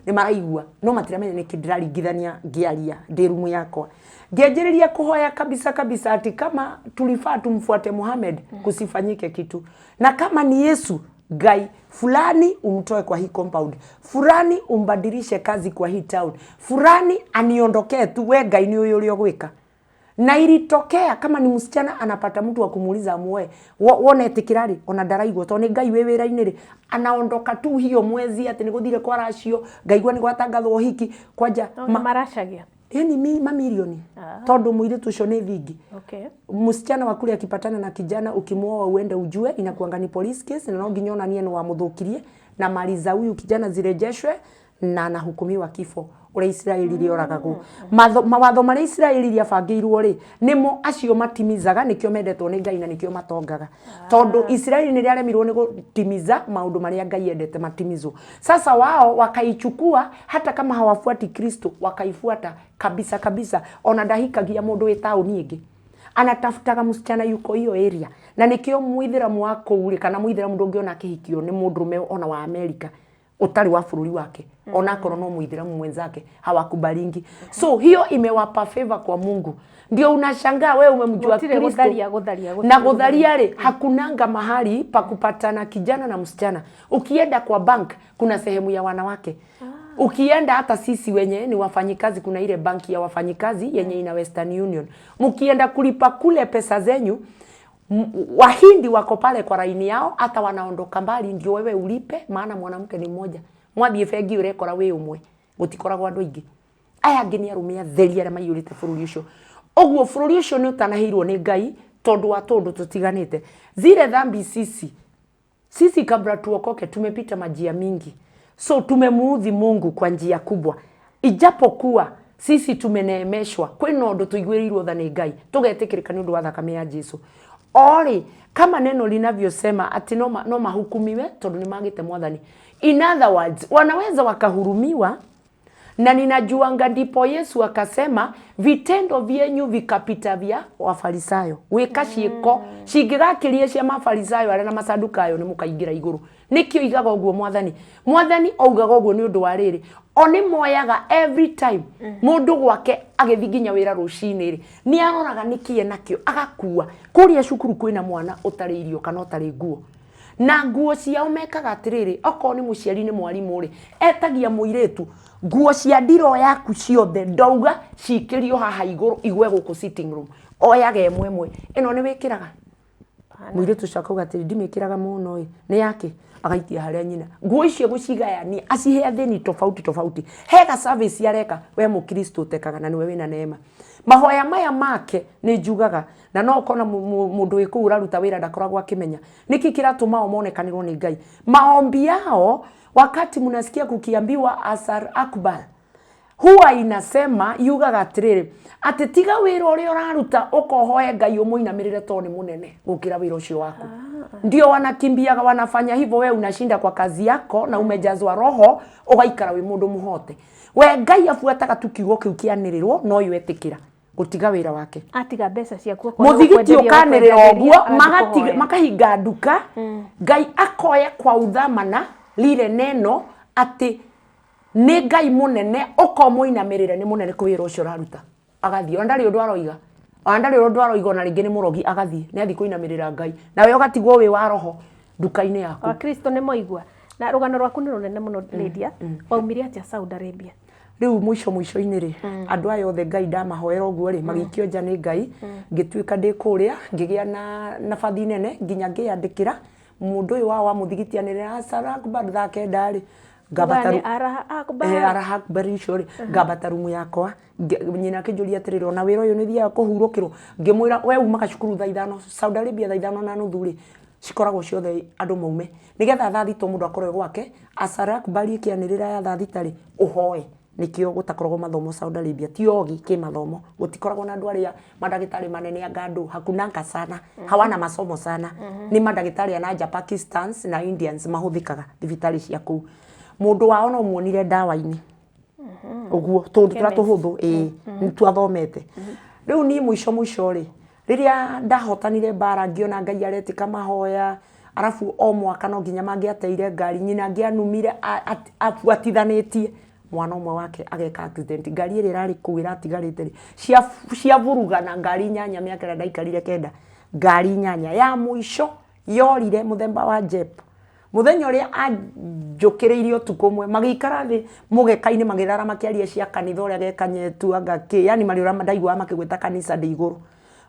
ni maraigwa no matiramenya niki ndiraringithania ngiaria ndirumu yakwa ngenjeriria kuhoya kabisa ati kama tulifaa tumfuate Muhammad kusifanyike kitu na kama ni Yesu Ngai fulani umtoe kwa hii compound fulani umbadilishe kazi kwa hii town fulani aniondokee tu we Ngai ni uyo uliogwika na ilitokea kama ni msichana anapata mtu wa kumuuliza amuoe wone tikirari ona ndaraigwa to ni Ngai wewe rainire anaondoka tu hiyo mwezi ati niguthire kwa racio Ngaigwa ni gwatangathwo hiki kwanja marashagia yani mamilioni tondu mwili tucio ni vingi msichana wakuli akipatana na kijana ukimuoa uende ujue inakuanga ni police case na no nginyona nie no wamuthukirie na mali za huyu kijana zirejeshwe na anahukumiwa kifo ule Israeli lioragagwo mawatho mari Israeli liabangirwo ri nimo acio matimizaga nikio mendetwo ni Ngai na nikio matongaga tondu Israeli ni riaremirwo ni gutimiza maundu maria Ngai endete matimizwo sasa wao wakaichukua hata kama hawafuati Kristo wakaifuata kabisa ona ndahikagia mundu wi tauni ingi anatafutaga msichana yuko hiyo area na nikio muithiramu wako uri kana muithiramu ndungiona kihikio ni mundume ona wa Amerika utari wa bururi wake ona korwo no muithiramu mwenzake hawakubalingi so hiyo imewapa favor kwa Mungu ndio unashangaa wewe umemjua Kristo na godharia ri hakunanga mahali pa kupatana kijana na msichana ukienda kwa bank kuna sehemu ya wanawake ukienda hata sisi wenye ni wafanyikazi kuna ile banki ya wafanyikazi yenye ina Western Union mkienda kulipa kule pesa zenyu Wahindi wako pale kwa raini yao hata wanaondoka mbali ndio wewe ulipe maana mwanamke ni mmoja mwathie fegi urekora we umwe gutikoragwa andu ingi aya ngini arumia theria ra mayurite bururi ucio oguo bururi ucio ni utanahirwo ni Ngai tondu wa tondu tutiganite zile dhambi sisi kabla tuokoke tumepita majia mingi so tumemuudhi Mungu kwa njia kubwa ijapokuwa sisi tumeneemeshwa kwino ndo tuigwirirwo tha ni Ngai tugetikirika ni undu wa thakame ya Jesu ori kama neno linavyosema ati no mahukumiwe tondu ni magite mwathani in other words wanaweza wakahurumiwa na ninajuanga ndipo Yesu akasema vitendo vyenyu vikapita vya wafarisayo wika ciiko cingigakirie cia mafarisayo ara na masadukayo ni mukaingira iguru nikio igaga uguo mwathani augaga uguo ni undu wa riri oni moyaga every time mundu gwake agithiginya wira rucini ri ni aroraga nikie nakio agakua kuria cukuru kwina mwana utari irio kana utari nguo na nguo ciao mekaga atiriri oko ni muciari ni mwarimu ri etagia muiretu nguo cia ndiro yaku ciothe ndauga cikirio haha iguru igwe guku sitting room oyaga emwe ino ni wikiraga muiretu cakauga atiri ndimikiraga muno ni yake agaikia haria nyina nguo icio gucigayania acihe athini tofauti hega service yareka we mukristo tekaga na niwe wina neema mahoya maya make ni njugaga na no kona mundu wiku uraruta wira ndakoragwa akimenya niki kiratuma omonekanirwo ni Ngai maombi yao wakati mnasikia kukiambiwa Asar Akbar huwa inasema yugaga atiriri ati tiga wira uri uraruta ukohoe Ngai umuinamirire toni munene gukira wira ucio waku ndio wanakimbiaga wanafanya hivyo wewe unashinda kwa kazi yako na umejazwa roho ugaikara wi mundu muhote we Ngai afuataga tukiugo kiu kianirirwo no yetikira gutiga wira wake atiga mbeca ciaku kwa muthigiti ukanirira oguo makahinga nduka Ngai akoya kwa uthamana lile neno ati nĩ Ngai mũnene ũkomũinamirĩra nĩ mũnene kwĩra ũcio raruta agathie ndari ũndũ aroiga ndari ũndũ aroiga na rĩngĩ nĩ mũrogi agathie nĩ athi kũinamirĩra Ngai nawe ũgatigwo wĩ wa roho nduka-inĩ yaku Kristo nĩ moigwa na rũgano rwaku nĩ rũnene mũno Lydia waumire atĩa Saudi Arabia rĩu mũico-inĩ rĩ andũ aya othe Ngai ndamahoera ũguo rĩ magĩikio nja nĩ Ngai ngĩtuĩka ndĩ kũrĩa ngĩgĩa na bathi nene nginya ngĩyandĩkĩra mũndũ ũyũ wa mũthigitianĩrĩra Sarakbar thake ndarĩ ngabataru Araha icio rĩ ngambata rumu yakwa nyina akĩnjũria atĩrĩrĩ ona wĩra ũyũ nĩ thiaga kũhurũkĩrwo ngĩmwĩra we umaga cukuru thaa 5 Saudi Arabia thaa 5:30 rĩ cikoragwo ciothe andũ maume nĩgetha thaa 3 mũndũ akorwe gwake Sarakbar ĩkĩanĩrĩra ya thaa 3 rĩ ũhoe nikio gutakoragwo mathomo Saudi Arabia tiogi kimathomo gutikoragwo na andu aria madagitari manene ya gado hakunanga sana hawana masomo sana ni madagitari anaja Pakistans na Indians mahuthikaga thibitari cia kuu mundu wao no muonire ndawa-ini uguo tondu turatuhuthu nitwathomete riu ni muico ri riria ndahotanire bara ngiona Ngai aretika mahoya arafu o mwaka no nginya mangiateire ngari nyina ngianumire afuatithanitie mwana umwe wake ageka accident ngari iri rari kuira atigarite cia vurugana ngari nyanya miaka ira ndaikarire kenda ngari nyanya ya muico yorire muthemba wa Jeep muthenya uria anjukiriirio tukumwe magikara thi mugeka-ini magithara makiaria cia kanitha uria gekanyetu agaki yani mari uria ndaigua makigweta kanisa ndi iguru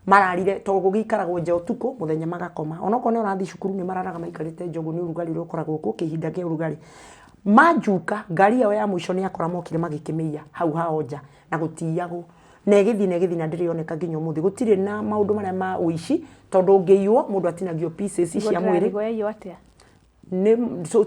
mararire to gugikaragwo nje utuku muthenya magakoma onoko ne urathi cukuru ni mararaga maikarite njogu ni urugari uri ukoragwo ku kihinda kia urugari majuka ngari yao ya muico ni akora mokire magikimia hau haonja na gutiyago na githi na ndirioneka nginya muthi gutire na maundu maria ma uici tondu ngiiyo mundu atinagio pieces cia mwiri ni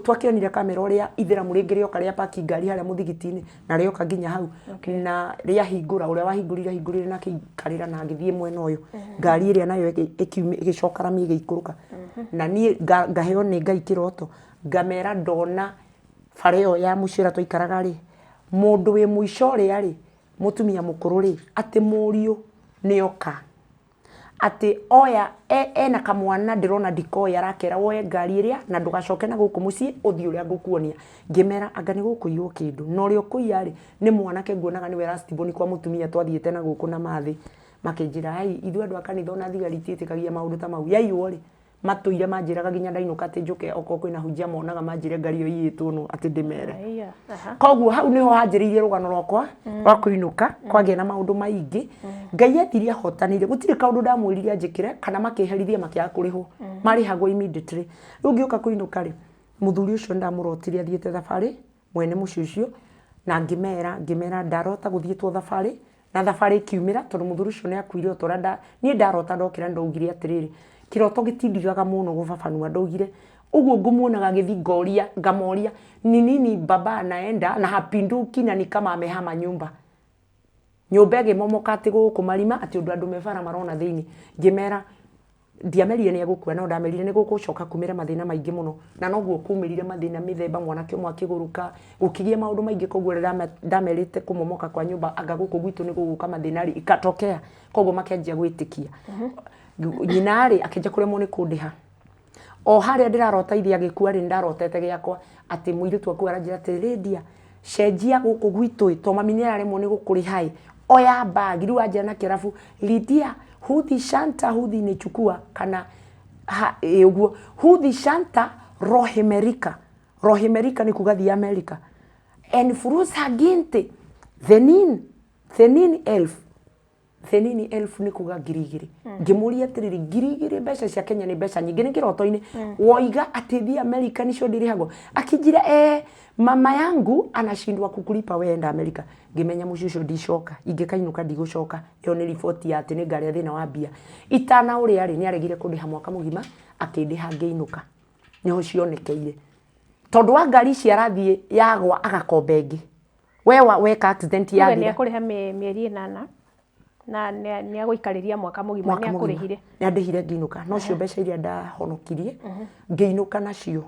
twakionire kamera uria ithiramu ringirio karia paki ngari haria muthigitini na rioka nginya hau na ria hingura uria wahingurire na kikarira na ngithie mwena uyu ngari iria nayo igicoka rami igikuruka na ni ngaheo ni Ngai kiroto ngamera ndona fareo ya mushira toikaraga ri mundu wi muico ri ari mutumia mukuru ri ati murio nioka ati oya ena kamwana ndirona dikoya arakera woye ngari iria na ndugacoke na guku mucii uthi uria ngukuonia ngimera anga ni gukuiyo kindu no rio kuiya ri ni mwanake nguonaga ni we rastiboni kwa mutumia twathiete na guku na mathi makinjira ai ithu andu akanitha na thigari tiitikagia maundu ta mau yaiyo ri matuire manjiraga ginya ndainuka ati njuke oko kwina hunjia monaga manjire ngari iyo yitwo no ati ndimere koguo hau niho hanjiriire rugano rwakwa rwa kuinuka kwage na maundu maingi Ngai ethiria hotanire gutire kaundu ndamwiriria njikire kana makiherithia makiaga kuriho marihagwo immediately riu ngioka kuinuka ri muthuri ucio ndamurotiria thiete thabari mwene mucio ucio na ngimera ndarota guthietwo thabari na thabari kiumira tondu muthuri ucio ni akuire otora ni ndarota ndokira ndaugire atiriri kiroto gitindiraga muno gubabanua ndaugire uguo ngumuonaga githi ngoria ngamoria ni nini baba anaenda na hapinduki na ni kama amehama nyumba ngimomoka ati guku marima ati undu andu mebara marona thiini ngimera ndiamerire ni agukua no ndamerire ni gukucoka kumira mathina maingi muno na noguo kumirire mathina mithemba mwanake umwe akiguruka gukigie maundu maingi koguo ndamerite kumomoka kwa nyumba anga guku gwitu ni guguka mathina ri ikatokea koguo makianjia gwitikia nyina ri akenja kuremwo ni kundiha o haria ndirarota ithia gikua ri ndarotete giakwa ati muiritu aku aranjira ati Lydia cenjia guku gwitu to mami ni aremwo ni gukurihai oya bag riu anja na kirafu Lydia huthi shanta huthi ni chukua kana uguo huthi shanta rohemerika ni kugathi America en furusa ginte thenin elf ni kuga girigiri ngimuria atiriri girigiri mbeca cia Kenya ni mbeca nyingi ni kiroto-ini woiga atithi America nicio ndirihagwo akijira mama yangu anashindwa kukulipa wenda America ngimenya mucicio ndicoka ingikainuka ndigucoka iyo ni ripoti ya ati ni ngari thina wa bia itana uria ari ni aregire kundiha mwaka mugima akindiha ngiinuka niho cionekeire tondu wa ngari cia rathie yagwa agakombengi weka accident ya ni akuriha mieri 8 na ni aguikariria mwaka mugima ni akurihire ni andihire ngiinuka no cio mbeca iria ndahonokirie ngiinuka nacio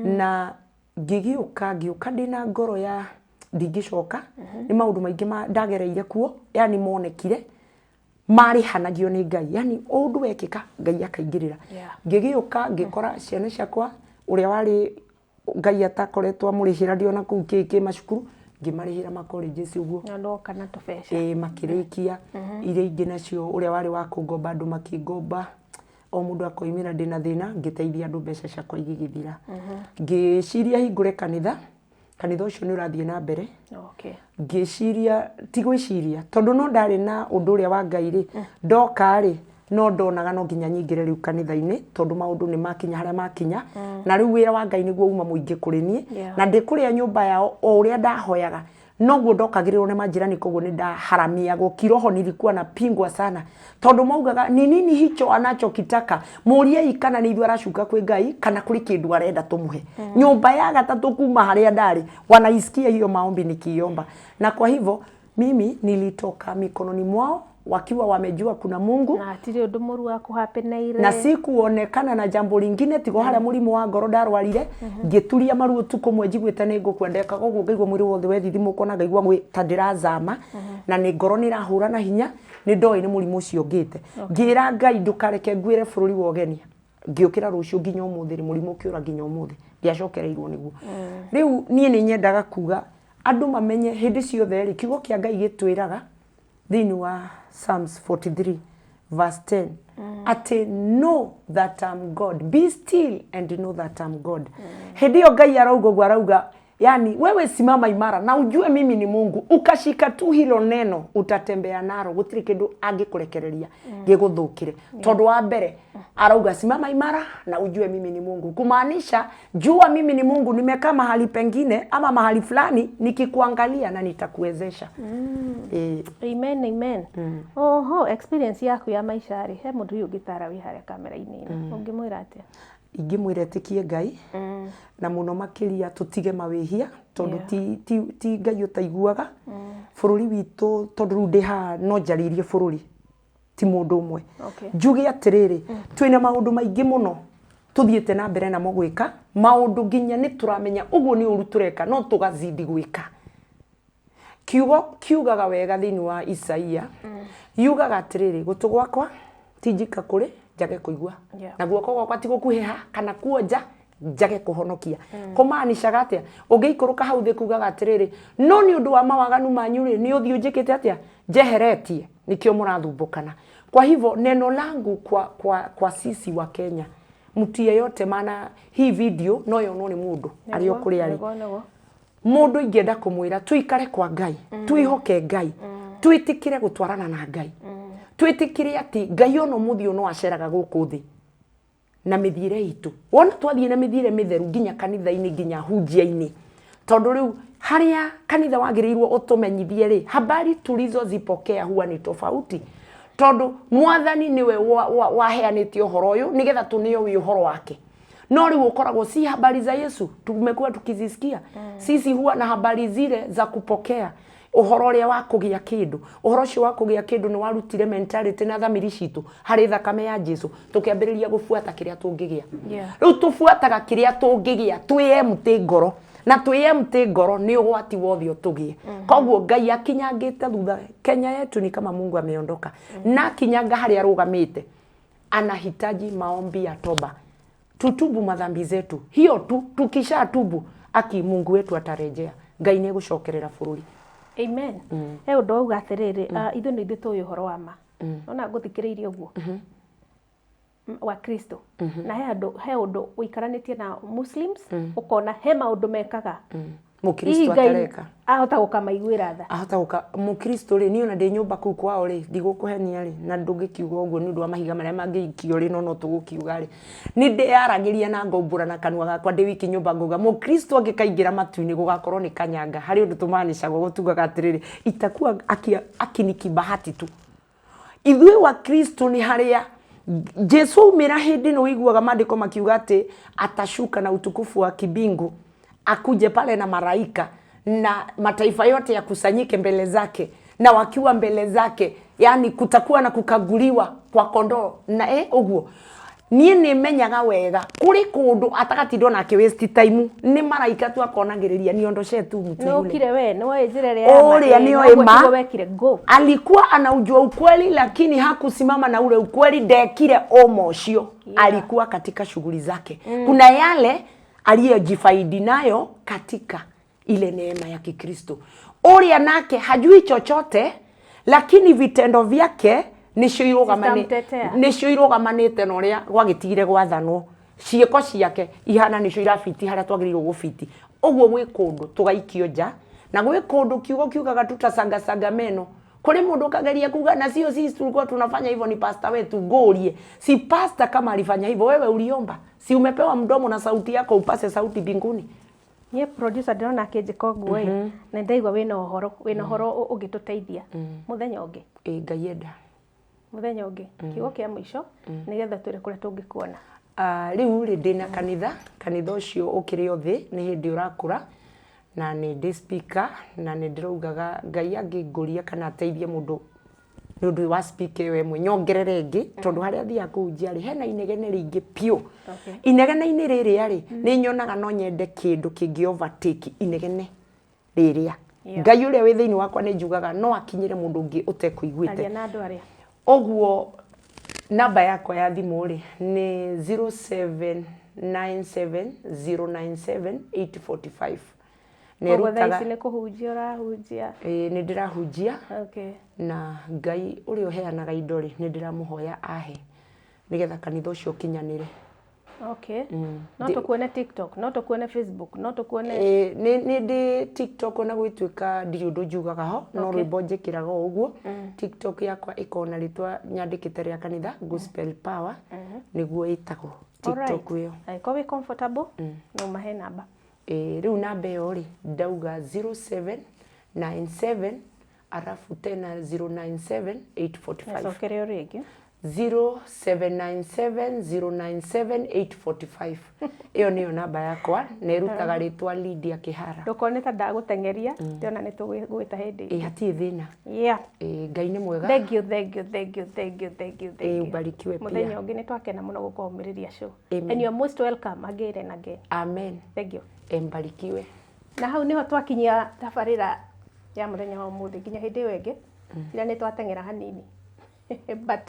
na ngigiuka ndina ngoro ya ndingicoka ni maundu maingi ndagereire kuo yani monekire mari hanagio ni Ngai yani undu wekika Ngai akaingirira ngigiuka ngikora ciana ciakwa uria wari Ngai atakoretwa murihira ndio na kuu ki macukuru ngimarihira ma colleges uguo no kana tofesha makirikia ile ingi nacio uria wari wa kungomba andu makingomba o mundu akoimira ndina thina ngiteithia andu mbeca ciakwa igigithira ngiciria hingure kanitha ucio ni urathie na mbere ngiciria ti gwiciria tondu no ndari na undu uria wa Ngai ri ndoka ri no ndonaga no nginya nyingire riu kanitha-ini tondu maundu ni makinya haria makinya na riu wira wa Ngai niguo uma muingi kuri nie na ndikuria nyumba yao o uria ndahoyaga noguo ndokagirirwo ni majirani koguo ni ndaharamia kiroho nilikuwa napingwa sana tondu maugaga ni nini hicho anachokitaka murie kana ni ithu arashuka kwi Ngai kana kuri kindu arenda tumuhe nyumba ya gatatu kuma haria ndari wanaisikia hiyo maombi nikiomba na kwa hivyo mimi nilitoka mikononi mwao wakiwa wamejua kuna Mungu na atire undu muru wa kuhapeneire na sikuonekana na jambo lingine tigo haria murimu wa ngoro ndarwarire ngituria maruo tuko mwenjigwite ni ngukwendeka koguo ngaigwa mwiri wothe wethithimuko na ngaigwa ngwi tandirazama na ni ngoro ni rahura na hinya ni ndoi ni murimu ucio ngite ngira Ngai ndukareke ngwire bururi wogenia ngiukira rucio nginya umuthi ri murimu kiura nginya umuthi ndiacokereirwo niguo riu nie ni nyendaga kuga andu mamenye hindi ciothe ri kiugo kia Ngai gitwiraga thini wa Psalms 43 verse 10 ati know that I'm God, be still and know that I'm God. Hedio Ngai arauga yani wewe simama imara na ujue mimi ni Mungu ukashika tu hilo neno utatembea naro gutiri kindu angikurekereria giguthukire tondu wa mbere arauga simama imara na ujue mimi ni Mungu kumaanisha jua mimi ni Mungu nimekaa mahali pengine ama mahali fulani nikikuangalia na nitakuwezesha amen oho experience yako ya maisha ri he mundu yugitara wi haria kamera-ini ungimwira atia ingimwira tikie Ngai na muno makiria tutige mawihia tondu ti Ngai utaiguaga bururi witu tondu ndiha no njaririe bururi ti mundu umwe njuge atiriri twina maundu maingi muno tuthiete na mbere na mogwika maundu nginya ni turamenya uguo ni uru tureka no tugazidi gwika kiugo kiugaga wega thini wa Isaia yugaga atiriri gutu gwakwa tijika kuri njage kuigua na guoko gwakwa ti gukuheha kana kuonja njage kuhonokia kumaanisha atia ungiikuruka hau thi kugaga atiriri no ni undu wa mawaganu manyu ri ni uthio njikite atia njeheretie nikio murathumbukana kwa hivyo neno langu kwa sisi wa Kenya mtu yeyote maana hii video no yo no ni mundu ari okuri ari mundu ingenda kumwira tuikare kwa Ngai tuihoke Ngai twitikire gutwarana na Ngai twitikire ati Ngai ono muthio no aceraga guku thi na mithire itu wona twathie na mithire mitheru nginya kanitha-ini nginya hunjia-ini tondu riu haria kanitha wagirirwo utumenyithie ri habari tulizozipokea huwa ni tofauti tondu mwathani niwe waheanite uhoro uyu nigetha tunio wi uhoro wake no riu ukoragwo si habari za Yesu tumekuwa tukizisikia sisi huwa na habari zile za kupokea uhoro uria wa kugia kindu uhoro cio wa kugia kindu ni warutire mentality na thamiri citu hari thakame ya Jesu tukiambiriria gufuata kiria tungigia riu tufuataga kiria tungigia twiyemte ngoro na twiyemte ngoro ni ugwati wothe tugie koguo Ngai akinyangite thutha Kenya yetu ni kama Mungu ameondoka na kinyanga hari arugamite anahitaji maombi ya toba tutubu madhambi zetu hiyo tu tukisha tubu Mungu wetu atarejea Ngai ni gucokerera bururi amen he undu auga atiriri ithu ni ithu uhoro wa ma ona nguthikiriirie uguo wa Kristo na he undu uikaranitie na Muslims ukona he maundu mekaga mukristo atareka ahota gukamaiguira tha ahota guka mukristo ri ni ona ndi nyumba ku kwao ri ndigukuhenia ri na ndungikiuga uguo ni undu wa mahiga maria mangikio ri no tugukiuga ri ni ndiyaragiria na ngombura na kanwa gakwa ndi wiki nyumba nguga mukristo angikaingira matu-ini gugakorwo ni kanyanga hari undu tumanishago gutugaga atiriri itakuwa akiniki bahati tu ithui wa Kristo ni haria Jesu umira hindi no iguaga maandiko makiuga ati atashuka na utukufu wa kibingu akuje pale na maraika na mataifa yote yakusanyike mbele zake na wakiwa mbele zake yani kutakuwa na kukaguliwa kwa kondoo na uguo nie ni menyaga wega kuri kundu atakatindo na waste time ni maraika tu akonagiriria ni ondoshe tu mtu yule no kire we no ejirere ya ore ni alikuwa anaujua ukweli lakini hakusimama na ule ukweli ndekire omocio alikuwa katika shughuli zake kuna yale aliyojifaidi nayo katika ile neema ya Kikristo. Uria nake hajui chochote, lakini vitendo vyake nicio irogamanite na uria gwagitigire gwathanwo. Ciiko ciake ihana nicio irafiti haria twagiriirwo gufiti. Uguo gwi kundu tugaikio nja na gwi kundu kiugo kiugaga tutasanga meno. Kule mundu kageria kuga na sio sisi tulikuwa tunafanya hivyo, ni pastor wetu ngorie. Si pastor kama alifanya hivyo, wewe uliomba. Si umepewa mdomo na sauti yako upase sauti mbinguni. Ye producer ndona akijiko ngui na ndaigwa wina uhoro ugituteithia muthenya ungi Ngai enda muthenya ungi kiugo kia mwisho nigetha twire kuria tungikuona. Riu ri ndina kanitha ucio ukiri othi ni hindi urakura na ni ndi speaker na ni ndirugaga Ngai angiguria kana ateithie mundu nundu wa speaker we mwe nyongerere ingi tondu haria thia kunjia ri hena inegene ringi pio. Inegene-ini riri ari ni nyonaga no nyende kindu kingi overtake inegene riria. Ngai uria wi thiini wakwa ni njugaga no akinyire mundu ungi utekuiguite. Oguo namba yakwa ya thimu ri ni 0797097845. Nerutaga ni kuhunjia urahunjia ni ndirahunjia na Ngai uri uheanaga indo ri ni ndiramuhoya ahe nigetha kanitha ucio kinyanire. No tukuone TikTok, no tukuone Facebook, no tukuone ni ndi TikTok na gwituika ndiri undu njugaga ho no rwimbo njikiraga uguo. TikTok yakwa ikona ritwa nyandikite ria kanitha Gospel Power niguo itagwo TikTok iyo. Ko we comfortable no mahe namba riu namba iyo ri ndauga 0797 arafu tena 097845. Sokereo rigi 0797097845. Iyo niyo namba yakwa na irutaga ritwa Lydia Kihara. Ndukoneta ndagutengeria ndiona ni tugwita hindi. Hati thina. Ngai ni mwega. Thank you. Ubarikiwe pia. Muthenya ungi ni twakena muno gukomiriria show. And you are most welcome again and again. Amen. Thank you. Mbarikiwe. Na hau niho twakinyia tabarira ya muthenya wa umuthi nginya hindi iyo ingi ira ni twatengera hanini. But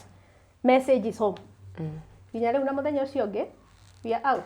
message is home. Nginya riu na muthenya ucio ungi we are out.